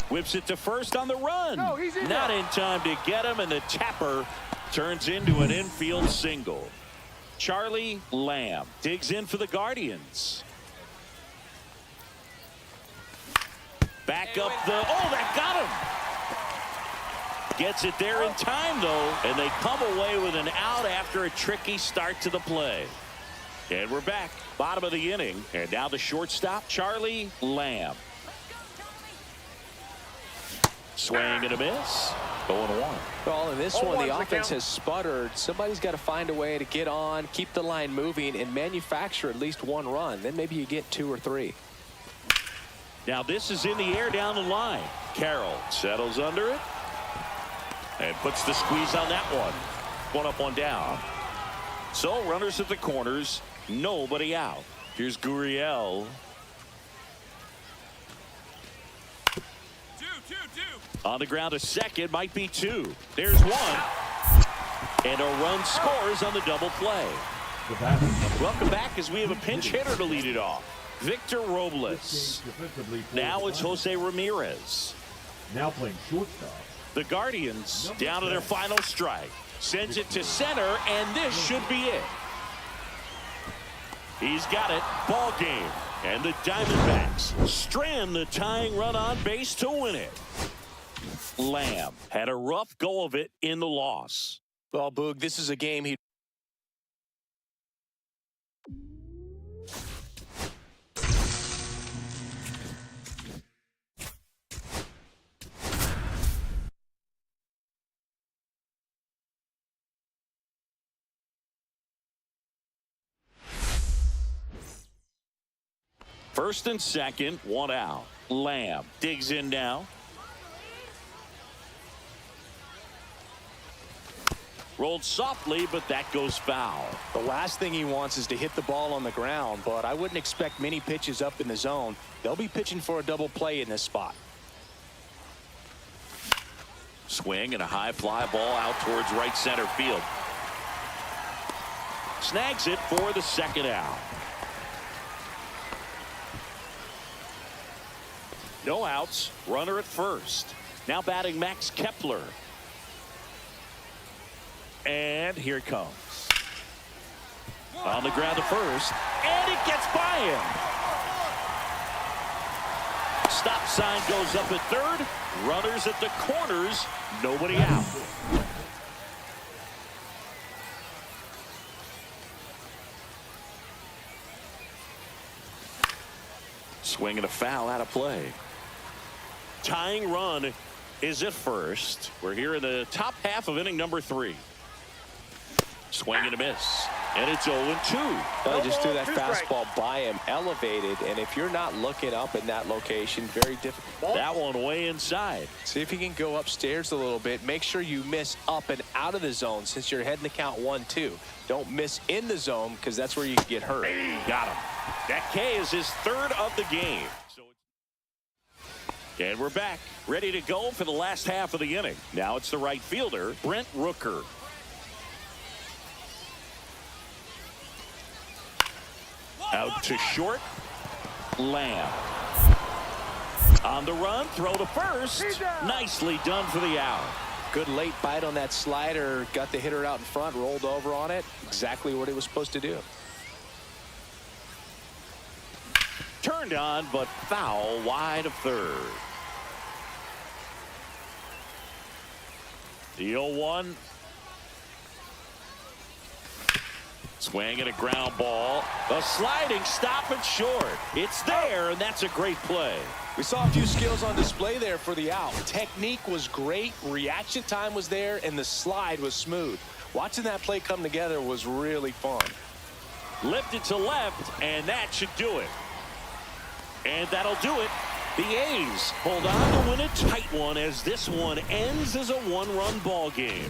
Whips it to first on the run. Not in time to get him, and the tapper turns into an infield single. Charlie Lamb digs in for the Guardians. Back up the, oh, that got him. Gets it there in time, though, and they come away with an out after a tricky start to the play. And we're back, bottom of the inning, and now the shortstop, Charlie Lamb. Swing and a miss. 0-1. Well, in this one, the offense has sputtered. Somebody's got to find a way to get on, keep the line moving, and manufacture at least one run. Then maybe you get two or three. Now this is in the air down the line. Carroll settles under it. And puts the squeeze on that one. One up, one down. So runners at the corners. Nobody out. Here's Gurriel. On the ground, a second, might be two. There's one. And a run scores on the double play. The batter. Welcome back as we have a pinch hitter to lead it off. Victor Robles. Now it's Jose Ramirez. Now playing shortstop. The Guardians down to their final strike. Sends it to center, and this should be it. He's got it. Ball game. And the Diamondbacks strand the tying run on base to win it. Lamb had a rough go of it in the loss. Well, Boog, this is a game he... First and second, one out. Lamb digs in now. Rolled softly, but that goes foul. The last thing he wants is to hit the ball on the ground, but I wouldn't expect many pitches up in the zone. They'll be pitching for a double play in this spot. Swing and a high fly ball out towards right center field. Snags it for the second out. No outs, runner at first. Now batting Max Kepler. And here it comes. On the ground to first, and it gets by him. Stop sign goes up at third. Runners at the corners, nobody out. Swing and a foul out of play. Tying run is at first. We're here in the top half of inning number 3. Swing and a miss. And it's 0-2. Well, he just threw that fastball by him, elevated, and if you're not looking up in that location, very difficult. That one way inside. See if you can go upstairs a little bit. Make sure you miss up and out of the zone since you're heading to count 1-2. Don't miss in the zone because that's where you can get hurt. Got him. That K is his third of the game. And we're back, ready to go for the last half of the inning. Now it's the right fielder, Brent Rooker. Out to short, Lamb. On the run, throw to first. Nicely done for the out. Good late bite on that slider. Got the hitter out in front, rolled over on it. Exactly what he was supposed to do. Turned on, but foul wide of third. The 0-1. Swing and a ground ball. A sliding stop and short. It's there, and that's a great play. We saw a few skills on display there for the out. Technique was great, reaction time was there, and the slide was smooth. Watching that play come together was really fun. Lifted to left, and that should do it. And that'll do it. The A's hold on to win a tight one as this one ends as a one-run ball game.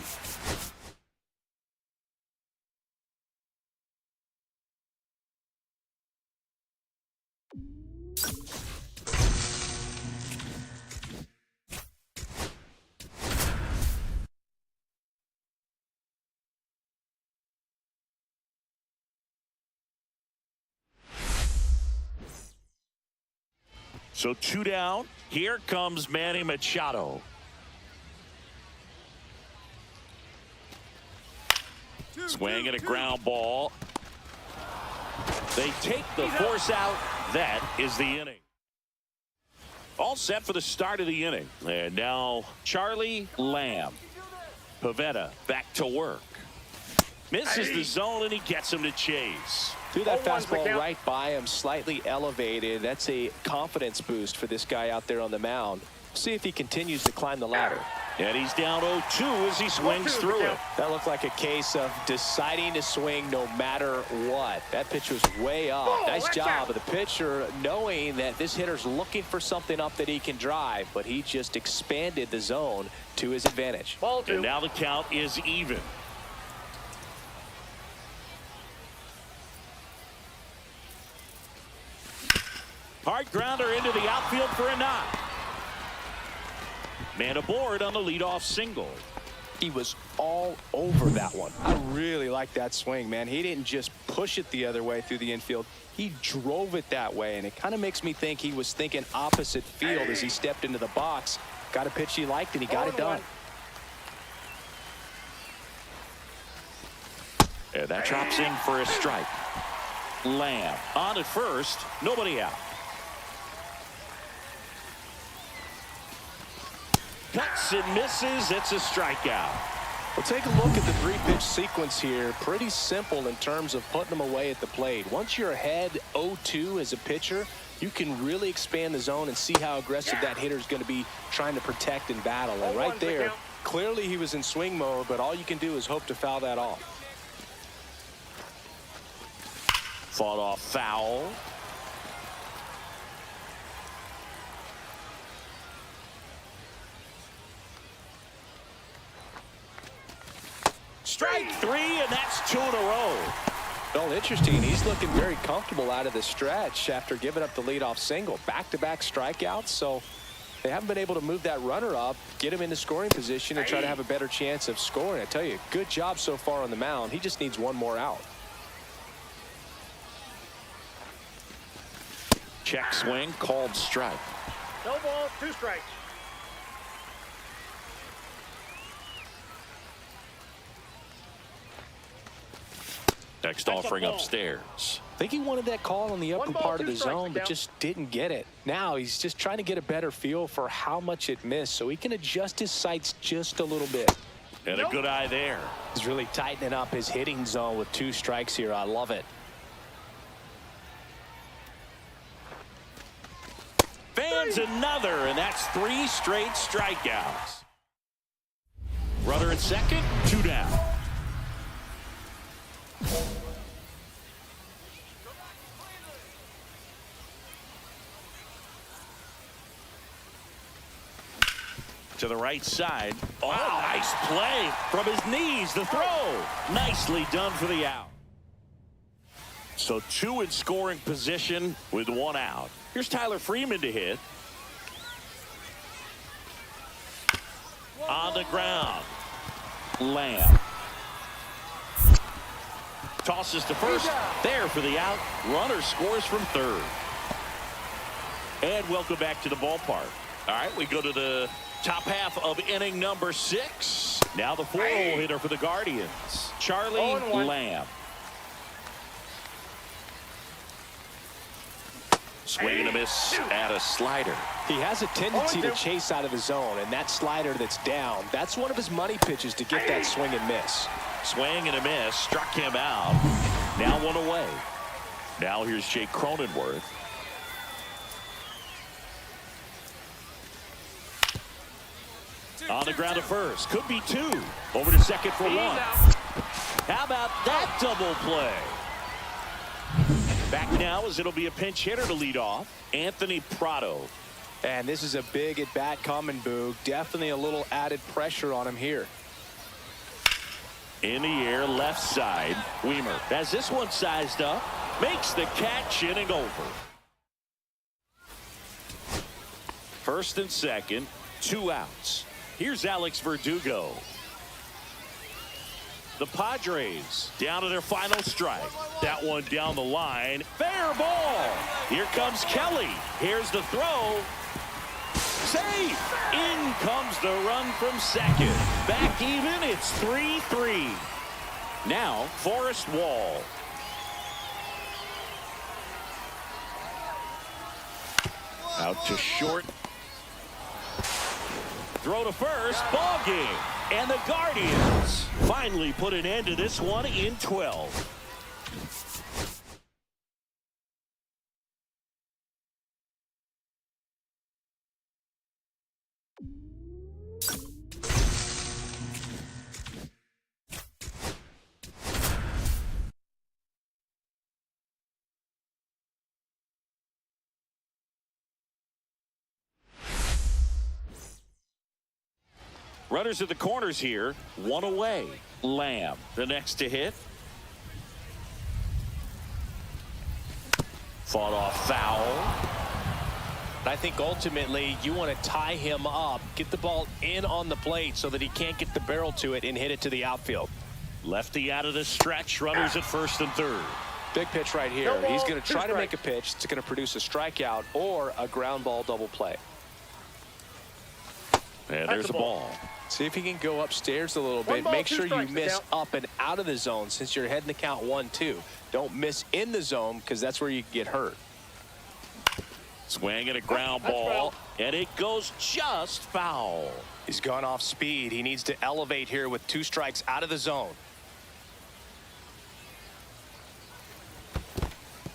So 2 down. Here comes Manny Machado. Swing and a ground ball. They take the force out. That is the inning. All set for the start of the inning. And now Charlie Lamb. Pivetta back to work. Misses the zone and he gets him to chase. Threw that fastball right by him, slightly elevated. That's a confidence boost for this guy out there on the mound. See if he continues to climb the ladder. And he's down 0-2 as he swings through it. That looked like a case of deciding to swing no matter what. That pitch was way up. Nice job of the pitcher knowing that this hitter's looking for something up that he can drive, but he just expanded the zone to his advantage. And now the count is even. Hard grounder into the outfield for a knock. Man aboard on the leadoff single. He was all over that one. I really like that swing, man. He didn't just push it the other way through the infield. He drove it that way, and it kind of makes me think he was thinking opposite field as he stepped into the box. Got a pitch he liked, and he got it done. And that drops in for a strike. Lamb on at first, nobody out. Cuts and misses. It's a strikeout. Well, take a look at the 3-pitch sequence here. Pretty simple in terms of putting them away at the plate. Once you're ahead 0-2 as a pitcher, you can really expand the zone and see how aggressive that hitter is going to be trying to protect and battle. And right there, clearly he was in swing mode, but all you can do is hope to foul that off. Fought off foul. Strike 3, and that's 2 in a row. Well, interesting. He's looking very comfortable out of the stretch after giving up the leadoff single. Back-to-back strikeouts, so they haven't been able to move that runner up, get him into scoring position, and try to have a better chance of scoring. I tell you, good job so far on the mound. He just needs one more out. Check swing, called strike. No balls, 2 strikes. Next offering upstairs. I think he wanted that call on the upper part of the zone, but just didn't get it. Now he's just trying to get a better feel for how much it missed so he can adjust his sights just a little bit. And a good eye there. He's really tightening up his hitting zone with 2 strikes here. I love it. Fans another, and that's 3 straight strikeouts. Runner at second, 2 down. To the right side. Oh, nice play from his knees. The throw. Nicely done for the out. So 2 in scoring position with 1 out. Here's Tyler Freeman to hit. On the ground. Lamb. Tosses to first. There for the out. Runner scores from third. And welcome back to the ballpark. All right, we go to the top half of inning number 6. Now the 4-hole hitter for the Guardians, Charlie Lamb. Swing and a miss at a slider. He has a tendency to chase out of the zone, and that slider that's down, that's one of his money pitches to get that swing and miss. Swing and a miss, struck him out. Now 1 away. Now here's Jake Cronenworth. On the ground to first. Could be 2. Over to second for 1. How about that double play? Back now as it'll be a pinch hitter to lead off, Anthony Prado. And this is a big at-bat coming, Boog. Definitely a little added pressure on him here. In the air, left side. Weimer has this one sized up. Makes the catch, inning over. First and second, 2 outs. Here's Alex Verdugo. The Padres down to their final strike. That one down the line. Fair ball. Here comes Kelly. Here's the throw. Safe. In comes the run from second. Back even. It's 3-3. Now Forrest Wall. Out to short. Throw to first. Ball game. And the Guardians finally put an end to this one in 12. Runners at the corners here. 1 away. Lamb, the next to hit. Fought off foul. I think ultimately you want to tie him up, get the ball in on the plate so that he can't get the barrel to it and hit it to the outfield. Lefty out of the stretch, runners at first and third. Big pitch right here. He's going to try to make a pitch. It's going to produce a strikeout or a ground ball double play. And there's a ball. See if he can go upstairs a little bit. Make sure you miss up and out of the zone since you're heading the count 1-2. Don't miss in the zone because that's where you get hurt. Swing and a ground ball, and it goes just foul. He's gone off speed. He needs to elevate here with 2 strikes out of the zone.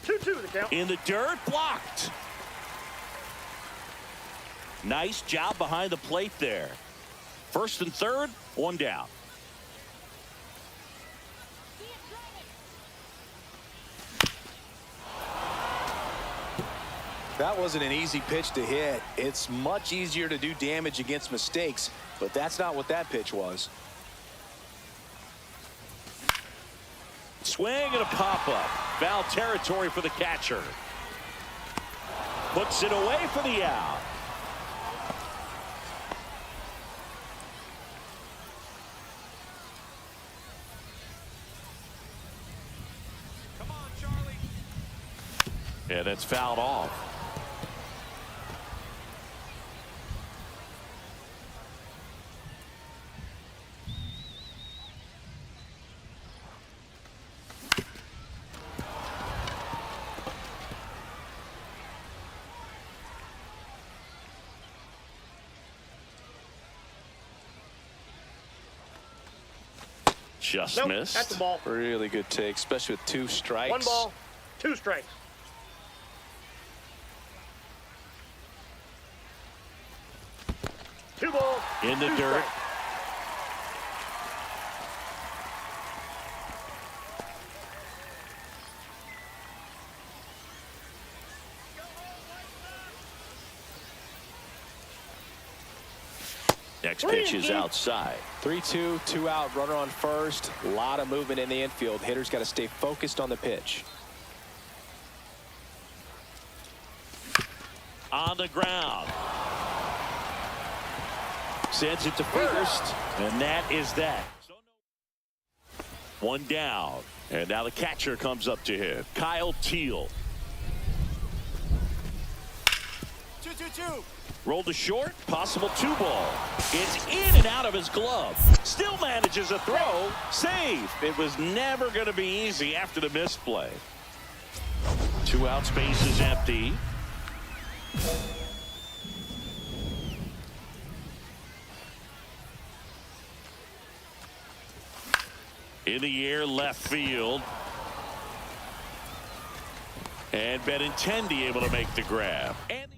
2-2 the count. In the dirt, blocked. Nice job behind the plate there. First and third, 1 down. That wasn't an easy pitch to hit. It's much easier to do damage against mistakes, but that's not what that pitch was. Swing and a pop-up. Foul territory for the catcher. Puts it away for the out. Come on, Charlie. Yeah, that's fouled off. Just missed. That's the ball. Really good take, especially with 2 strikes. 1 ball, 2 strikes. Two balls. In the 2 dirt. strikes. Next pitch is outside. 3-2, 2 out, runner on first. A lot of movement in the infield. Hitter's got to stay focused on the pitch. On the ground. Sends it to first, and that is that. 1 down, and now the catcher comes up to him. Kyle Teal. 2-2-2. Rolled to short, possible 2 ball. It's in and out of his glove. Still manages a throw. Save. It was never going to be easy after the misplay. 2 out, space is empty. In the air, left field. And Benintendi able to make the grab. And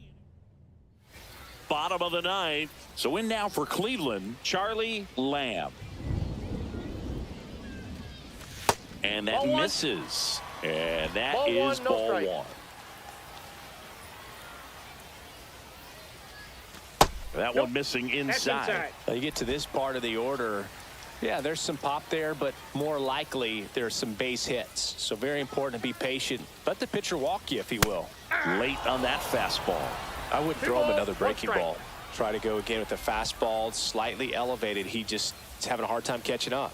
bottom of the 9th. So in now for Cleveland, Charlie Lamb. And that misses. And that is ball 1. That one missing inside. Now you get to this part of the order. Yeah, there's some pop there, but more likely there's some base hits. So very important to be patient. Let the pitcher walk you, if he will. Late on that fastball. I wouldn't throw him another breaking ball. Try to go again with the fastball, slightly elevated. He just is having a hard time catching up.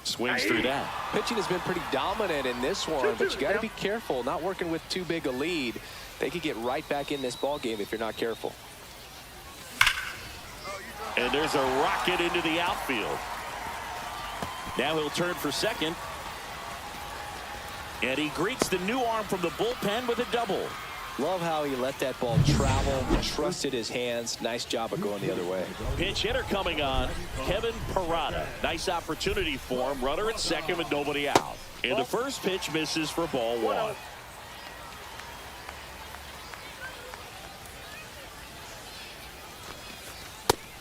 Swings through that. Pitching has been pretty dominant in this one, but you got to be careful. Not working with too big a lead. They could get right back in this ball game if you're not careful. And there's a rocket into the outfield. Now he'll turn for second. And he greets the new arm from the bullpen with a double. Love how he let that ball travel, trusted his hands. Nice job of going the other way. Pinch hitter coming on, Kevin Parada. Nice opportunity for him. Runner at second with nobody out. And the first pitch misses for ball 1.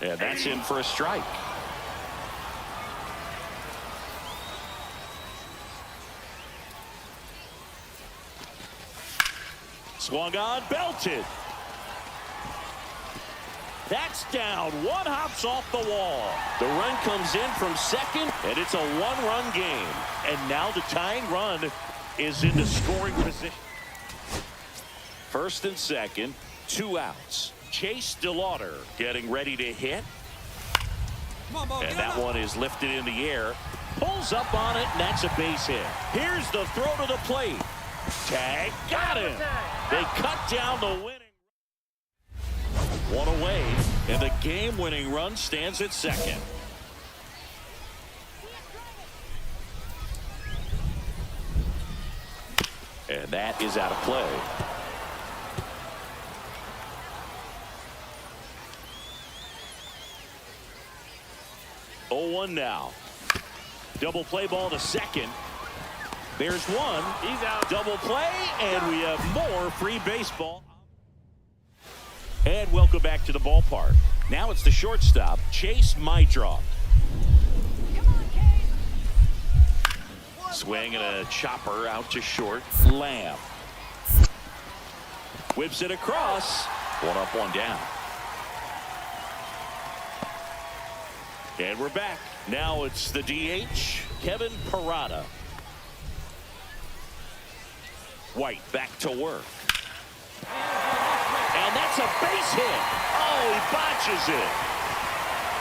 And that's in for a strike. Swung on, belted. That's down. 1 hops off the wall. The run comes in from second, and it's a 1-run game. And now the tying run is in the scoring position. First and second, 2 outs. Chase DeLauder getting ready to hit. And that one is lifted in the air. Pulls up on it, and that's a base hit. Here's the throw to the plate. Tag, got him. They cut down the winning. One away, and the game-winning run stands at second. And that is out of play. Oh, 1 now. Double play ball to second. There's one. He's out. Double play, and we have more free baseball. And welcome back to the ballpark. Now it's the shortstop, Chase Mydroth. Swing and a chopper out to short. Lamb. Whips it across. 1 up, 1 down. And we're back. Now it's the DH, Kevin Parada. White back to work. And that's a base hit. Oh, he botches it.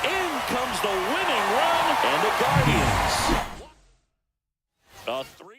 In comes the winning run, and the Guardians. A 3.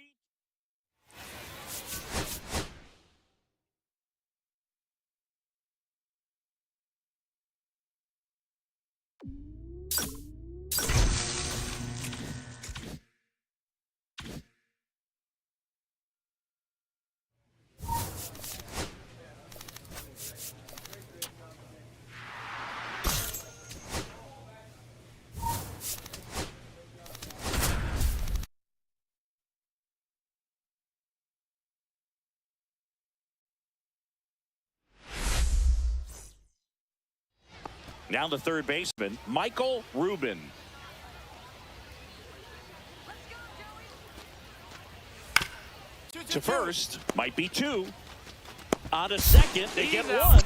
Now the third baseman, Michael Rubin. To first, might be 2. On to second, they get 1.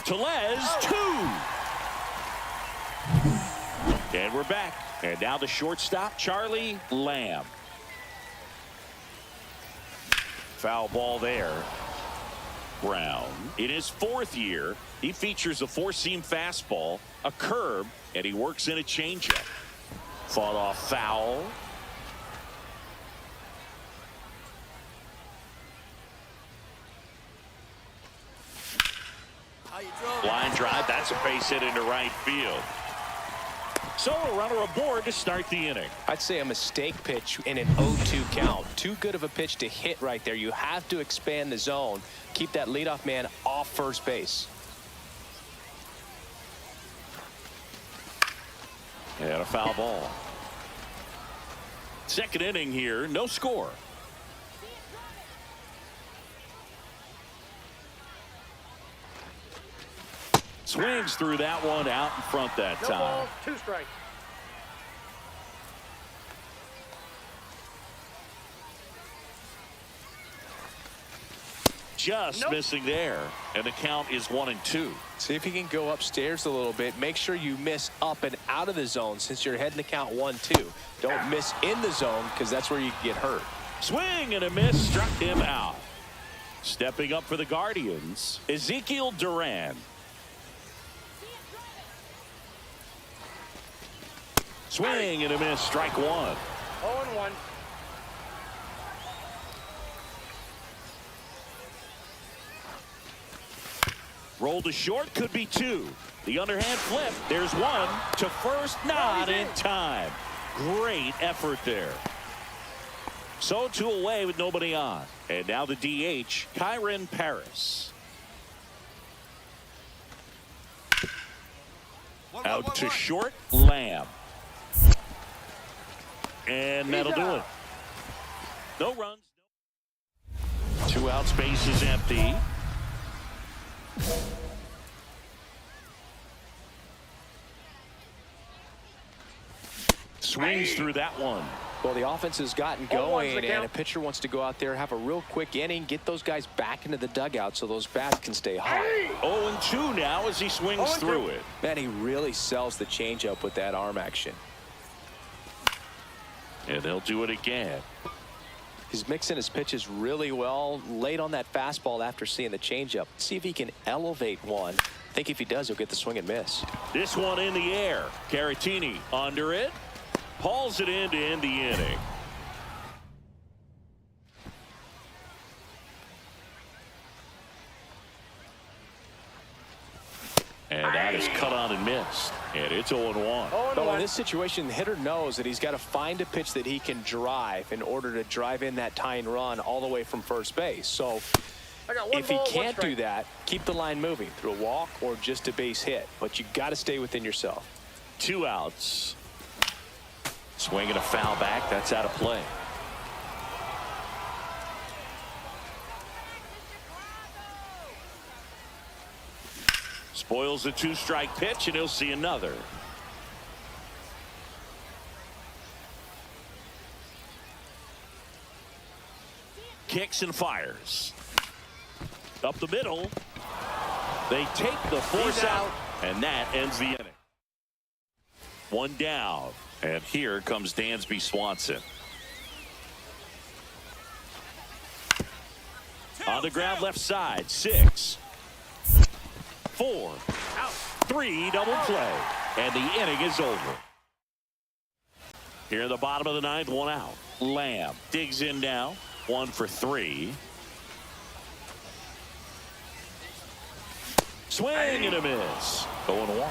To Les, 2. And we're back. And now the shortstop, Charlie Lamb. Foul ball there. Brown, in his 4th year, he features a 4-seam fastball, a curve, and he works in a changeup. Fought off foul. Line drive, that's a base hit into right field. So a runner aboard to start the inning. I'd say a mistake pitch in an 0-2 count. Too good of a pitch to hit right there. You have to expand the zone. Keep that leadoff man off first base. And a foul ball. Second inning here, no score. Swings through that one out in front that No time. balls, 2 strikes. Just missing there, and the count is 1-2. See if you can go upstairs a little bit. Make sure you miss up and out of the zone since you're heading to count 1-2. Don't miss in the zone because that's where you get hurt. Swing and a miss, struck him out. Stepping up for the Guardians, Ezekiel Duran. Swing and a miss, strike 1. 0-1. Roll to short, could be 2. The underhand flip, there's 1. To first, not in time. Great effort there. So 2 away with nobody on. And now the DH, Kyron Paris. Out to short, Lamb. And that'll do it. No runs. 2 outs, base is empty. Swings through that one. Well, the offense has gotten going, and a pitcher wants to go out there, have a real quick inning, get those guys back into the dugout so those bats can stay hot. 0-2 now as he swings through it. Man, he really sells the changeup with that arm action. And they'll do it again. He's mixing his pitches really well, late on that fastball after seeing the changeup. See if he can elevate one. I think if he does, he'll get the swing and miss. This one in the air. Caratini under it. Hauls it in to end the inning. And that is cut on and missed. And it's 0-1. So in this situation, the hitter knows that he's got to find a pitch that he can drive in order to drive in that tying run all the way from first base. So if he can't do that, keep the line moving through a walk or just a base hit. But you got to stay within yourself. 2 outs. Swinging a foul back. That's out of play. Spoils the 2-strike pitch, and he'll see another. Kicks and fires. Up the middle. They take the force out, and that ends the inning. 1 down, and here comes Dansby Swanson. On the ground left side, 6. 4, 3, double play, and the inning is over. Here in the bottom of the 9th, 1 out. Lamb digs in now, 1 for 3. Swing and a miss. 0-1.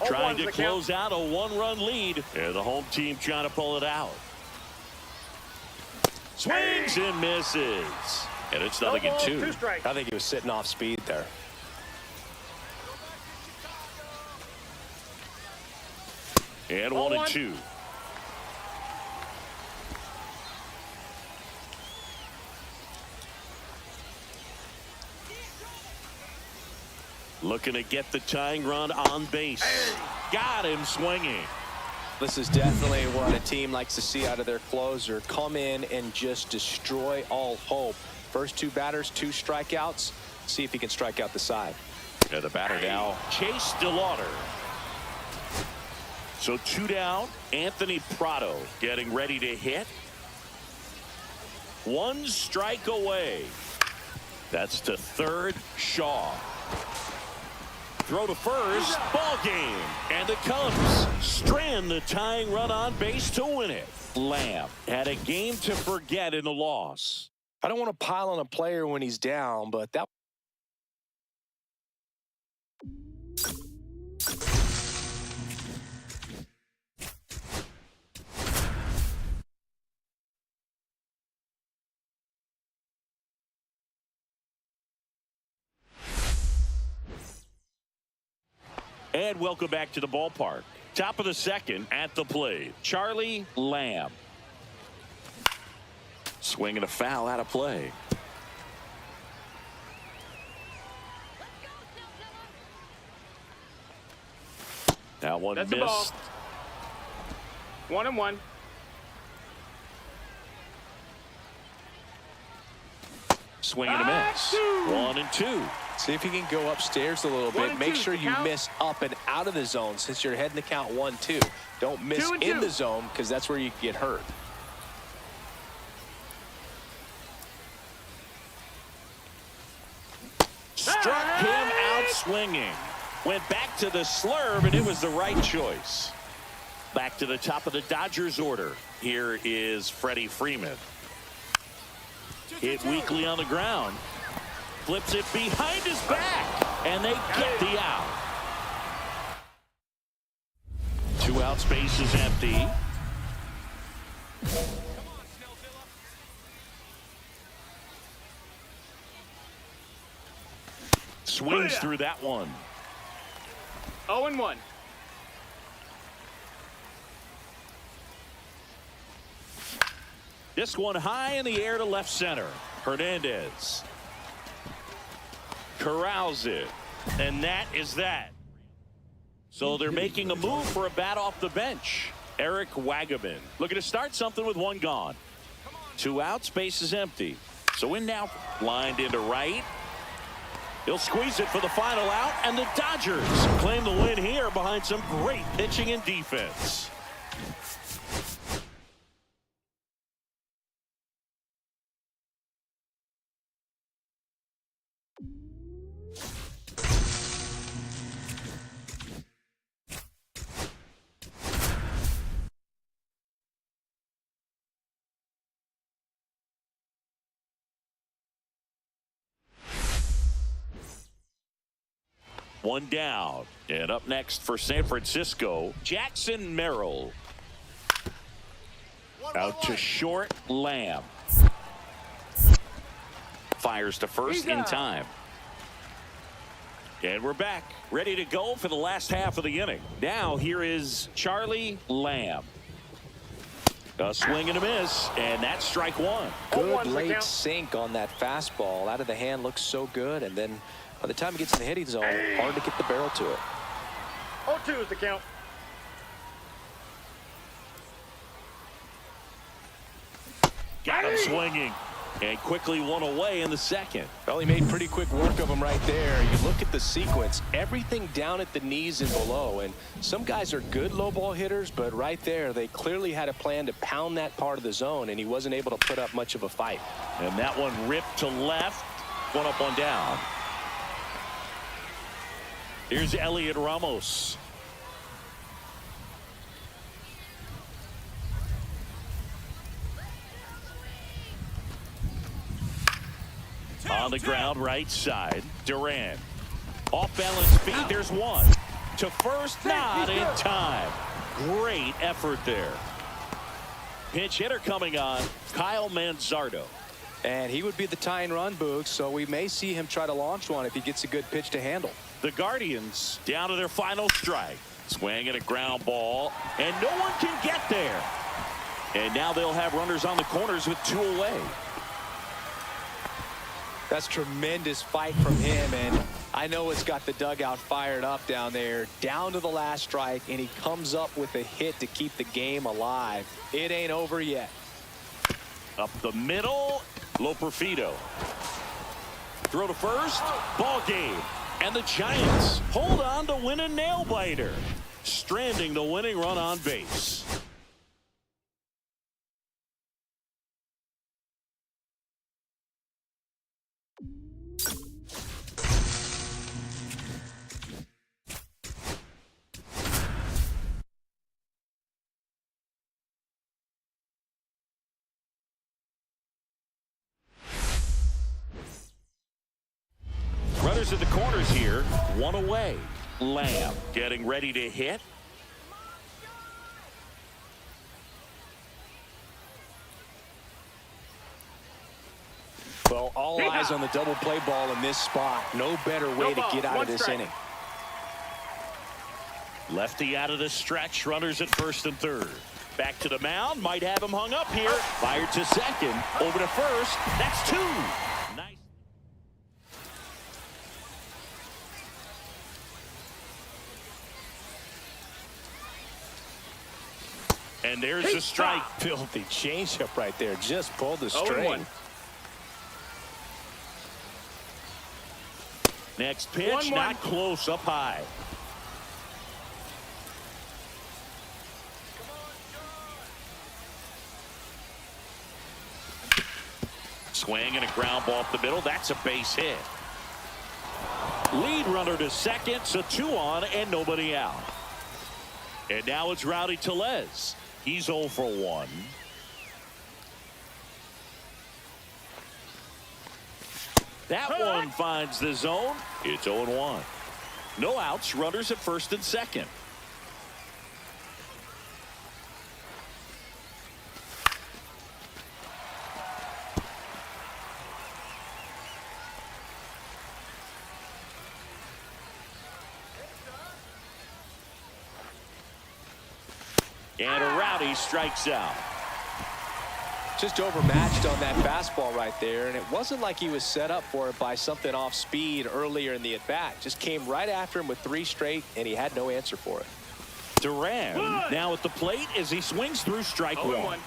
Trying to close out a 1-run lead, and the home team trying to pull it out. Swings and misses, and it's 0-2. I think he was sitting off speed there. And 1-2. Looking to get the tying run on base. Got him swinging. This is definitely what a team likes to see out of their closer. Come in and just destroy all hope. First 2 batters, 2 strikeouts. See if he can strike out the side. And the batter now, Chase DeLauder. So 2 down. Anthony Prado getting ready to hit. 1 strike away. That's to third. Shaw. Throw to first. Ball game. And the Cubs strand the tying run on base to win it. Lamb had a game to forget in the loss. I don't want to pile on a player when he's down, but that. And welcome back to the ballpark. Top of the 2nd at the plate, Charlie Lamb. Swinging a foul out of play. That one That's missed. 1-1. Swing and a miss. 1-2. See if you can go upstairs a little bit. 1-2, Make sure you count. miss up and out of the zone since you're heading to count 1-2. Don't miss 2-2. in the zone because that's where you get hurt. Struck him out swinging. Went back to the slurve, and it was the right choice. Back to the top of the Dodgers order. Here is Freddie Freeman. Hit weakly on the ground. Flips it behind his back, and they get the out. 2 outs, base is empty. Swings through that one. 0-1. This one high in the air to left center. Hernandez corrals it, and that is that. So they're making a move for a bat off the bench. Eric Wagaman looking to start something with 1 gone. 2 outs, base is empty. So in now, lined into right. He'll squeeze it for the final out, and the Dodgers claim the win here behind some great pitching and defense. One down. And up next for San Francisco, Jackson Merrill. Out to short, Lamb. Fires to first in time. And we're back, ready to go for the last half of the inning. Now here is Charlie Lamb. A swing and a miss, and that's strike one. Good late sink on that fastball. Out of the hand, looks so good, and then by the time it gets in the hitting zone, hard to get the barrel to it. 0-2 is the count. Got him swinging. And quickly one away in the second. Well, he made pretty quick work of him right there. You look at the sequence, everything down at the knees and below. And some guys are good low ball hitters, but right there, they clearly had a plan to pound that part of the zone, and he wasn't able to put up much of a fight. And that one ripped to left. One up, one down. Here's Elliot Ramos. On the ground, right side. Durant. Off balance feet. There's one. To first, not in time. Great effort there. Pinch hitter coming on. Kyle Manzardo. And he would be the tying run, Boog, so we may see him try to launch one if he gets a good pitch to handle. The Guardians down to their final strike. Swing at a ground ball, and no one can get there. And now they'll have runners on the corners with two away. That's tremendous fight from him, and I know it's got the dugout fired up down there. Down to the last strike, and he comes up with a hit to keep the game alive. It ain't over yet. Up the middle, Loperfido. Throw to first, ball game. And the Giants hold on to win a nail-biter, stranding the winning run on base. Runners at the corners here, one away. Lamb getting ready to hit. Well, all eyes on the double play ball in this spot. No better way to get out of this inning. Lefty out of the stretch. Runners at first and third. Back to the mound. Might have him hung up here. Fired to second. Over to first. That's two. Nice. And there's a strike. Filthy changeup right there. Just pulled the string. Next pitch, not close, up high. Swing and a ground ball up the middle. That's a base hit. Lead runner to second, so 2 on and nobody out. And now it's Rowdy Tellez. He's 0 for 1. That one finds the zone. It's 0-1. No outs. Runners at first and second. And a Rowdy strikes out. Just overmatched on that fastball right there, and it wasn't like he was set up for it by something off speed earlier in the at-bat. Just came right after him with 3 straight, and he had no answer for it. Duran now at the plate as he swings through strike 1.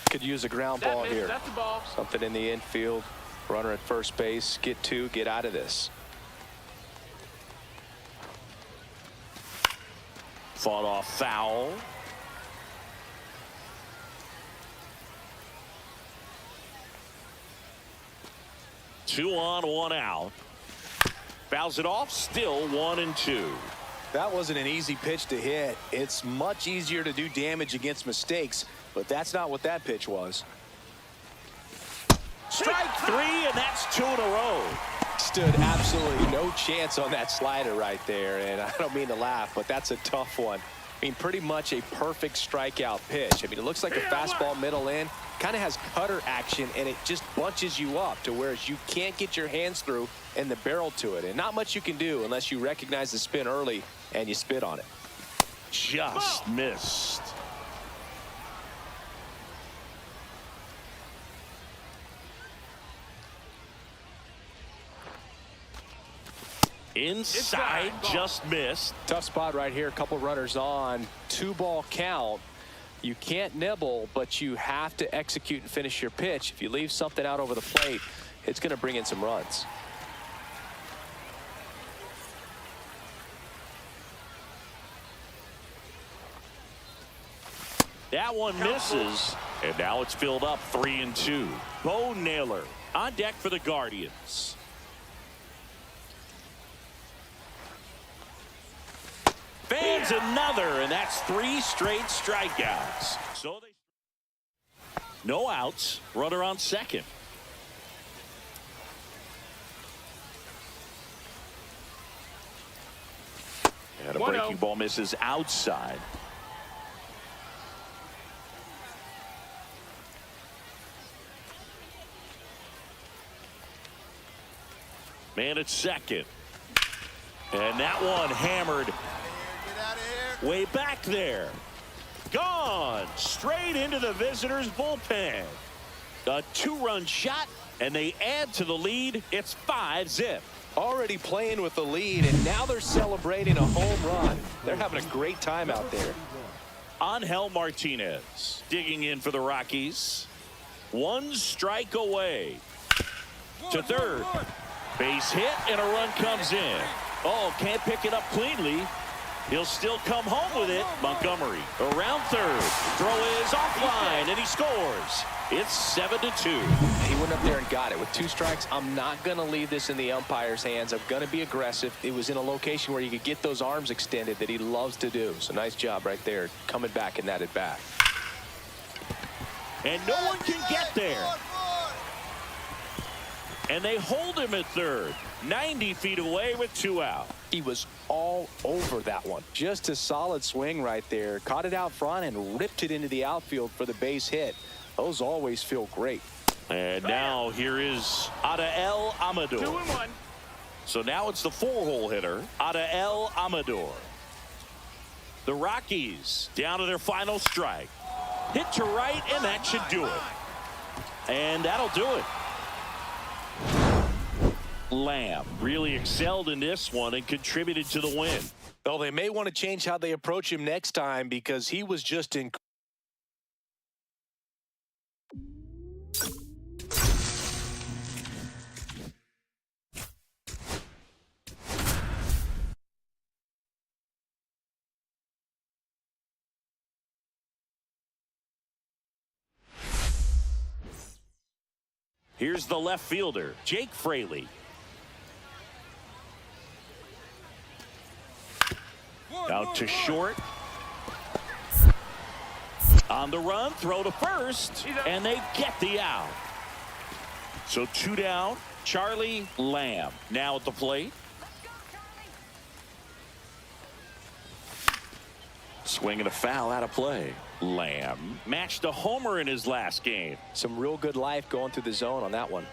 Could use a ground ball here. That's the ball. Something in the infield. Runner at first base. Get 2. Get out of this. Fought off foul. Two on, 1 out. Fouls it off. Still 1-2. That wasn't an easy pitch to hit. It's much easier to do damage against mistakes, but that's not what that pitch was. Strike three, and that's 2 in a row. Stood absolutely no chance on that slider right there, and I don't mean to laugh, but that's a tough one. I mean, pretty much a perfect strikeout pitch. I mean, it looks like a fastball middle in, kind of has cutter action, and it just bunches you up to where you can't get your hands through and the barrel to it, and not much you can do unless you recognize the spin early and you spit on it. Just missed. Inside, just missed. Tough spot right here. A couple runners on. 2-ball count. You can't nibble, but you have to execute and finish your pitch. If you leave something out over the plate, it's going to bring in some runs. That one misses, and now it's filled up 3-2. Bo Naylor on deck for the Guardians. Fans another, and that's 3 straight strikeouts. So no outs, runner on second. And a breaking ball misses outside. Man at second. And that one hammered way back there. Gone straight into the visitors' bullpen. A 2-run shot, and they add to the lead. It's 5-zip. Already playing with the lead, and now they're celebrating a home run. They're having a great time out there. Angel Martinez digging in for the Rockies. 1 strike away. To third. Base hit, and a run comes in. Oh, can't pick it up cleanly. He'll still come home with it. Montgomery around third. Throw is offline, and he scores. It's 7-2. He went up there and got it. With 2 strikes, I'm not going to leave this in the umpire's hands. I'm going to be aggressive. It was in a location where you could get those arms extended that he loves to do. So nice job right there, coming back in that at bat. And no one can get there. And they hold him at third. 90 feet away with 2 out. He was all over that one. Just a solid swing right there. Caught it out front and ripped it into the outfield for the base hit. Those always feel great. And now here is Adael Amador. 2-1. So now it's the 4-hole hitter, Adael Amador. The Rockies down to their final strike. Hit to right, and that should do it. And that'll do it. Lamb really excelled in this one and contributed to the win. Well, they may want to change how they approach him next time because he was just in. Here's the left fielder, Jake Fraley. Out to short. On the run, throw to first, and they get the out. So 2 down. Charlie Lamb now at the plate. Swinging a foul out of play. Lamb matched a homer in his last game. Some real good life going through the zone on that one.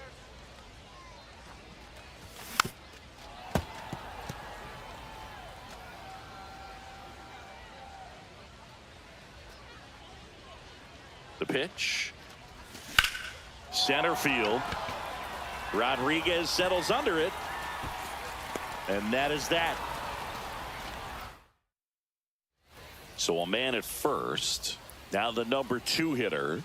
The pitch. Center field. Rodriguez settles under it. And that is that. So a man at first. Now the number 2 hitter.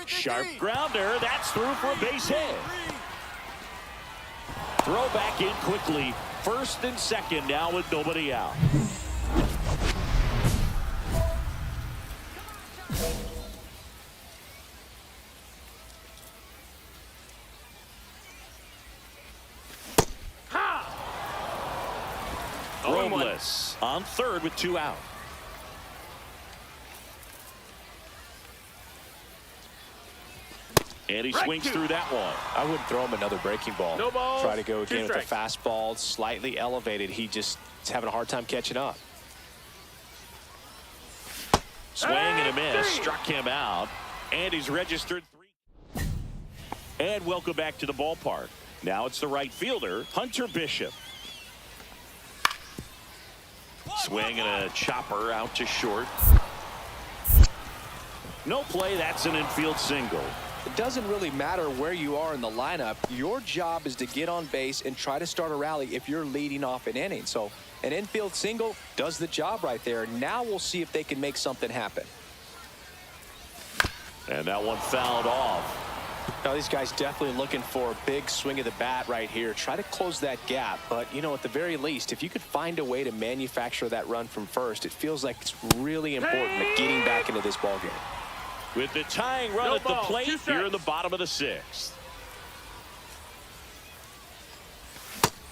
Sharp grounder. That's through for a base hit. Throw back in quickly. First and second now with nobody out. Robles on third with 2 out. And he swings through that one. I wouldn't throw him another breaking ball. No balls, Try to go two again with a strikes. fastball, slightly elevated. He just is having a hard time catching up. Swing and a miss. Struck him out. And he's registered 3. And welcome back to the ballpark. Now it's the right fielder, Hunter Bishop. Swing and a chopper out to short. No play. That's an infield single. It doesn't really matter where you are in the lineup. Your job is to get on base and try to start a rally if you're leading off an inning. So an infield single does the job right there. Now we'll see if they can make something happen. And that one fouled off. Now these guys definitely looking for a big swing of the bat right here. Try to close that gap. But, you know, at the very least, if you could find a way to manufacture that run from first, it feels like it's really important to getting back into this ballgame. With the tying run No at the ball, plate, two here in the strikes. bottom of the 6th.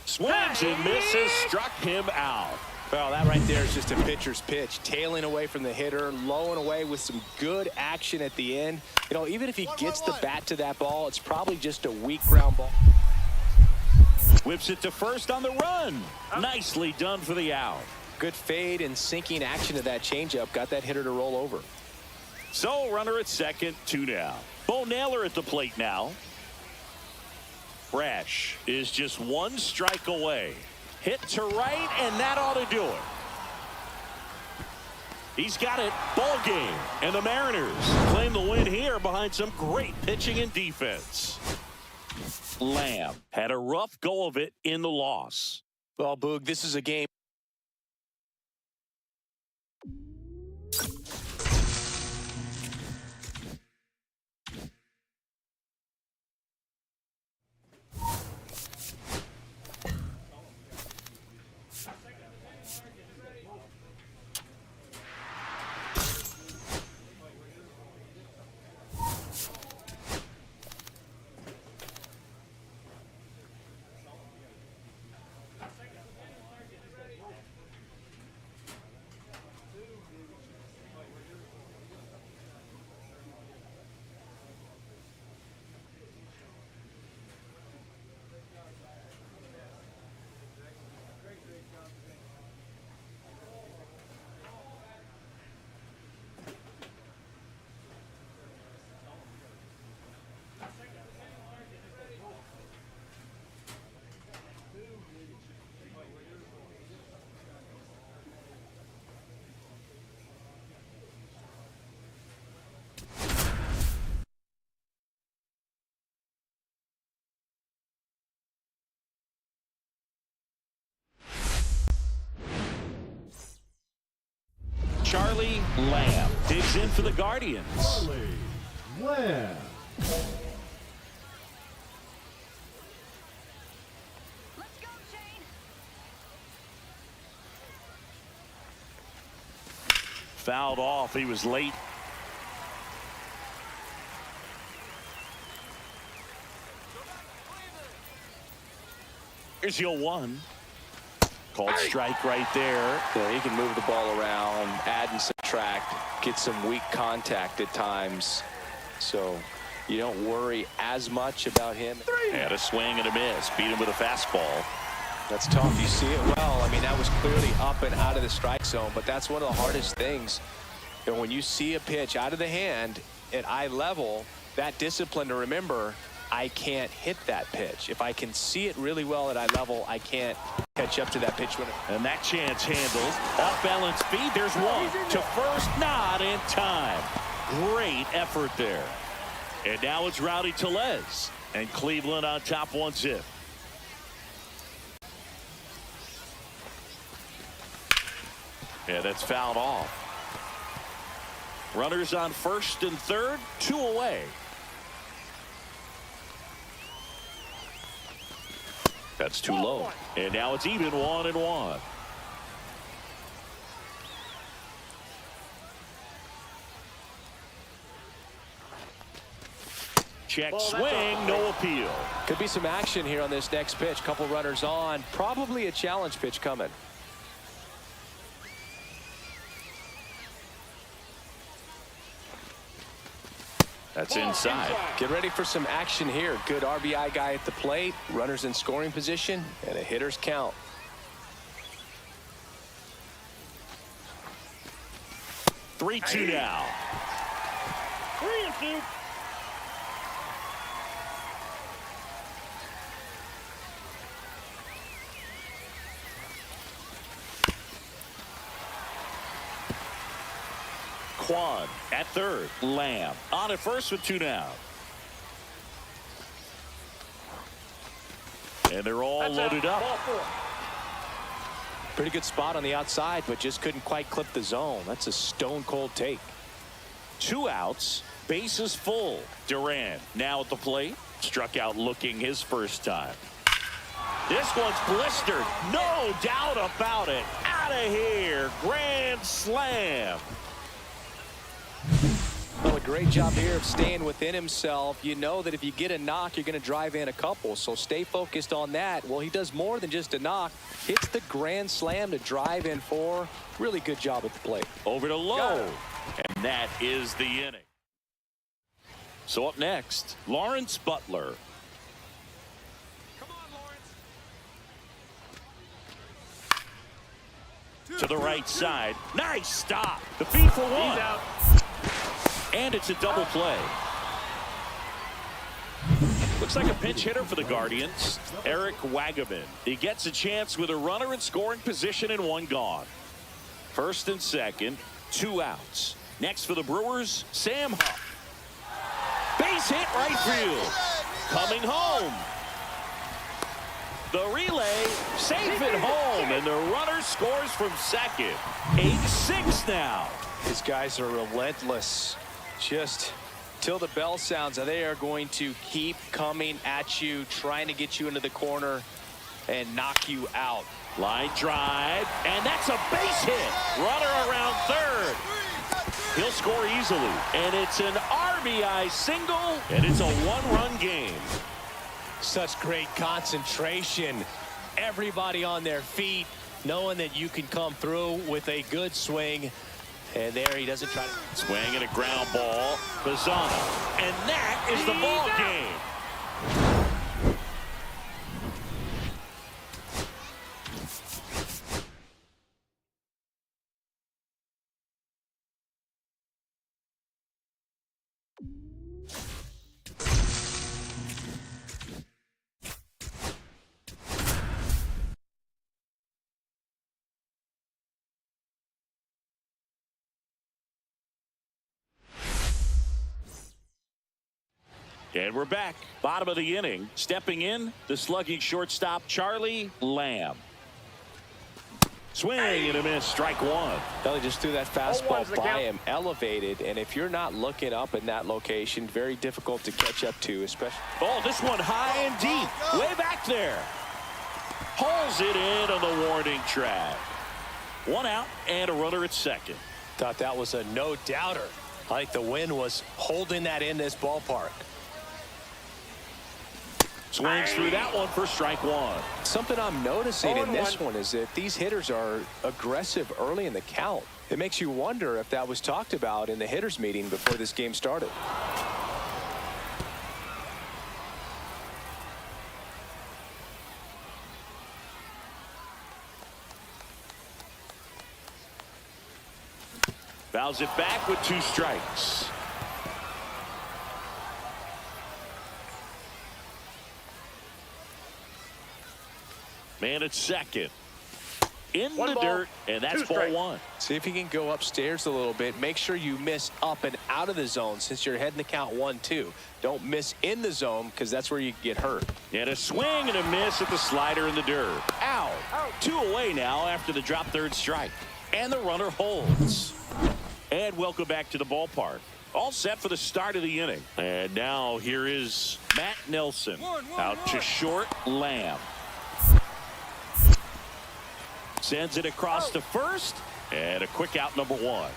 Swings and misses, struck him out. Well, that right there is just a pitcher's pitch. Tailing away from the hitter, low and away with some good action at the end. You know, even if he gets the bat to that ball, it's probably just a weak ground ball. Whips it to first on the run. Nicely done for the out. Good fade and sinking action to that changeup. Got that hitter to roll over. So runner at second, 2 down. Bo Naylor at the plate now. Brash is just 1 strike away. Hit to right, and that ought to do it. He's got it. Ball game. And the Mariners claim the win here behind some great pitching and defense. Lamb had a rough go of it in the loss. Well, Boog, this is a game. Charlie Lamb digs in for the Guardians. Charlie Lamb. Let's go, Shane. Fouled off. He was late. Here's your 1. Called strike right there. Yeah, he can move the ball around, add and subtract, get some weak contact at times. So you don't worry as much about him. Had a swing and a miss. Beat him with a fastball. That's tough. You see it well. I mean, that was clearly up and out of the strike zone, but that's one of the hardest things. You know, when you see a pitch out of the hand at eye level, that discipline to remember, I can't hit that pitch. If I can see it really well at eye level, I can't catch up to that pitch. And that chance handled. Off balance feed. There's 1 to first. Not in time. Great effort there. And now it's Rowdy Tellez. And Cleveland on top 1-0. Yeah, that's fouled off. Runners on first and third. 2 away. That's too low. And now it's even 1-1. Check swing, no appeal. Could be some action here on this next pitch. Couple runners on. Probably a challenge pitch coming. That's inside. Get ready for some action here. Good RBI guy at the plate, runners in scoring position, and a hitter's count. Three-two now. 3-2. Quan at third. Lamb on at first with 2 down. And they're all loaded up. Ball 4. Pretty good spot on the outside, but just couldn't quite clip the zone. That's a stone-cold take. 2 outs, bases full. Duran now at the plate. Struck out looking his first time. This one's blistered. No doubt about it. Out of here. Grand slam. Well, a great job here of staying within himself. You know that if you get a knock, you're going to drive in a couple. So stay focused on that. Well, he does more than just a knock. Hits the grand slam to drive in 4. Really good job at the plate. Over to Lowe. And that is the inning. So up next, Lawrence Butler. Come on, Lawrence. To the right side. Nice stop. The feed for 1. He's out. And it's a double play. Looks like a pinch hitter for the Guardians, Eric Wagaman. He gets a chance with a runner in scoring position and 1 gone. First and second, 2 outs. Next for the Brewers, Sam Huff. Base hit right field. Coming home. The relay, safe at home, and the runner scores from second. 8-6 now. These guys are relentless. Just till the bell sounds, they are going to keep coming at you, trying to get you into the corner and knock you out. Line drive, and that's a base hit. Runner around third. He'll score easily, and it's an RBI single, and it's a 1-run game. Such great concentration. Everybody on their feet, knowing that you can come through with a good swing. And there he doesn't try to swing at a ground ball. Bazzana. And that is the ball game. And we're back. Bottom of the inning. Stepping in, the slugging shortstop, Charlie Lamb. Swing and a miss. Strike 1. Well, he just threw that fastball by him, elevated. And if you're not looking up in that location, very difficult to catch up to, especially. Oh, this one high and deep. Way back there. Hauls it in on the warning track. 1 out and a runner at second. Thought that was a no-doubter. I think the wind was holding that in this ballpark. Swings through that one for strike 1. Something I'm noticing in this one is that these hitters are aggressive early in the count. It makes you wonder if that was talked about in the hitters meeting before this game started. Fouls it back with 2 strikes. Man at second. In the dirt, and that's ball 1. See if you can go upstairs a little bit. Make sure you miss up and out of the zone since you're heading the count 1-2. Don't miss in the zone because that's where you get hurt. And a swing and a miss at the slider in the dirt. Out. 2 away now after the drop third strike. And the runner holds. And welcome back to the ballpark. All set for the start of the inning. And now here is Matt Nelson. Out to short, Lamb. Sends it across to first, and a quick out number 1.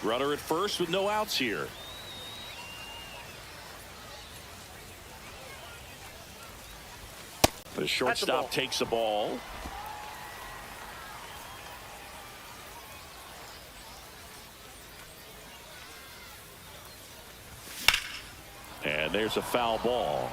Runner at first with no outs here. The shortstop takes the ball. And there's a foul ball.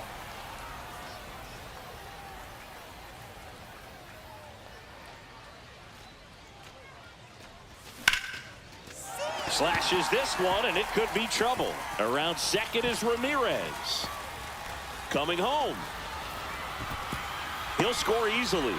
Slashes this one, and it could be trouble. Around second is Ramirez. Coming home. He'll score easily.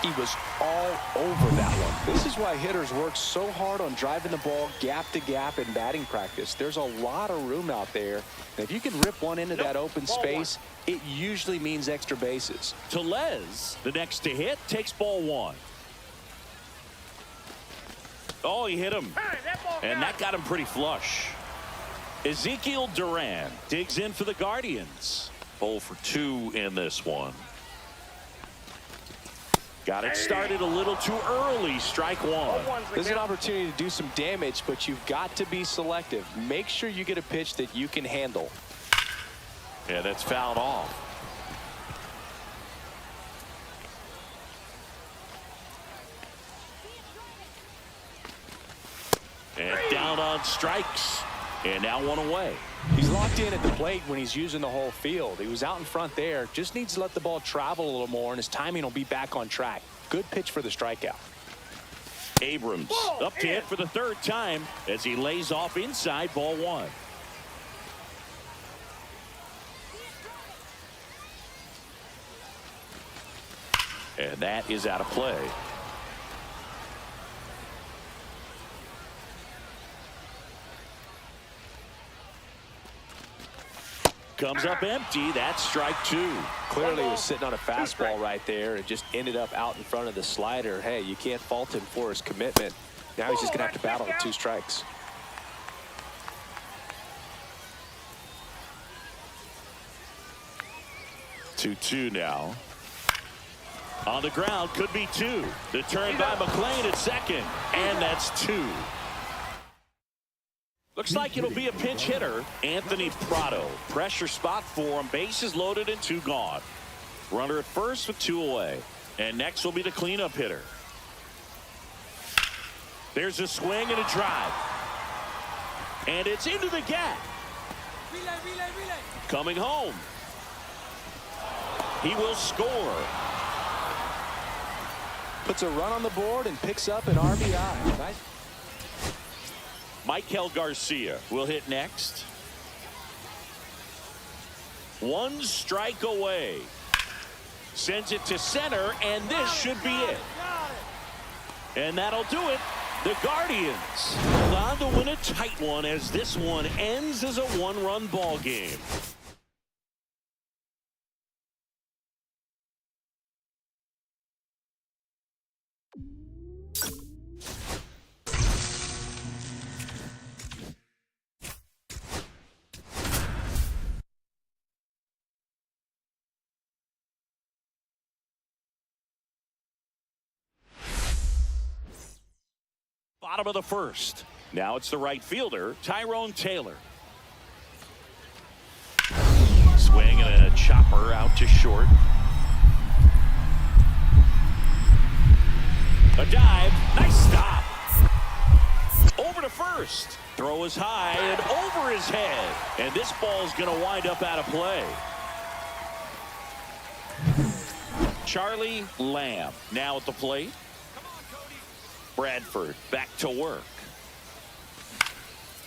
He was all over that one. This is why hitters work so hard on driving the ball gap to gap in batting practice. There's a lot of room out there. And if you can rip one into that open space, it usually means extra bases. Tellez, the next to hit, takes ball one. Oh, he hit him. And that got him pretty flush. Ezekiel Duran digs in for the Guardians. 0 for 2 in this one. Got it started a little too early. Strike one. There's an opportunity to do some damage, but you've got to be selective. Make sure you get a pitch that you can handle. Yeah, that's fouled off. And down on strikes. And now one away. He's locked in at the plate when he's using the whole field. He was out in front there. Just needs to let the ball travel a little more, and his timing will be back on track. Good pitch for the strikeout. Abrams up to hit for the third time as he lays off inside ball one. And that is out of play. Comes up empty. That's strike two. Clearly he was sitting on a fastball right there and just ended up out in front of the slider. Hey, you can't fault him for his commitment. Now he's just going to have to battle with 2 strikes. Two now. On the ground, could be 2. The turn by McLean at second, and that's 2. Looks like it'll be a pinch hitter, Anthony Prado. Pressure spot for him. Bases loaded and 2 gone. Runner at first with 2 away. And next will be the cleanup hitter. There's a swing and a drive. And it's into the gap. Coming home. He will score. Puts a run on the board and picks up an RBI. Nice. Michael Garcia will hit next. 1 strike away. Sends it to center, and this should be it. And that'll do it. The Guardians hold on to win a tight one as this one ends as a 1-run ball game. Bottom of the first. Now it's the right fielder, Tyrone Taylor. Swing and a chopper out to short. A dive. Nice stop. Over to first. Throw is high and over his head. And this ball is going to wind up out of play. Charlie Lamb now at the plate. Bradford back to work.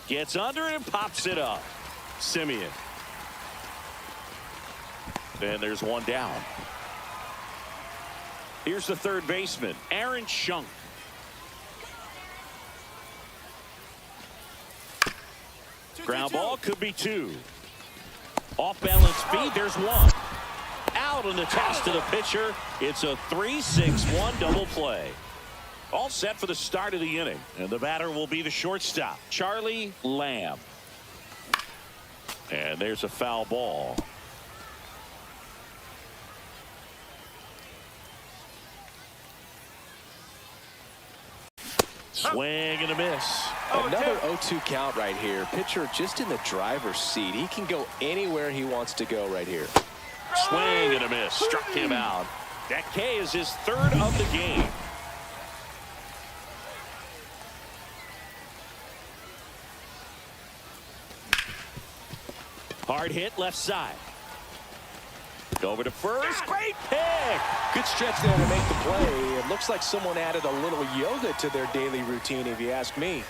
Gets under and pops it up. Simeon. And there's one down. Here's the third baseman, Aaron Schunk. Ground ball, could be 2. Off balance speed, there's 1. Out on the toss to the pitcher. It's a 3-6-1 double play. All set for the start of the inning. And the batter will be the shortstop, Charlie Lamb. And there's a foul ball. Swing and a miss. Another 0-2 count right here. Pitcher just in the driver's seat. He can go anywhere he wants to go right here. Swing and a miss. Struck him out. That K is his 3rd of the game. Hard hit left side. Over to first. Great pick. Good stretch there to make the play. It looks like someone added a little yoga to their daily routine, if you ask me.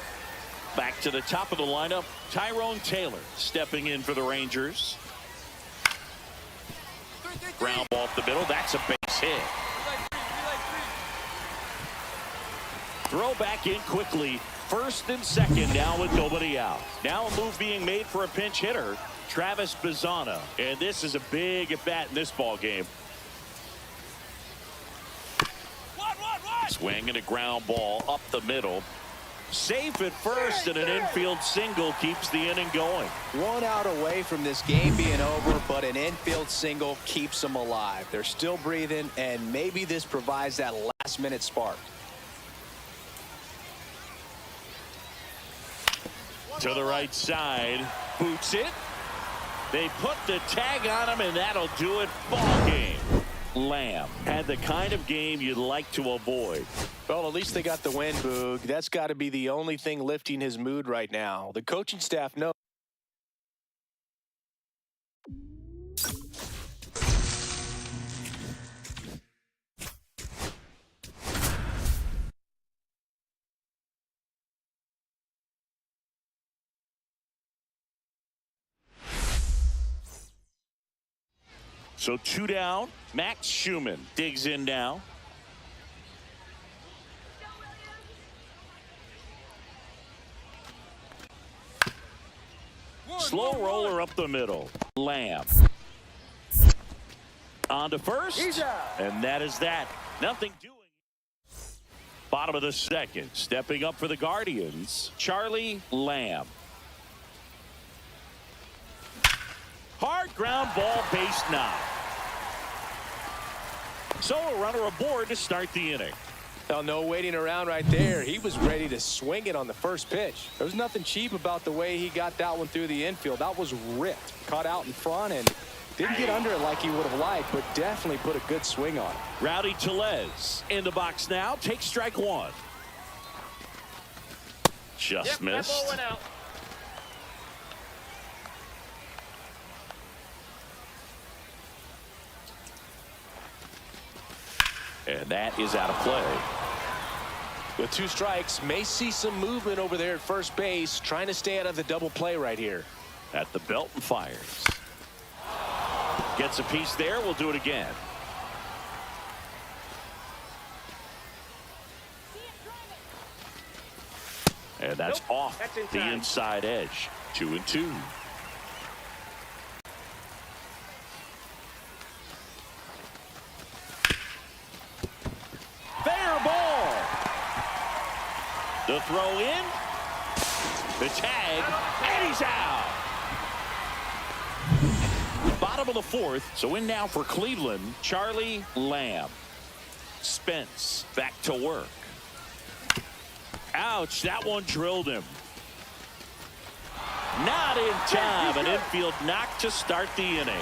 Back to the top of the lineup, Tyrone Taylor stepping in for the Rangers. Ground ball off the middle. That's a base hit. Throw back in quickly. First and second now with nobody out. Now a move being made for a pinch hitter, Travis Bazzana. And this is a big at bat in this ball game. Swing and a ground ball up the middle. Safe at first, and an infield single keeps the inning going. 1 out away from this game being over, but an infield single keeps them alive. They're still breathing, and maybe this provides that last-minute spark. To the right side, boots it. They put the tag on him, and that'll do it. Ball game. Lamb had the kind of game you'd like to avoid. Well, at least they got the win, Boog. That's got to be the only thing lifting his mood right now. The coaching staff knows. So 2 down. Max Schumann digs in now. Slow roller up the middle. Lamb. On to first. And that is that. Nothing doing. Bottom of the second. Stepping up for the Guardians, Charlie Lamb. Hard ground ball, base knock. So a runner aboard to start the inning. Well, no waiting around right there. He was ready to swing it on the first pitch. There was nothing cheap about the way he got that one through the infield. That was ripped. Caught out in front and didn't get under it like he would have liked, but definitely put a good swing on it. Rowdy Tellez in the box now. Takes strike one. Just missed. That ball went out. And that is out of play. With 2 strikes, may see some movement over there at first base, trying to stay out of the double play right here. At the belt and fires. Gets a piece there. We'll do it again. And that's off the inside edge. 2-2. Fair ball. The throw in. The tag. And he's out. Bottom of the fourth. So in now for Cleveland, Charlie Lamb. Spence back to work. Ouch, that one drilled him. Not in time. An infield knock to start the inning.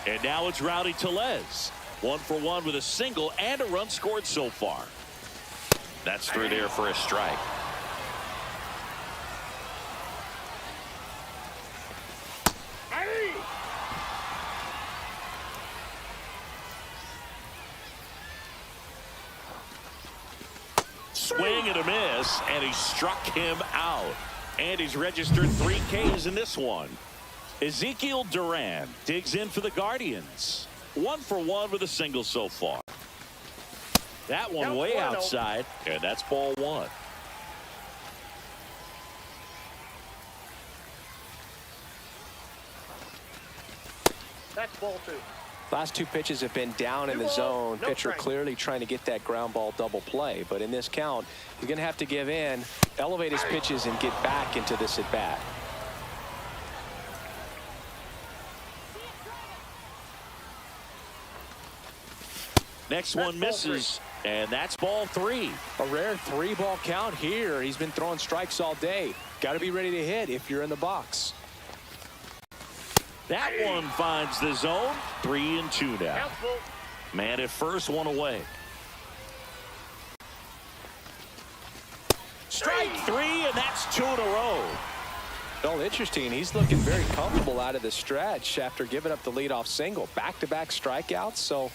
And now it's Rowdy Tellez. 1 for 1 with a single and a run scored so far. That's through there for a strike. Swing and a miss, and he struck him out. And he's registered 3 Ks in this one. Ezekiel Duran digs in for the Guardians. 1 for 1 with a single so far. That one way outside, and that's ball 1. That's ball 2. Last 2 pitches have been down in the zone. Pitcher clearly trying to get that ground ball double play. But in this count, he's going to have to give in, elevate his pitches, and get back into this at bat. Next one misses, and that's ball 3. A rare 3-ball count here. He's been throwing strikes all day. Got to be ready to hit if you're in the box. That one finds the zone. 3-2 now. Man at first, 1 away. Strike 3, and that's 2 in a row. Well, interesting. He's looking very comfortable out of the stretch after giving up the leadoff single. Back-to-back strikeouts, so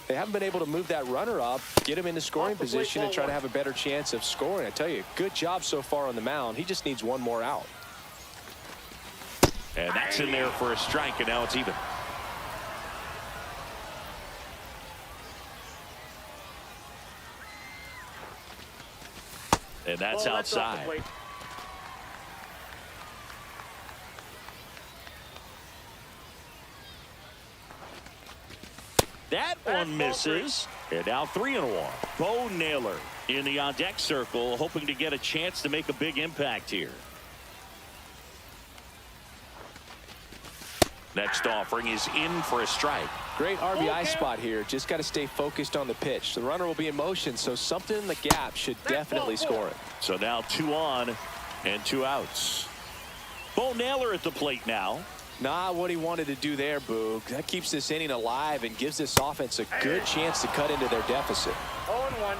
they haven't been able to move that runner up, get him into scoring position, and try to have a better chance of scoring. I tell you, good job so far on the mound. He just needs one more out. And that's in there for a strike, and now it's even. And that's outside. That one misses. And now 3-1. Bo Naylor in the on-deck circle, hoping to get a chance to make a big impact here. Next offering is in for a strike. Great RBI spot here. Just got to stay focused on the pitch. The runner will be in motion, so something in the gap should definitely score it. So now 2 on and 2 outs. Bo Naylor at the plate now. Not what he wanted to do there, Boog. That keeps this inning alive and gives this offense a good chance to cut into their deficit. 0-1.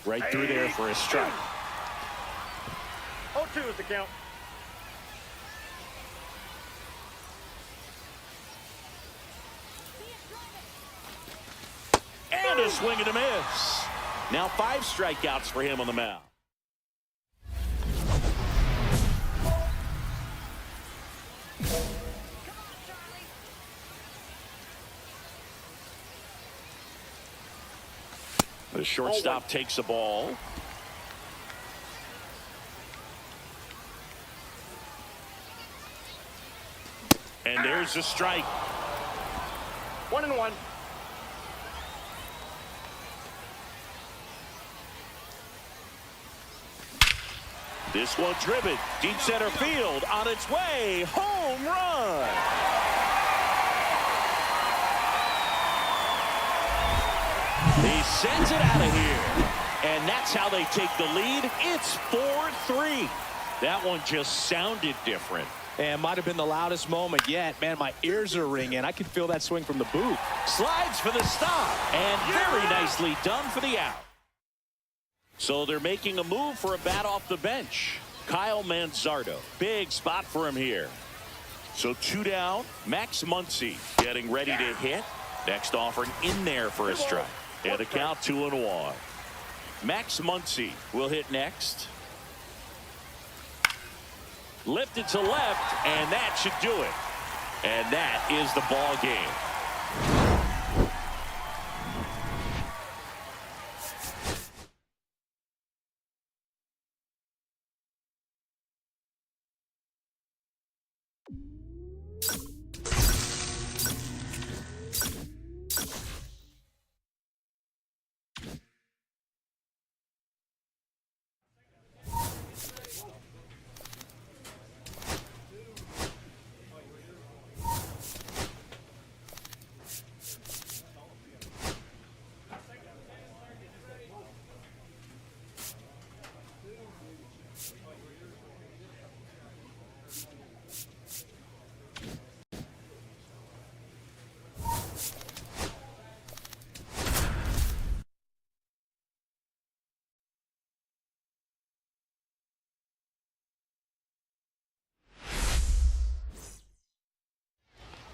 Right through there for a strike. 0-2 is the count. And a swing and a miss. Now 5 strikeouts for him on the mound. The shortstop takes the ball. And there's a strike. 1-1. This one driven deep center field, on its way, home run. He sends it out of here, and that's how they take the lead. It's 4-3. That one just sounded different. And might have been the loudest moment yet. Man, my ears are ringing. I can feel that swing from the booth. Slides for the stop, and very nicely done for the out. So they're making a move for a bat off the bench. Kyle Manzardo. Big spot for him here. So 2 down. Max Muncy getting ready to hit. Next offering in there for a strike. And the count 2-1. Max Muncy will hit next. Lifted to left, and that should do it. And that is the ball game.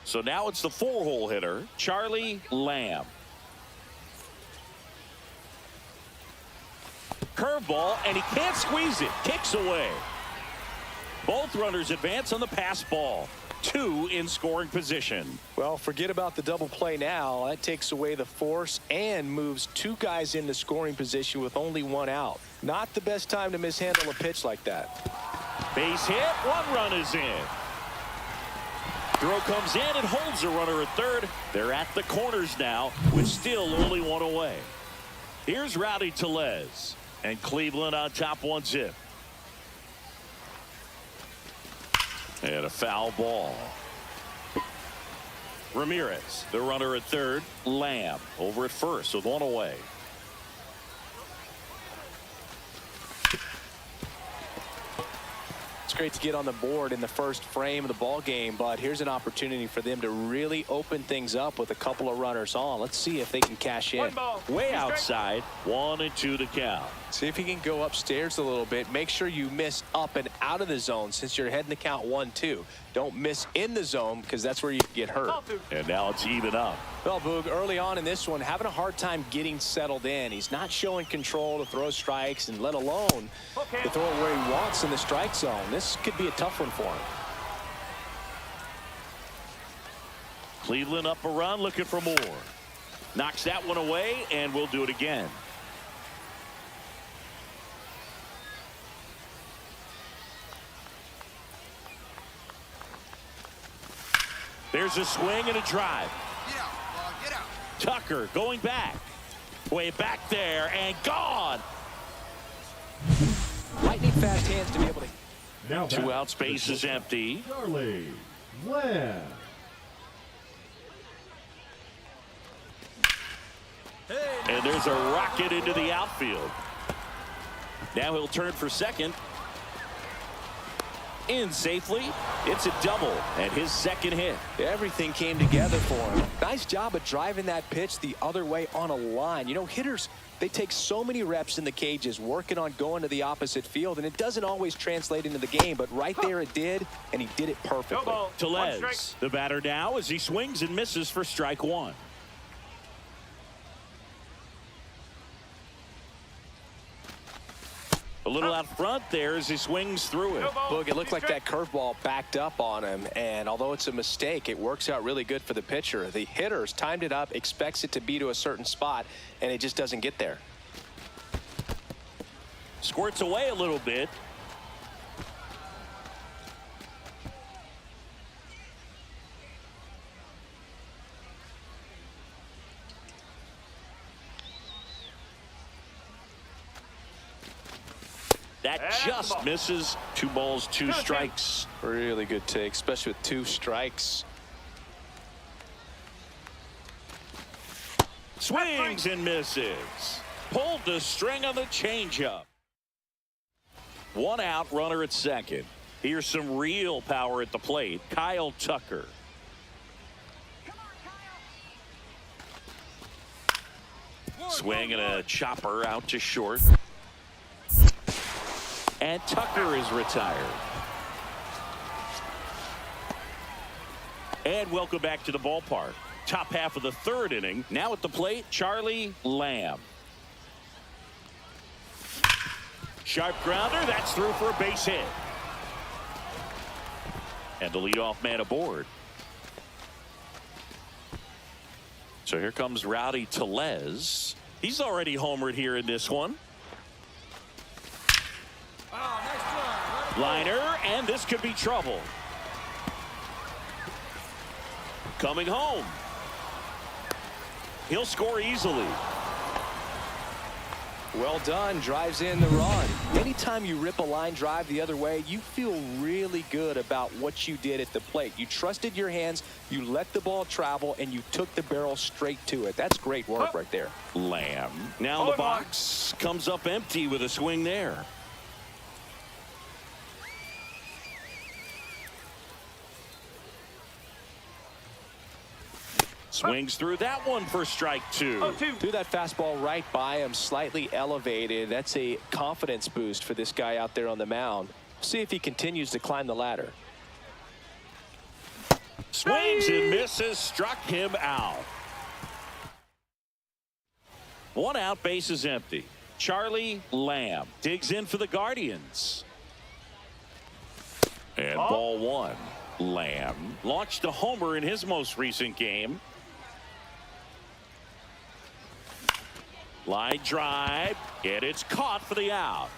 So now it's the 4-hole hitter, Charlie Lamb. Curveball, and he can't squeeze it. Kicks away. Both runners advance on the pass ball. 2 in scoring position. Well, forget about the double play now. That takes away the force and moves 2 guys into scoring position with only 1 out. Not the best time to mishandle a pitch like that. Base hit. 1 run is in. Throw comes in and holds the runner at third. They're at the corners now with still only 1 away. Here's Rowdy Tellez, and Cleveland on top 1-0. And a foul ball. Ramirez, the runner at third. Lamb over at first with 1 away. It's great to get on the board in the first frame of the ball game, but here's an opportunity for them to really open things up with a couple of runners on. Let's see if they can cash in. One ball. Way outside. 1-2 the count. See if he can go upstairs a little bit. Make sure you miss up and out of the zone since you're heading to count 1-2. Don't miss in the zone because that's where you get hurt. And now it's even up. Well, Boog, early on in this one, having a hard time getting settled in. He's not showing control to throw strikes, and let alone to throw it where he wants in the strike zone. This could be a tough one for him. Cleveland up a run, looking for more. Knocks that one away, and we'll do it again. There's a swing and a drive. Get out, ball, get out. Tucker going back. Way back there and gone. Lightning fast hands to be able to. Now Two back out, space is empty. Charlie Lamb. And there's a rocket into the outfield. Now he'll turn for second. In safely. It's a double and his second hit. Everything came together for him. Nice job of driving that pitch the other way on a line. You know, hitters, they take so many reps in the cages working on going to the opposite field, and it doesn't always translate into the game, but right there it did, and he did it perfectly. Tellez, the batter now, as he swings and misses for strike one. A little out front there as he swings through it. Look, it looked like that curveball backed up on him, and although it's a mistake, it works out really good for the pitcher. The hitter's timed it up, expects it to be to a certain spot, and it just doesn't get there. Squirts away a little bit. That just misses. 2 balls, 2 strikes. Really good take, especially with 2 strikes. Swings and misses. Pulled the string on the changeup. 1 out, runner at second. Here's some real power at the plate. Kyle Tucker. Swing and a chopper out to short. And Tucker is retired. And welcome back to the ballpark. Top half of the 3rd inning. Now at the plate, Charlie Lamb. Sharp grounder. That's through for a base hit. And the leadoff man aboard. So here comes Rowdy Tellez. He's already homered here in this one. Liner, and this could be trouble. Coming home. He'll score easily. Well done, drives in the run. Anytime you rip a line drive the other way, you feel really good about what you did at the plate. You trusted your hands, you let the ball travel, and you took the barrel straight to it. That's great work right there. Lamb. Now the box comes up empty with a swing there. Swings through that one for strike 2. Threw that fastball right by him, slightly elevated. That's a confidence boost for this guy out there on the mound. See if he continues to climb the ladder. Swings and misses, struck him out. 1 out, base is empty. Charlie Lamb digs in for the Guardians. And ball 1. Lamb launched a homer in his most recent game. Line drive, and it's caught for the out.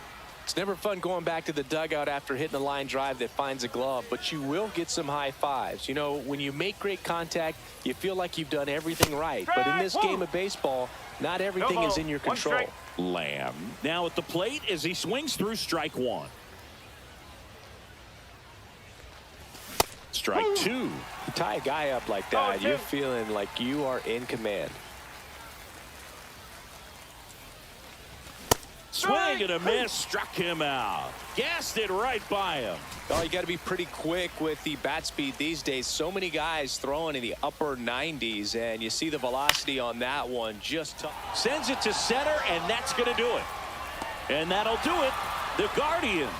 It's never fun going back to the dugout after hitting a line drive that finds a glove, but you will get some high fives. You know, when you make great contact, you feel like you've done everything right. But in this game of baseball, not everything is in your control. Lamb now at the plate as he swings through strike 1. Strike 2. You tie a guy up like that, you're feeling like you are in command. Swing and a miss, struck him out. Gassed it right by him. Oh, you got to be pretty quick with the bat speed these days. So many guys throwing in the upper 90s, and you see the velocity on that one. Just sends it to center, and that's going to do it. And that'll do it. The Guardians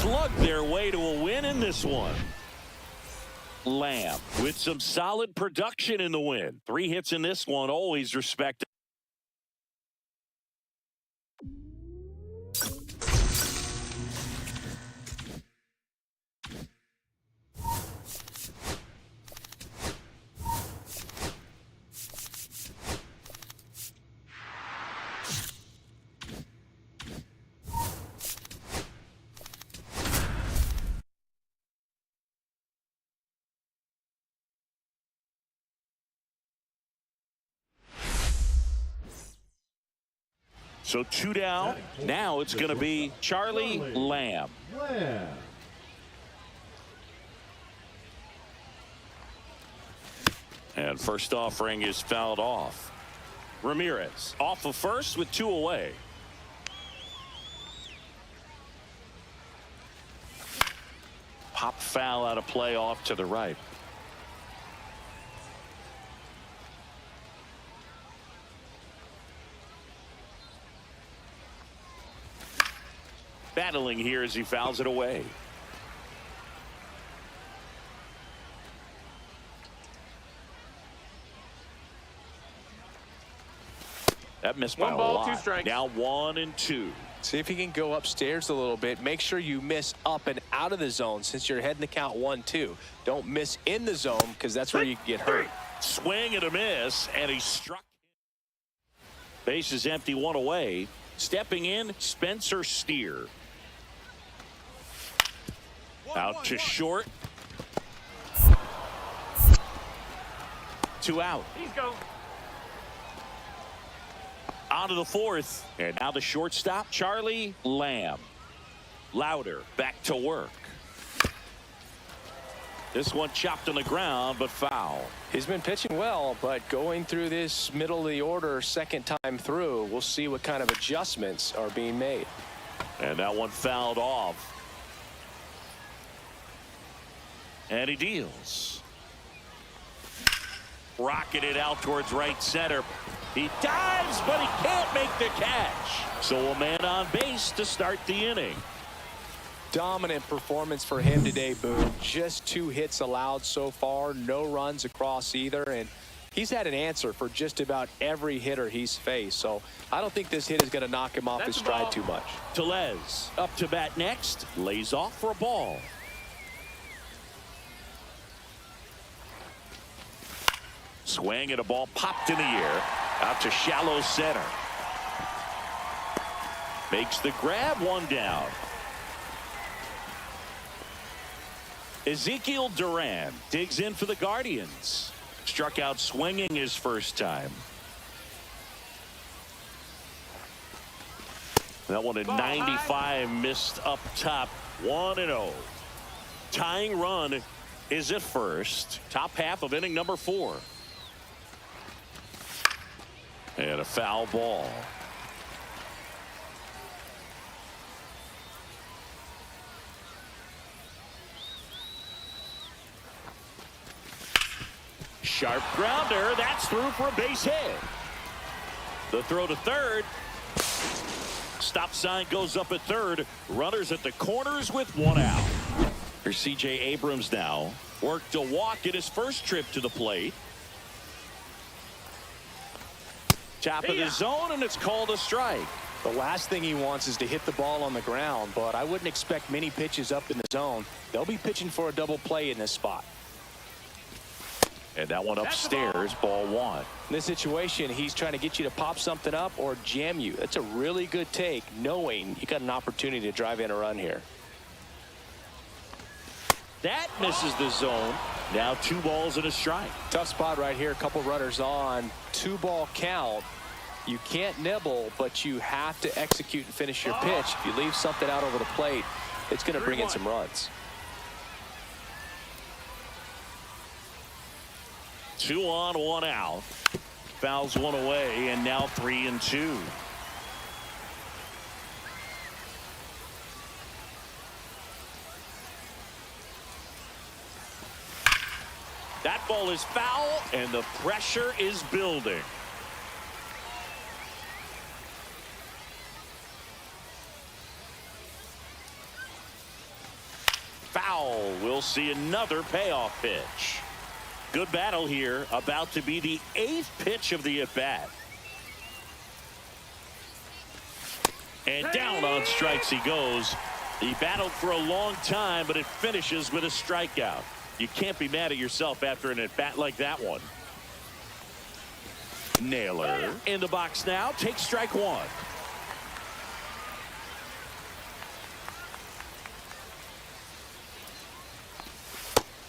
slug their way to a win in this one. Lamb with some solid production in the win. 3 hits in this one, always respected. So 2 down. Now it's going to be Charlie Lamb. And first offering is fouled off. Ramirez off of first with 2 away. Pop foul out of play off to the right. Battling here as he fouls it away. That missed by a lot. 2 strikes. Now 1 and 2. see if he can go upstairs a little bit. Make sure you miss up and out of the zone since you're heading to count 1-2. Don't miss in the zone because that's where you can get hurt. Swing and a miss, and he struck. Base is empty, 1 away. Stepping in, Spencer Steer. Out to short. 2 out. He's go. On to the 4th. And now the shortstop, Charlie Lamb. Louder back to work. This one chopped on the ground, but foul. He's been pitching well, but going through this middle of the order second time through, we'll see what kind of adjustments are being made. And that one fouled off. And he deals. Rocketed out towards right center. He dives, but he can't make the catch. So a man on base to start the inning. Dominant performance for him today, Boone. Just 2 hits allowed so far, no runs across either, and he's had an answer for just about every hitter he's faced. So I don't think this hit is going to knock him off his stride too much. Tellez up to bat next, lays off for a ball. Swing and a ball popped in the air out to shallow center. Makes the grab, 1 down. Ezekiel Duran digs in for the Guardians. Struck out swinging his first time. That one at 95, missed up top. 1-0. Tying run is at first. Top half of inning number 4. And a foul ball. Sharp grounder. That's through for a base hit. The throw to third. Stop sign goes up at third. Runners at the corners with 1 out. Here's C.J. Abrams now. Worked a walk in his first trip to the plate. Top of the zone, and it's called a strike. The last thing he wants is to hit the ball on the ground, but I wouldn't expect many pitches up in the zone. They'll be pitching for a double play in this spot. And that one upstairs, ball 1. In this situation, he's trying to get you to pop something up or jam you. That's a really good take, knowing you got an opportunity to drive in a run here. That misses the zone. Now 2 balls and a strike. Tough spot right here. A couple runners on. 2-ball count. You can't nibble, but you have to execute and finish your pitch. If you leave something out over the plate, it's going to bring in some runs. 2 on, 1 out. Fouls 1 away, and now 3-2. That ball is foul, and the pressure is building. Foul. We'll see another payoff pitch. Good battle here. About to be the 8th pitch of the at-bat. And down on strikes he goes. He battled for a long time, but it finishes with a strikeout. You can't be mad at yourself after an at-bat like that one. Naylor in the box now. Takes strike one.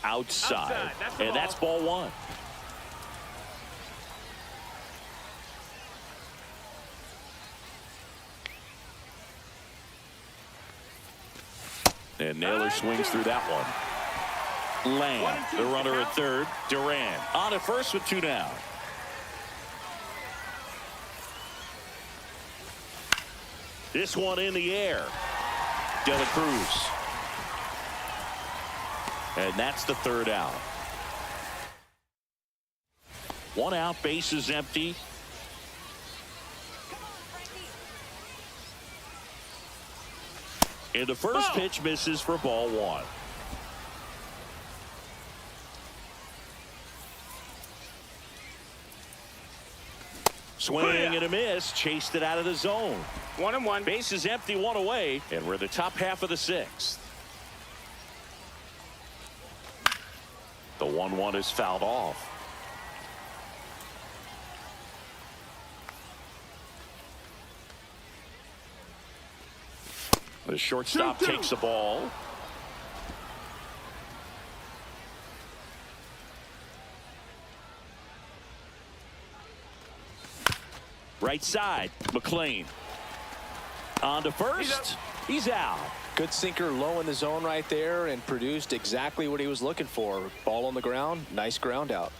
Outside. And that's ball one. And Naylor swings through that one. Lamb, the runner at third. Durant on at first with 2 down. This one in the air. De La Cruz. And that's the 3rd out. 1 out, bases empty. And the first pitch misses for ball 1. Swing and a miss. Chased it out of the zone. 1-1. Bases empty, 1 away. And we're in the top half of the 6th. The 1-1 is fouled off. The shortstop takes the ball. Right side, McLean. On to first. He's out. Good sinker low in the zone right there and produced exactly what he was looking for. Ball on the ground. Nice ground out.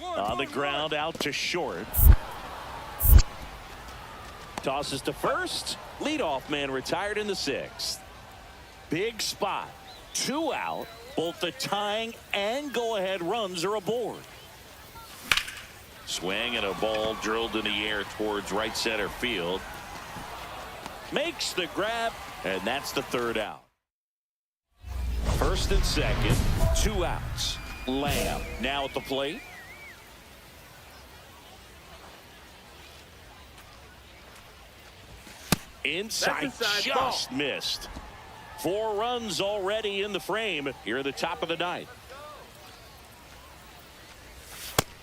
On the ground out to short. Tosses to first. Leadoff man retired in the 6th. Big spot. 2 out. Both the tying and go-ahead runs are aboard. Swing and a ball drilled in the air towards right center field. Makes the grab, and that's the 3rd out. 1st and 2nd, 2 outs. Lamb now at the plate. Inside just missed. 4 runs already in the frame here at the top of the 9th.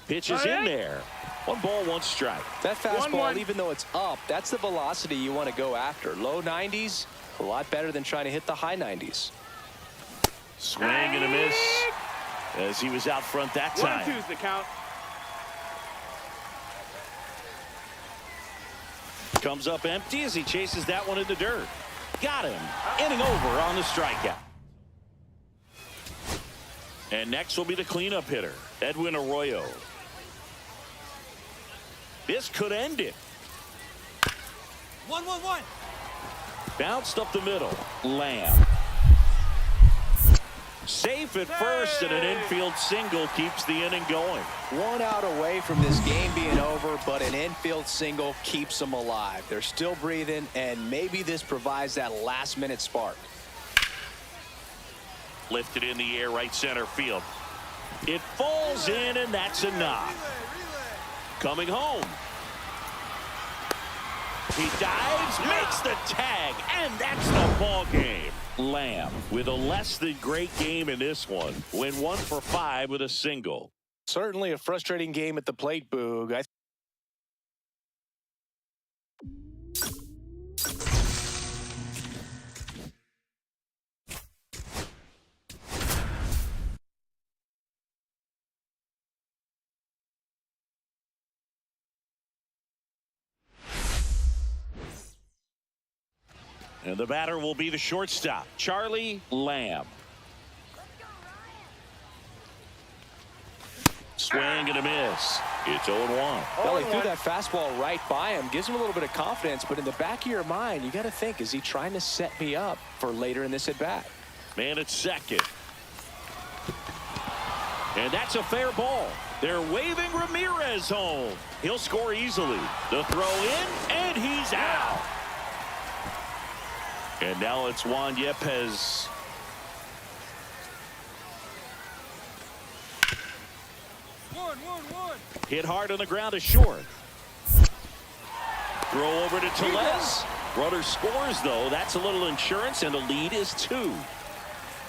Pitch is in there. 1 ball, 1 strike. That fastball, even though it's up, that's the velocity you want to go after. Low 90s, a lot better than trying to hit the high 90s. Swing and a miss as he was out front that time. 1-2's the count. Comes up empty as he chases that one in the dirt. Got him. Inning over on the strikeout. And next will be the cleanup hitter, Edwin Arroyo. This could end it. 1-1-1. Bounced up the middle. Lamb. Safe at first, and an infield single keeps the inning going. 1 out away from this game being over, but an infield single keeps them alive. They're still breathing, and maybe this provides that last-minute spark. Lifted in the air, right center field. It falls in, and that's a knock. Coming home. He dives, makes the tag, and that's the ball game. Lamb with a less than great game in this one. Went 1 for 5 with a single. Certainly a frustrating game at the plate, Boog. And the batter will be the shortstop, Charlie Lamb. Swing and a miss. It's 0-1. Well, he threw that fastball right by him. Gives him a little bit of confidence, but in the back of your mind, you got to think, is he trying to set me up for later in this at-bat? Man at second. And that's a fair ball. They're waving Ramirez home. He'll score easily. The throw in, and he's out. And now it's Juan Yepes. One. Hit hard on the ground to short. Throw over to Tellez. Runner scores, though. That's a little insurance, and the lead is 2.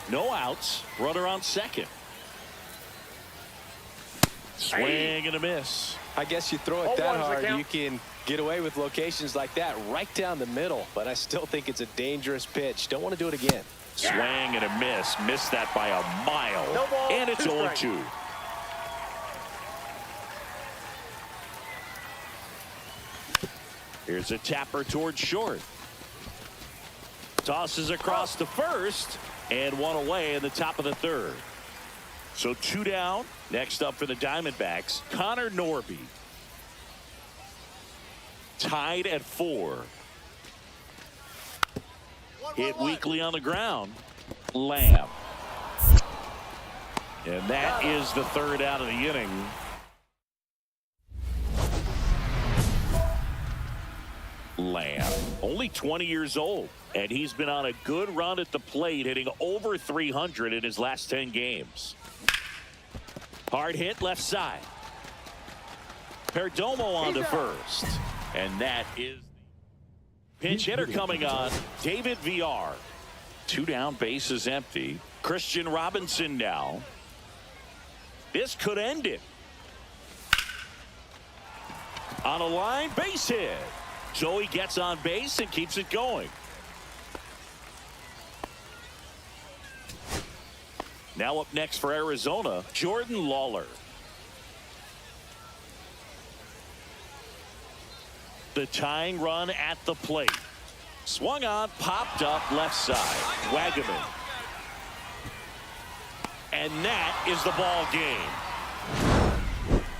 No outs. Runner on second. Swing and a miss. I guess you throw it that hard, you can get away with locations like that right down the middle. But I still think it's a dangerous pitch. Don't want to do it again. Swing and a miss. Missed that by a mile. No ball, and it's 2 0-2. Here's a tapper towards short. Tosses across to first, and 1 away in the top of the 3rd. So 2 down. Next up for the Diamondbacks, Connor Norby. Tied at 4. Hit weakly on the ground. Lamb. And that is the 3rd out of the inning. Lamb, only 20 years old, and he's been on a good run at the plate, hitting over 300 in his last 10 games. Hard hit left side. Perdomo on to first, and that is pinch hitter coming on. David VR. 2 down, bases empty. Christian Robinson now. This could end it. On a line, base hit. Joey gets on base and keeps it going. Now up next for Arizona, Jordan Lawler. The tying run at the plate. Swung on, popped up left side. Wagaman. And that is the ball game.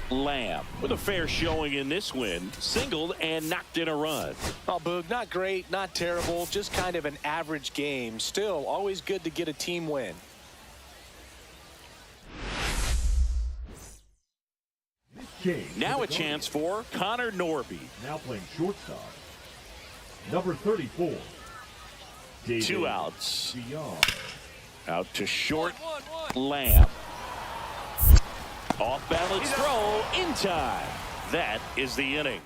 Lamb with a fair showing in this win. Singled and knocked in a run. Oh, Boog, not great, not terrible, just kind of an average game. Still, always good to get a team win. Now a chance for Connor Norby. Now playing shortstop. Number 34. David 2 outs. VR. Out to short. Lamb. Off balance throw in time. That is the inning.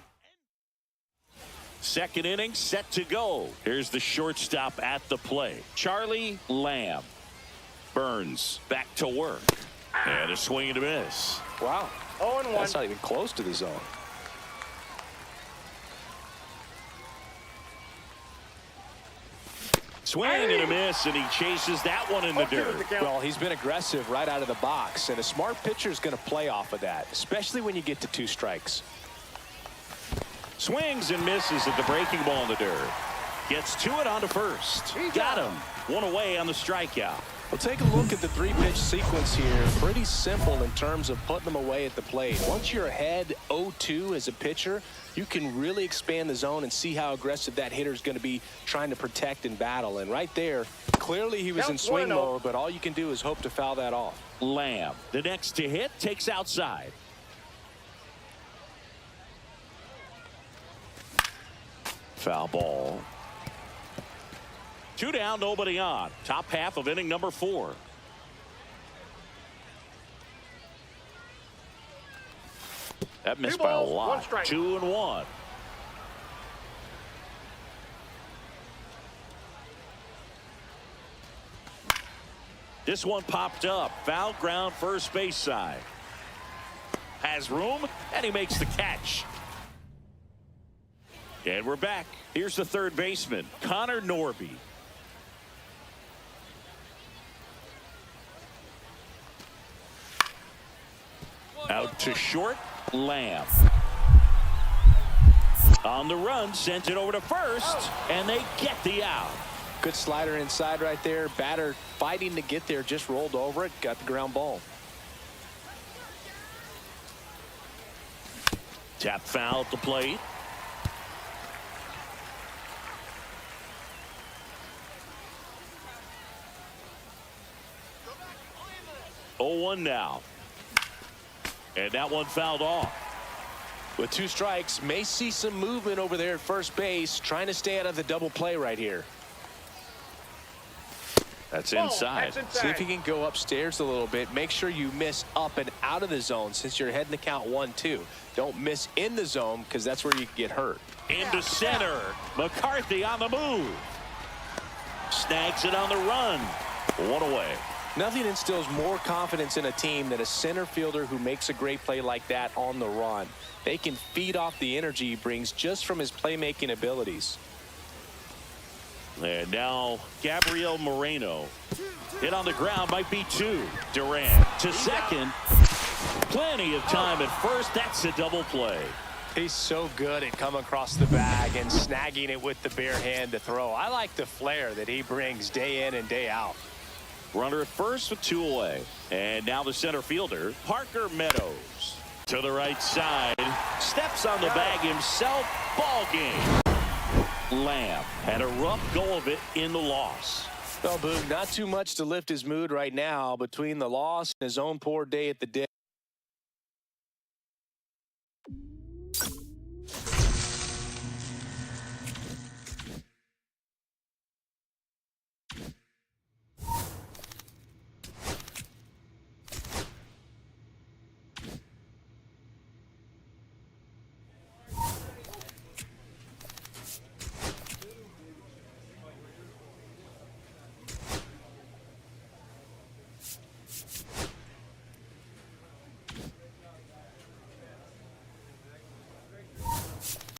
Second inning set to go. Here's the shortstop at the plate. Charlie Lamb. Burns back to work. And a swing and a miss. Wow. 0-1. That's not even close to the zone. Swing and a miss, and he chases that one in the dirt. Well, he's been aggressive right out of the box, and a smart pitcher is going to play off of that, especially when you get to 2 strikes. Swings and misses at the breaking ball in the dirt. Gets to it on to first. Got him. 1 away on the strikeout. Well, take a look at the 3-pitch sequence here. Pretty simple in terms of putting them away at the plate. Once you're ahead 0-2 as a pitcher, you can really expand the zone and see how aggressive that hitter is going to be trying to protect and battle. And right there, clearly he was in swing mode, but all you can do is hope to foul that off. Lamb, the next to hit, takes outside. Foul ball. 2 down, nobody on. Top half of inning number 4. That missed by a lot. 2-1. This one popped up. Foul ground, first base side. Has room, and he makes the catch. And we're back. Here's the third baseman, Connor Norby. Out to short, Lamb. On the run, sent it over to first, and they get the out. Good slider inside right there. Batter fighting to get there, just rolled over it, got the ground ball. Tap foul at the plate. Oh, 1 now. And that one fouled off. With 2 strikes, may see some movement over there at first base, trying to stay out of the double play right here. That's inside. See if you can go upstairs a little bit. Make sure you miss up and out of the zone since you're heading to count 1-2. Don't miss in the zone because that's where you can get hurt. Into center. McCarthy on the move. Snags it on the run. 1 away. Nothing instills more confidence in a team than a center fielder who makes a great play like that on the run. They can feed off the energy he brings just from his playmaking abilities. And now Gabriel Moreno. Hit on the ground, might be 2. Durant to second. Plenty of time at first. That's a double play. He's so good at coming across the bag and snagging it with the bare hand to throw. I like the flair that he brings day in and day out. Runner at first with 2 away. And now the center fielder, Parker Meadows. To the right side. Steps on the bag himself. Ball game. Lamb had a rough go of it in the loss. Well, Boog, not too much to lift his mood right now between the loss and his own poor day at the